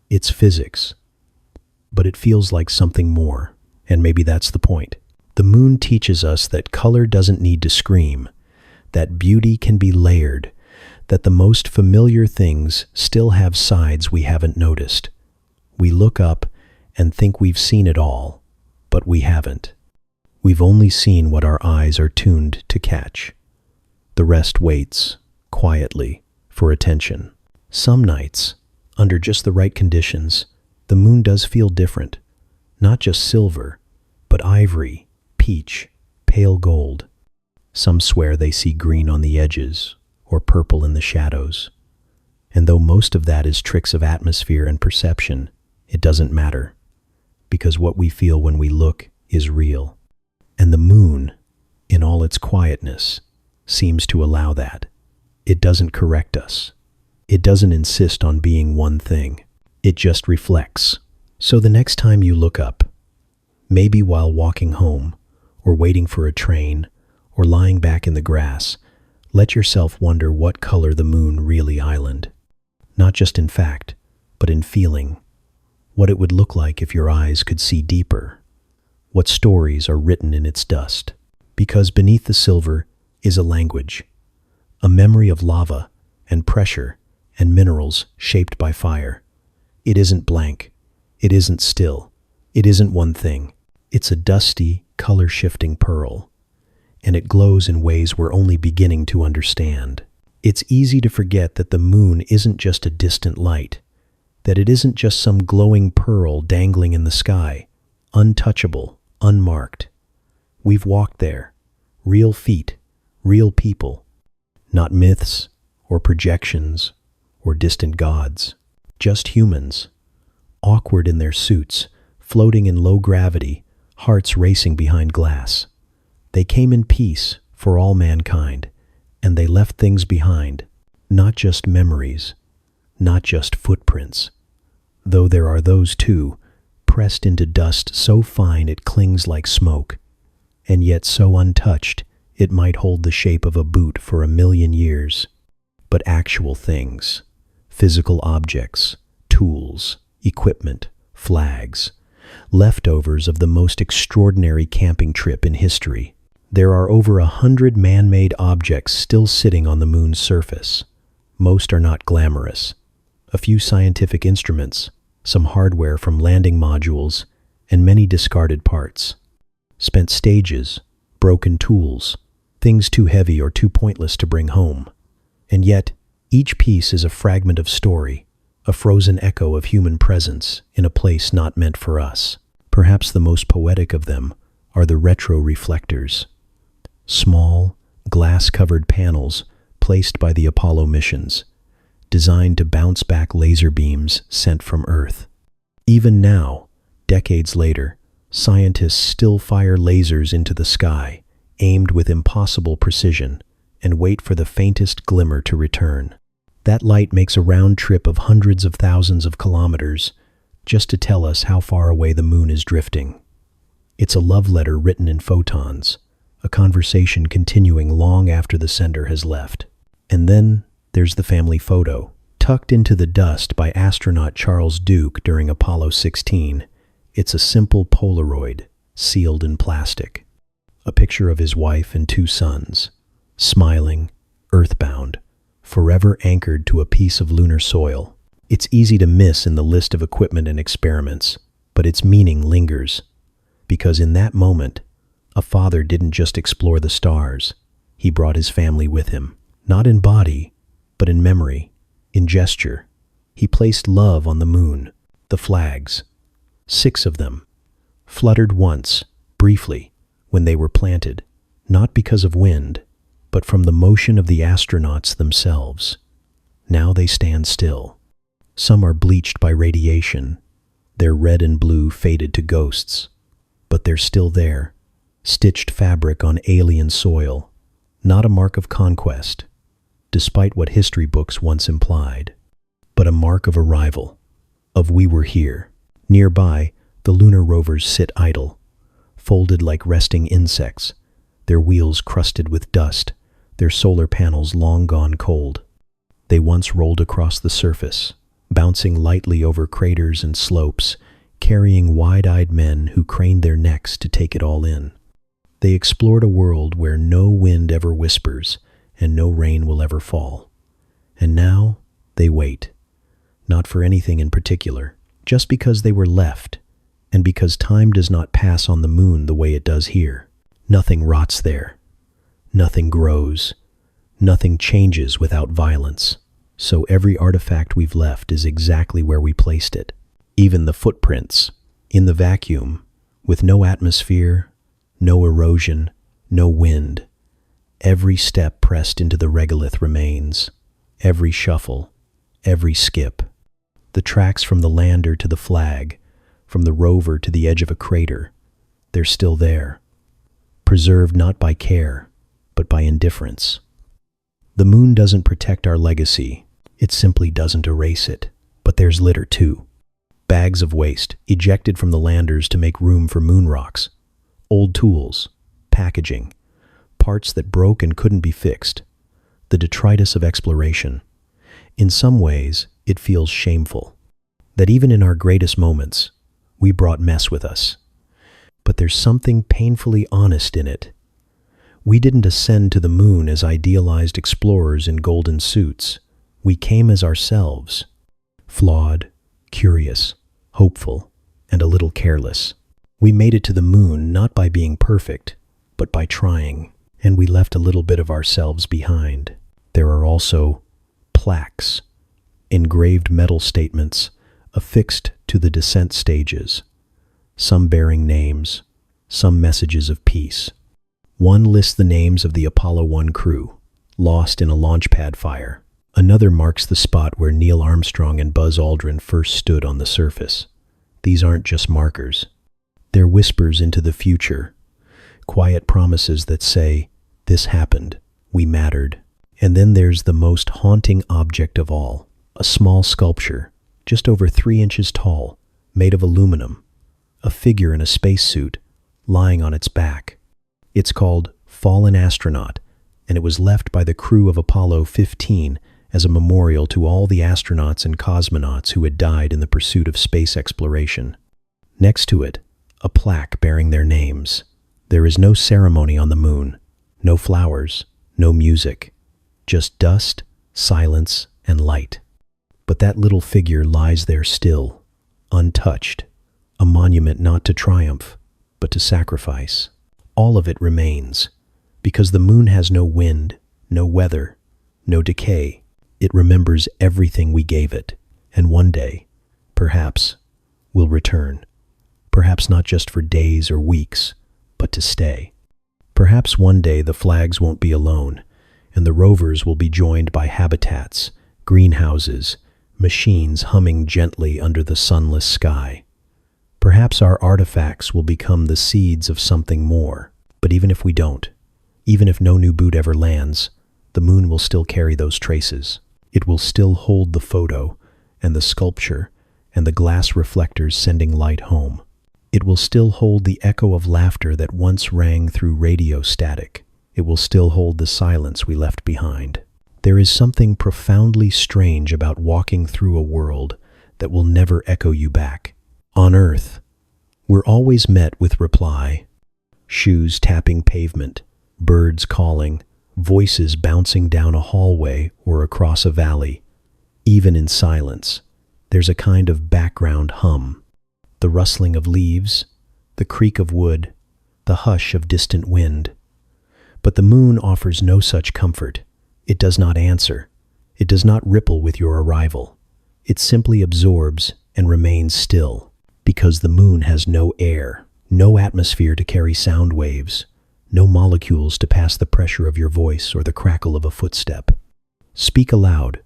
it's physics. But it feels like something more, and maybe that's the point. The moon teaches us that color doesn't need to scream, that beauty can be layered, that the most familiar things still have sides we haven't noticed. We look up and think we've seen it all, but we haven't. We've only seen what our eyes are tuned to catch. The rest waits, quietly, for attention. Some nights, under just the right conditions, the moon does feel different. Not just silver, but ivory, peach, pale gold. Some swear they see green on the edges, or purple in the shadows. And though most of that is tricks of atmosphere and perception, it doesn't matter, because what we feel when we look is real. And the moon, in all its quietness, seems to allow that. It doesn't correct us. It doesn't insist on being one thing. It just reflects. So the next time you look up, maybe while walking home, or waiting for a train, or lying back in the grass, let yourself wonder what color the moon really island. Not just in fact, but in feeling. What it would look like if your eyes could see deeper. What stories are written in its dust. Because beneath the silver is a language. A memory of lava and pressure and minerals shaped by fire. It isn't blank. It isn't still. It isn't one thing. It's a dusty, color-shifting pearl. And it glows in ways we're only beginning to understand. It's easy to forget that the moon isn't just a distant light, that it isn't just some glowing pearl dangling in the sky, untouchable, unmarked. We've walked there, real feet, real people, not myths or projections or distant gods, just humans, awkward in their suits, floating in low gravity, hearts racing behind glass. They came in peace for all mankind, and they left things behind, not just memories, not just footprints, though there are those too, pressed into dust so fine it clings like smoke, and yet so untouched it might hold the shape of a boot for 1,000,000 years. But actual things, physical objects, tools, equipment, flags, leftovers of the most extraordinary camping trip in history. There are over 100 man-made objects still sitting on the moon's surface. Most are not glamorous. A few scientific instruments, some hardware from landing modules, and many discarded parts. Spent stages, broken tools, things too heavy or too pointless to bring home. And yet, each piece is a fragment of story, a frozen echo of human presence in a place not meant for us. Perhaps the most poetic of them are the retro reflectors. Small, glass-covered panels placed by the Apollo missions, designed to bounce back laser beams sent from Earth. Even now, decades later, scientists still fire lasers into the sky, aimed with impossible precision, and wait for the faintest glimmer to return. That light makes a round trip of hundreds of thousands of kilometers just to tell us how far away the moon is drifting. It's a love letter written in photons, a conversation continuing long after the sender has left. And then there's the family photo, tucked into the dust by astronaut Charles Duke during Apollo 16. It's a simple Polaroid, sealed in plastic. A picture of his wife and 2 sons, smiling, earthbound, forever anchored to a piece of lunar soil. It's easy to miss in the list of equipment and experiments, but its meaning lingers. Because in that moment, a father didn't just explore the stars, he brought his family with him. Not in body, but in memory, in gesture. He placed love on the moon, the flags. 6 of them, fluttered once, briefly, when they were planted, not because of wind, but from the motion of the astronauts themselves. Now they stand still. Some are bleached by radiation, their red and blue faded to ghosts, but they're still there, stitched fabric on alien soil, not a mark of conquest, despite what history books once implied, but a mark of arrival, of we were here. Nearby, the lunar rovers sit idle, folded like resting insects, their wheels crusted with dust, their solar panels long gone cold. They once rolled across the surface, bouncing lightly over craters and slopes, carrying wide-eyed men who craned their necks to take it all in. They explored a world where no wind ever whispers and no rain will ever fall. And now they wait, not for anything in particular, just because they were left, and because time does not pass on the moon the way it does here. Nothing rots there. Nothing grows. Nothing changes without violence. So every artifact we've left is exactly where we placed it. Even the footprints, in the vacuum, with no atmosphere, no erosion, no wind. Every step pressed into the regolith remains. Every shuffle, every skip. The tracks from the lander to the flag, from the rover to the edge of a crater, they're still there. Preserved not by care, but by indifference. The moon doesn't protect our legacy. It simply doesn't erase it. But there's litter too. Bags of waste, ejected from the landers to make room for moon rocks. Old tools, packaging, parts that broke and couldn't be fixed. The detritus of exploration. In some ways, it feels shameful. That even in our greatest moments, we brought mess with us. But there's something painfully honest in it. We didn't ascend to the moon as idealized explorers in golden suits. We came as ourselves. Flawed, curious, hopeful, and a little careless. We made it to the moon not by being perfect, but by trying. And we left a little bit of ourselves behind. There are also plaques, engraved metal statements affixed to the descent stages, some bearing names, some messages of peace. One lists the names of the Apollo 1 crew, lost in a launch pad fire. Another marks the spot where Neil Armstrong and Buzz Aldrin first stood on the surface. These aren't just markers. They're whispers into the future, quiet promises that say, this happened, we mattered. And then there's the most haunting object of all, a small sculpture, just over 3 inches tall, made of aluminum, a figure in a spacesuit, lying on its back. It's called Fallen Astronaut, and it was left by the crew of Apollo 15 as a memorial to all the astronauts and cosmonauts who had died in the pursuit of space exploration. Next to it, a plaque bearing their names. There is no ceremony on the moon, no flowers, no music, just dust, silence, and light. But that little figure lies there still, untouched, a monument not to triumph, but to sacrifice. All of it remains, because the moon has no wind, no weather, no decay. It remembers everything we gave it, and one day, perhaps, will return. Perhaps not just for days or weeks, but to stay. Perhaps one day the flags won't be alone, and the rovers will be joined by habitats, greenhouses, machines humming gently under the sunless sky. Perhaps our artifacts will become the seeds of something more. But even if we don't, even if no new boot ever lands, the moon will still carry those traces. It will still hold the photo and the sculpture and the glass reflectors sending light home. It will still hold the echo of laughter that once rang through radio static. It will still hold the silence we left behind. There is something profoundly strange about walking through a world that will never echo you back. On Earth, we're always met with reply. Shoes tapping pavement, birds calling, voices bouncing down a hallway or across a valley. Even in silence, there's a kind of background hum. The rustling of leaves, the creak of wood, the hush of distant wind. But the moon offers no such comfort. It does not answer. It does not ripple with your arrival. It simply absorbs and remains still, because the moon has no air, no atmosphere to carry sound waves, no molecules to pass the pressure of your voice or the crackle of a footstep. Speak aloud,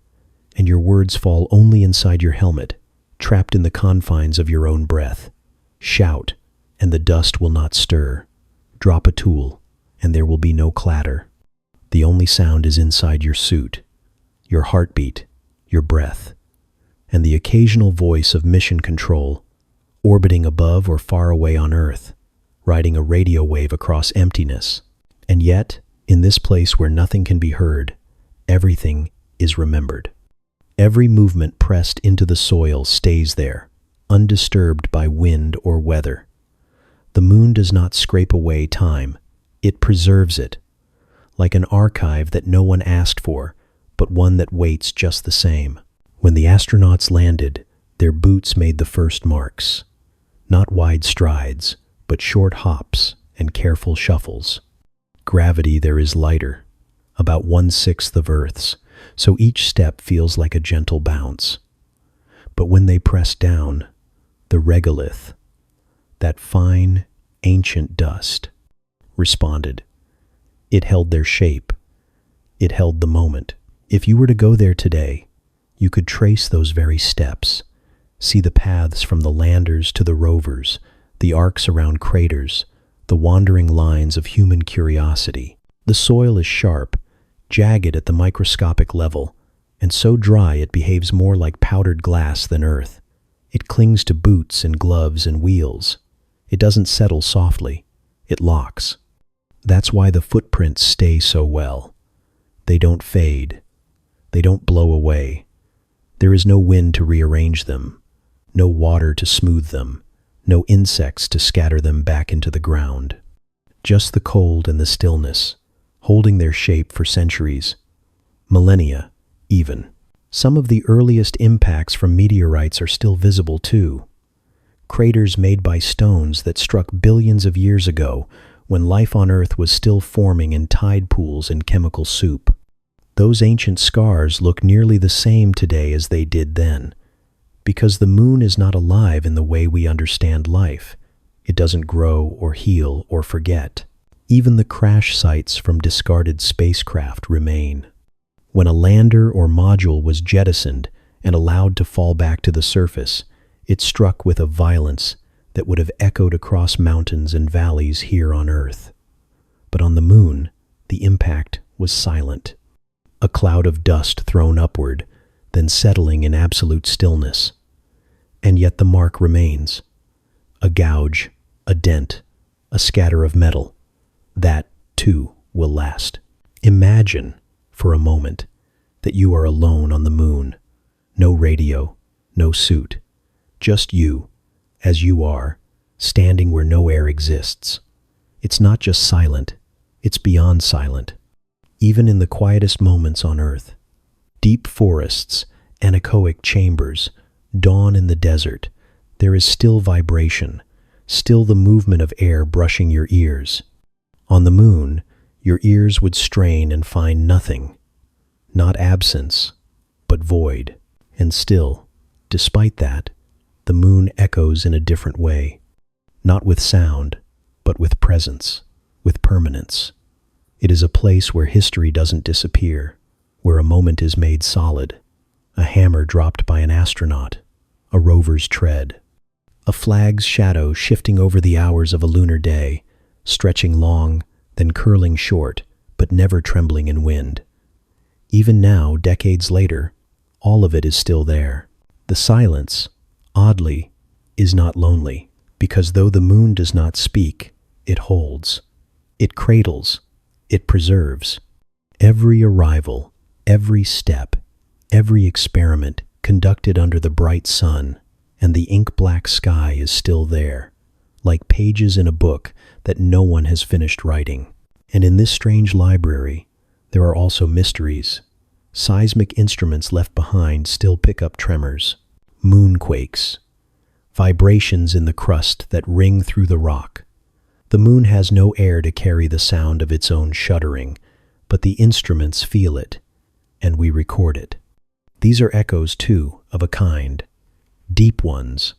and your words fall only inside your helmet, trapped in the confines of your own breath. Shout, and the dust will not stir. Drop a tool, and there will be no clatter. The only sound is inside your suit, your heartbeat, your breath, and the occasional voice of mission control, orbiting above or far away on Earth, riding a radio wave across emptiness. And yet, in this place where nothing can be heard, everything is remembered. Every movement pressed into the soil stays there, undisturbed by wind or weather. The moon does not scrape away time, it preserves it, like an archive that no one asked for, but one that waits just the same. When the astronauts landed, their boots made the first marks. Not wide strides, but short hops and careful shuffles. Gravity there is lighter, about 1/6 of Earth's, so each step feels like a gentle bounce. But when they pressed down, the regolith, that fine, ancient dust, responded. It held their shape. It held the moment. If you were to go there today, you could trace those very steps, see the paths from the landers to the rovers, the arcs around craters, the wandering lines of human curiosity. The soil is sharp, jagged at the microscopic level, and so dry it behaves more like powdered glass than earth. It clings to boots and gloves and wheels. It doesn't settle softly. It locks. That's why the footprints stay so well. They don't fade. They don't blow away. There is no wind to rearrange them, no water to smooth them, no insects to scatter them back into the ground. Just the cold and the stillness, holding their shape for centuries, millennia even. Some of the earliest impacts from meteorites are still visible too. Craters made by stones that struck billions of years ago when life on Earth was still forming in tide pools and chemical soup. Those ancient scars look nearly the same today as they did then, because the moon is not alive in the way we understand life. It doesn't grow or heal or forget. Even the crash sites from discarded spacecraft remain. When a lander or module was jettisoned and allowed to fall back to the surface, it struck with a violence that would have echoed across mountains and valleys here on Earth. But on the moon, the impact was silent. A cloud of dust thrown upward, then settling in absolute stillness. And yet the mark remains. A gouge, a dent, a scatter of metal. That, too, will last. Imagine, for a moment, that you are alone on the moon. No radio, no suit, just you, as you are, standing where no air exists. It's not just silent, it's beyond silent. Even in the quietest moments on Earth, deep forests, anechoic chambers, dawn in the desert, there is still vibration, still the movement of air brushing your ears. On the moon, your ears would strain and find nothing, not absence, but void. And still, despite that, the moon echoes in a different way, not with sound, but with presence, with permanence. It is a place where history doesn't disappear, where a moment is made solid, a hammer dropped by an astronaut, a rover's tread, a flag's shadow shifting over the hours of a lunar day, stretching long, then curling short, but never trembling in wind. Even now, decades later, all of it is still there. The silence, oddly, is not lonely, because though the moon does not speak, it holds, it cradles, it preserves. Every arrival, every step, every experiment conducted under the bright sun, and the ink-black sky is still there, like pages in a book that no one has finished writing. And in this strange library, there are also mysteries. Seismic instruments left behind still pick up tremors, moonquakes, vibrations in the crust that ring through the rock. The moon has no air to carry the sound of its own shuddering, but the instruments feel it, and we record it. These are echoes, too, of a kind, deep ones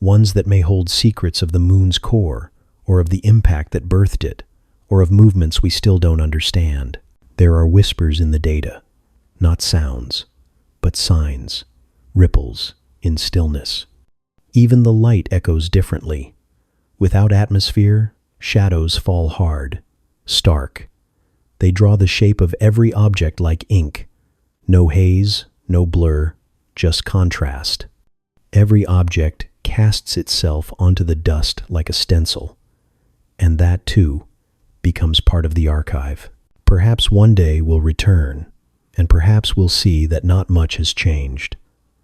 that may hold secrets of the moon's core, or of the impact that birthed it, or of movements we still don't understand. There are whispers in the data, not sounds, but signs, ripples in stillness. Even the light echoes differently. Without atmosphere, shadows fall hard, stark. They draw the shape of every object like ink. No haze, no blur, just contrast. Every object casts itself onto the dust like a stencil, and that, too, becomes part of the archive. Perhaps one day we'll return, and perhaps we'll see that not much has changed,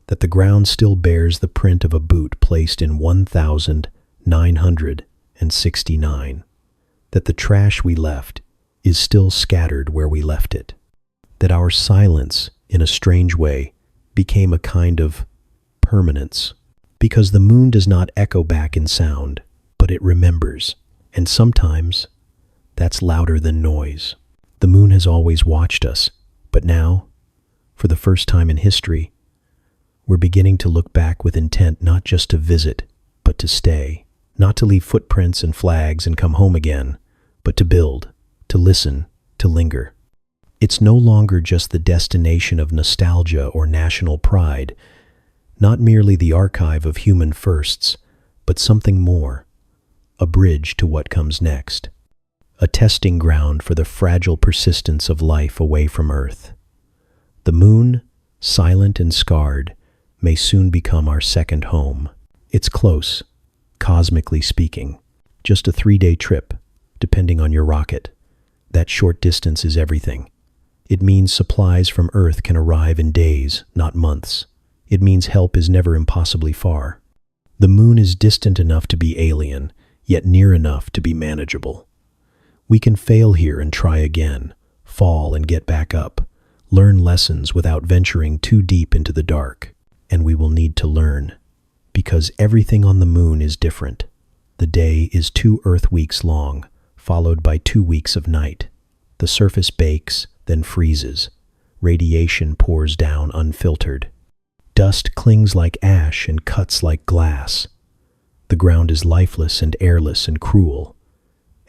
that the ground still bears the print of a boot placed in 1969, that the trash we left is still scattered where we left it, that our silence, in a strange way, became a kind of permanence, because the moon does not echo back in sound, but it remembers, and sometimes that's louder than noise. The moon has always watched us, but now, for the first time in history, we're beginning to look back with intent not just to visit, but to stay. Not to leave footprints and flags and come home again, but to build, to listen, to linger. It's no longer just the destination of nostalgia or national pride, not merely the archive of human firsts, but something more, a bridge to what comes next. A testing ground for the fragile persistence of life away from Earth. The moon, silent and scarred, may soon become our second home. It's close, cosmically speaking, just a 3-day trip, depending on your rocket. That short distance is everything. It means supplies from Earth can arrive in days, not months. It means help is never impossibly far. The moon is distant enough to be alien, yet near enough to be manageable. We can fail here and try again, fall and get back up, learn lessons without venturing too deep into the dark. And we will need to learn, because everything on the moon is different. The day is 2 Earth weeks long, followed by 2 weeks of night. The surface bakes, then freezes. Radiation pours down unfiltered. Dust clings like ash and cuts like glass. The ground is lifeless and airless and cruel.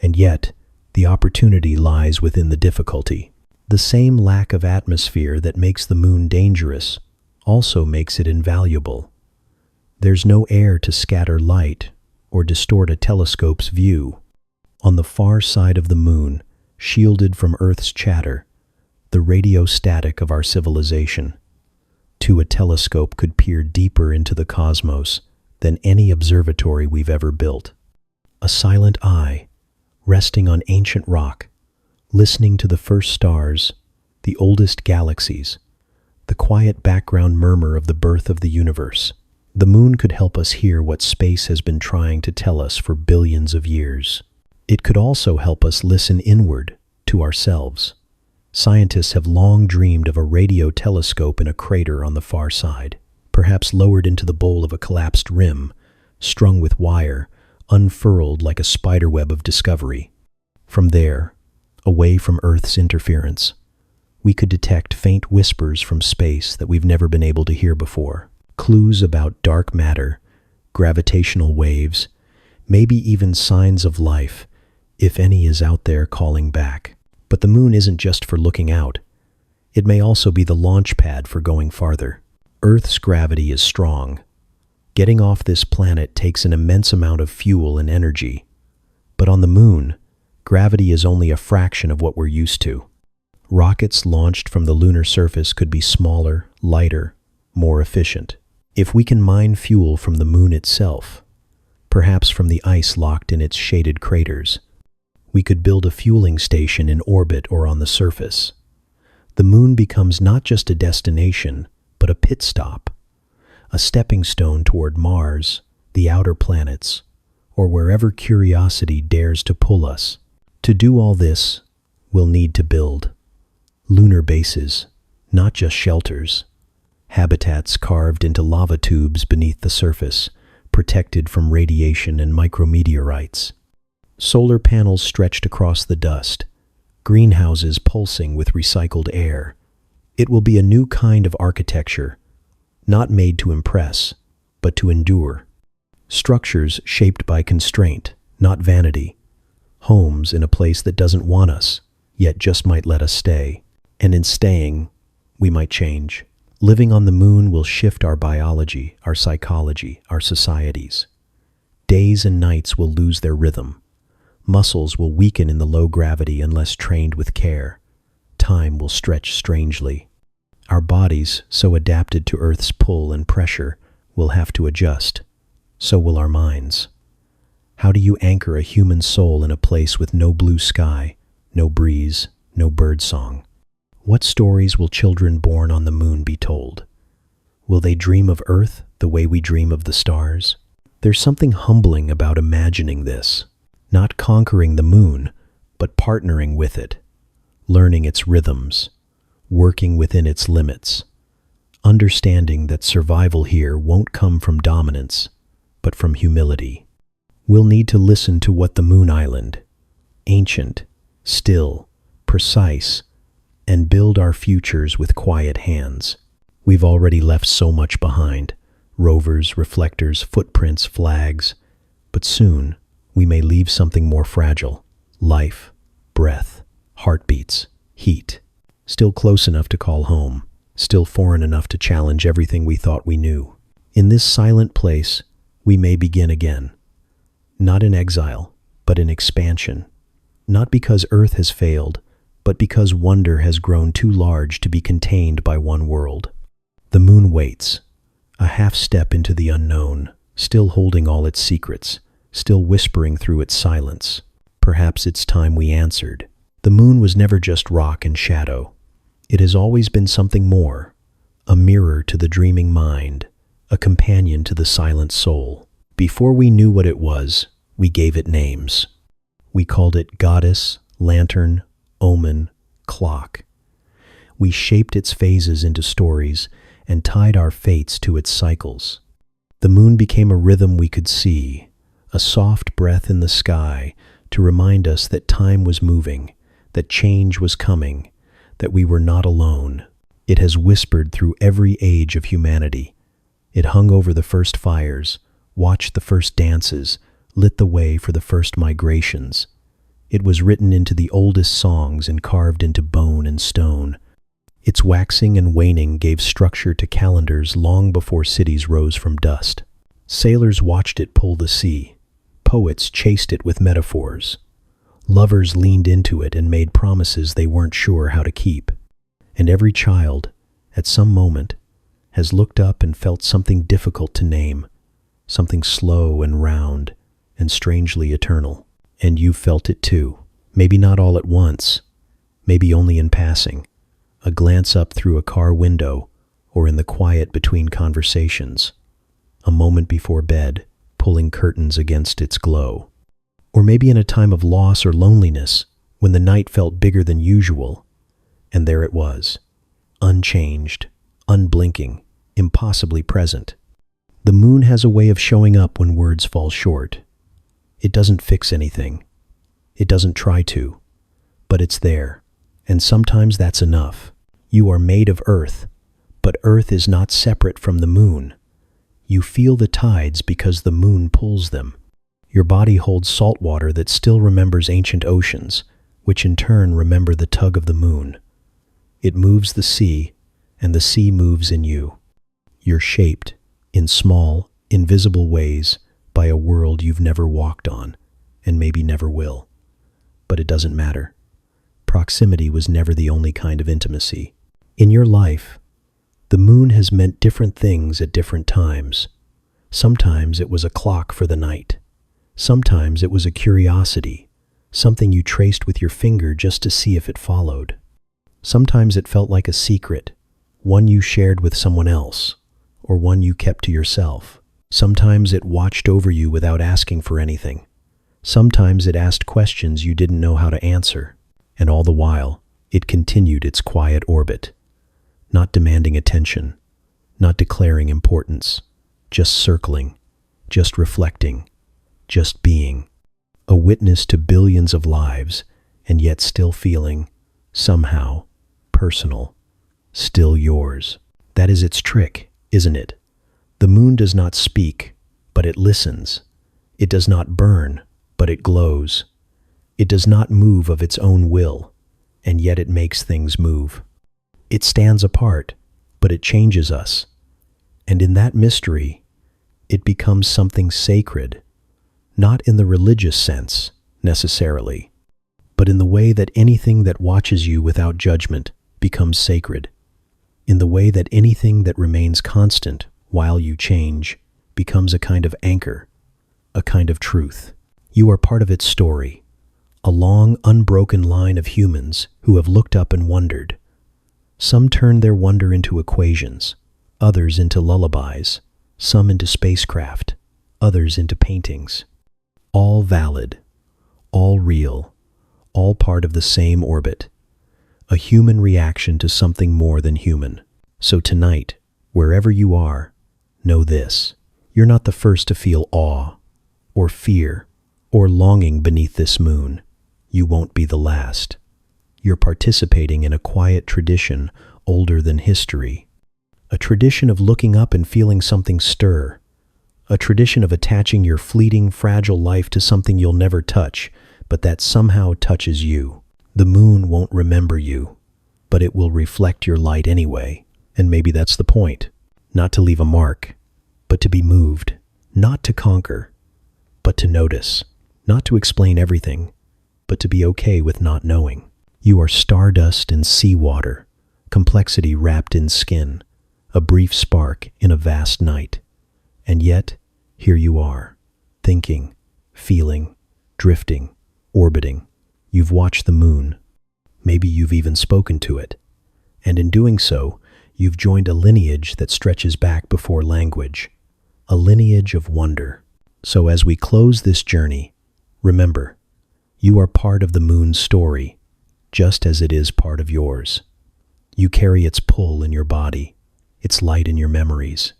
And yet, the opportunity lies within the difficulty. The same lack of atmosphere that makes the moon dangerous also makes it invaluable. There's no air to scatter light or distort a telescope's view. On the far side of the moon, shielded from Earth's chatter, the radio static of our civilization, a telescope could peer deeper into the cosmos than any observatory we've ever built. A silent eye, resting on ancient rock, listening to the first stars, the oldest galaxies, the quiet background murmur of the birth of the universe. The moon could help us hear what space has been trying to tell us for billions of years. It could also help us listen inward to ourselves. Scientists have long dreamed of a radio telescope in a crater on the far side, perhaps lowered into the bowl of a collapsed rim, strung with wire, unfurled like a spiderweb of discovery. From there, away from Earth's interference, we could detect faint whispers from space that we've never been able to hear before. Clues about dark matter, gravitational waves, maybe even signs of life, if any is out there calling back. But the moon isn't just for looking out. It may also be the launch pad for going farther. Earth's gravity is strong. Getting off this planet takes an immense amount of fuel and energy. But on the moon, gravity is only a fraction of what we're used to. Rockets launched from the lunar surface could be smaller, lighter, more efficient. If we can mine fuel from the moon itself, perhaps from the ice locked in its shaded craters, we could build a fueling station in orbit or on the surface. The moon becomes not just a destination, but a pit stop, a stepping stone toward Mars, the outer planets, or wherever curiosity dares to pull us. To do all this, we'll need to build lunar bases, not just shelters. Habitats carved into lava tubes beneath the surface, protected from radiation and micrometeorites. Solar panels stretched across the dust, greenhouses pulsing with recycled air. It will be a new kind of architecture, not made to impress, but to endure. Structures shaped by constraint, not vanity. Homes in a place that doesn't want us, yet just might let us stay. And in staying, we might change. Living on the moon will shift our biology, our psychology, our societies. Days and nights will lose their rhythm. Muscles will weaken in the low gravity unless trained with care. Time will stretch strangely. Our bodies, so adapted to Earth's pull and pressure, will have to adjust. So will our minds. How do you anchor a human soul in a place with no blue sky, no breeze, no birdsong? What stories will children born on the moon be told? Will they dream of Earth the way we dream of the stars? There's something humbling about imagining this, not conquering the moon, but partnering with it, learning its rhythms, working within its limits, understanding that survival here won't come from dominance, but from humility. We'll need to listen to what the moon island, ancient, still, precise, and build our futures with quiet hands. We've already left so much behind: rovers, reflectors, footprints, flags. But soon, we may leave something more fragile: life, breath, heartbeats, heat. Still close enough to call home, still foreign enough to challenge everything we thought we knew. In this silent place, we may begin again. Not in exile, but in expansion. Not because Earth has failed, but because wonder has grown too large to be contained by one world. The moon waits, a half step into the unknown, still holding all its secrets, still whispering through its silence. Perhaps it's time we answered. The moon was never just rock and shadow. It has always been something more, a mirror to the dreaming mind, a companion to the silent soul. Before we knew what it was, we gave it names. We called it goddess, lantern, omen, clock. We shaped its phases into stories and tied our fates to its cycles. The moon became a rhythm we could see, a soft breath in the sky to remind us that time was moving, that change was coming, that we were not alone. It has whispered through every age of humanity. It hung over the first fires, watched the first dances, lit the way for the first migrations. It was written into the oldest songs and carved into bone and stone. Its waxing and waning gave structure to calendars long before cities rose from dust. Sailors watched it pull the sea. Poets chased it with metaphors. Lovers leaned into it and made promises they weren't sure how to keep. And every child, at some moment, has looked up and felt something difficult to name, something slow and round and strangely eternal. And you felt it too. Maybe not all at once, maybe only in passing. A glance up through a car window, or in the quiet between conversations, a moment before bed, pulling curtains against its glow. Or maybe in a time of loss or loneliness, when the night felt bigger than usual, and there it was, unchanged, unblinking, impossibly present. The moon has a way of showing up when words fall short. It doesn't fix anything. It doesn't try to, but it's there, and sometimes that's enough. You are made of earth, but earth is not separate from the moon. You feel the tides because the moon pulls them. Your body holds salt water that still remembers ancient oceans, which in turn remember the tug of the moon. It moves the sea, and the sea moves in you. You're shaped, in small, invisible ways, by a world you've never walked on, and maybe never will. But it doesn't matter. Proximity was never the only kind of intimacy. In your life, the moon has meant different things at different times. Sometimes it was a clock for the night. Sometimes it was a curiosity, something you traced with your finger just to see if it followed. Sometimes it felt like a secret, one you shared with someone else, or one you kept to yourself. Sometimes it watched over you without asking for anything. Sometimes it asked questions you didn't know how to answer. And all the while, it continued its quiet orbit, not demanding attention, not declaring importance, just circling, just reflecting, just being, a witness to billions of lives, and yet still feeling, somehow, personal, still yours. That is its trick, isn't it? The moon does not speak, but it listens. It does not burn, but it glows. It does not move of its own will, and yet it makes things move. It stands apart, but it changes us. And in that mystery, it becomes something sacred, not in the religious sense, necessarily, but in the way that anything that watches you without judgment becomes sacred, in the way that anything that remains constant while you change becomes a kind of anchor, a kind of truth. You are part of its story, a long, unbroken line of humans who have looked up and wondered. Some turned their wonder into equations, others into lullabies, some into spacecraft, others into paintings. All valid, all real, all part of the same orbit, a human reaction to something more than human. So tonight, wherever you are, know this: you're not the first to feel awe, or fear, or longing beneath this moon. You won't be the last. You're participating in a quiet tradition older than history, a tradition of looking up and feeling something stir, a tradition of attaching your fleeting, fragile life to something you'll never touch, but that somehow touches you. The moon won't remember you, but it will reflect your light anyway, and maybe that's the point. Not to leave a mark, but to be moved, not to conquer, but to notice, not to explain everything, but to be okay with not knowing. You are stardust and seawater, complexity wrapped in skin, a brief spark in a vast night. And yet, here you are, thinking, feeling, drifting, orbiting. You've watched the moon. Maybe you've even spoken to it. And in doing so, you've joined a lineage that stretches back before language, a lineage of wonder. So as we close this journey, remember, you are part of the moon's story, just as it is part of yours. You carry its pull in your body, its light in your memories,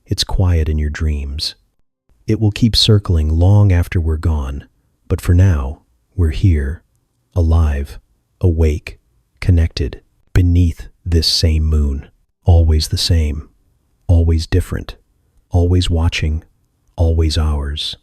its quiet in your dreams. It will keep circling long after we're gone, but for now, we're here, alive, awake, connected, beneath this same moon. Always the same, always different, always watching, always ours.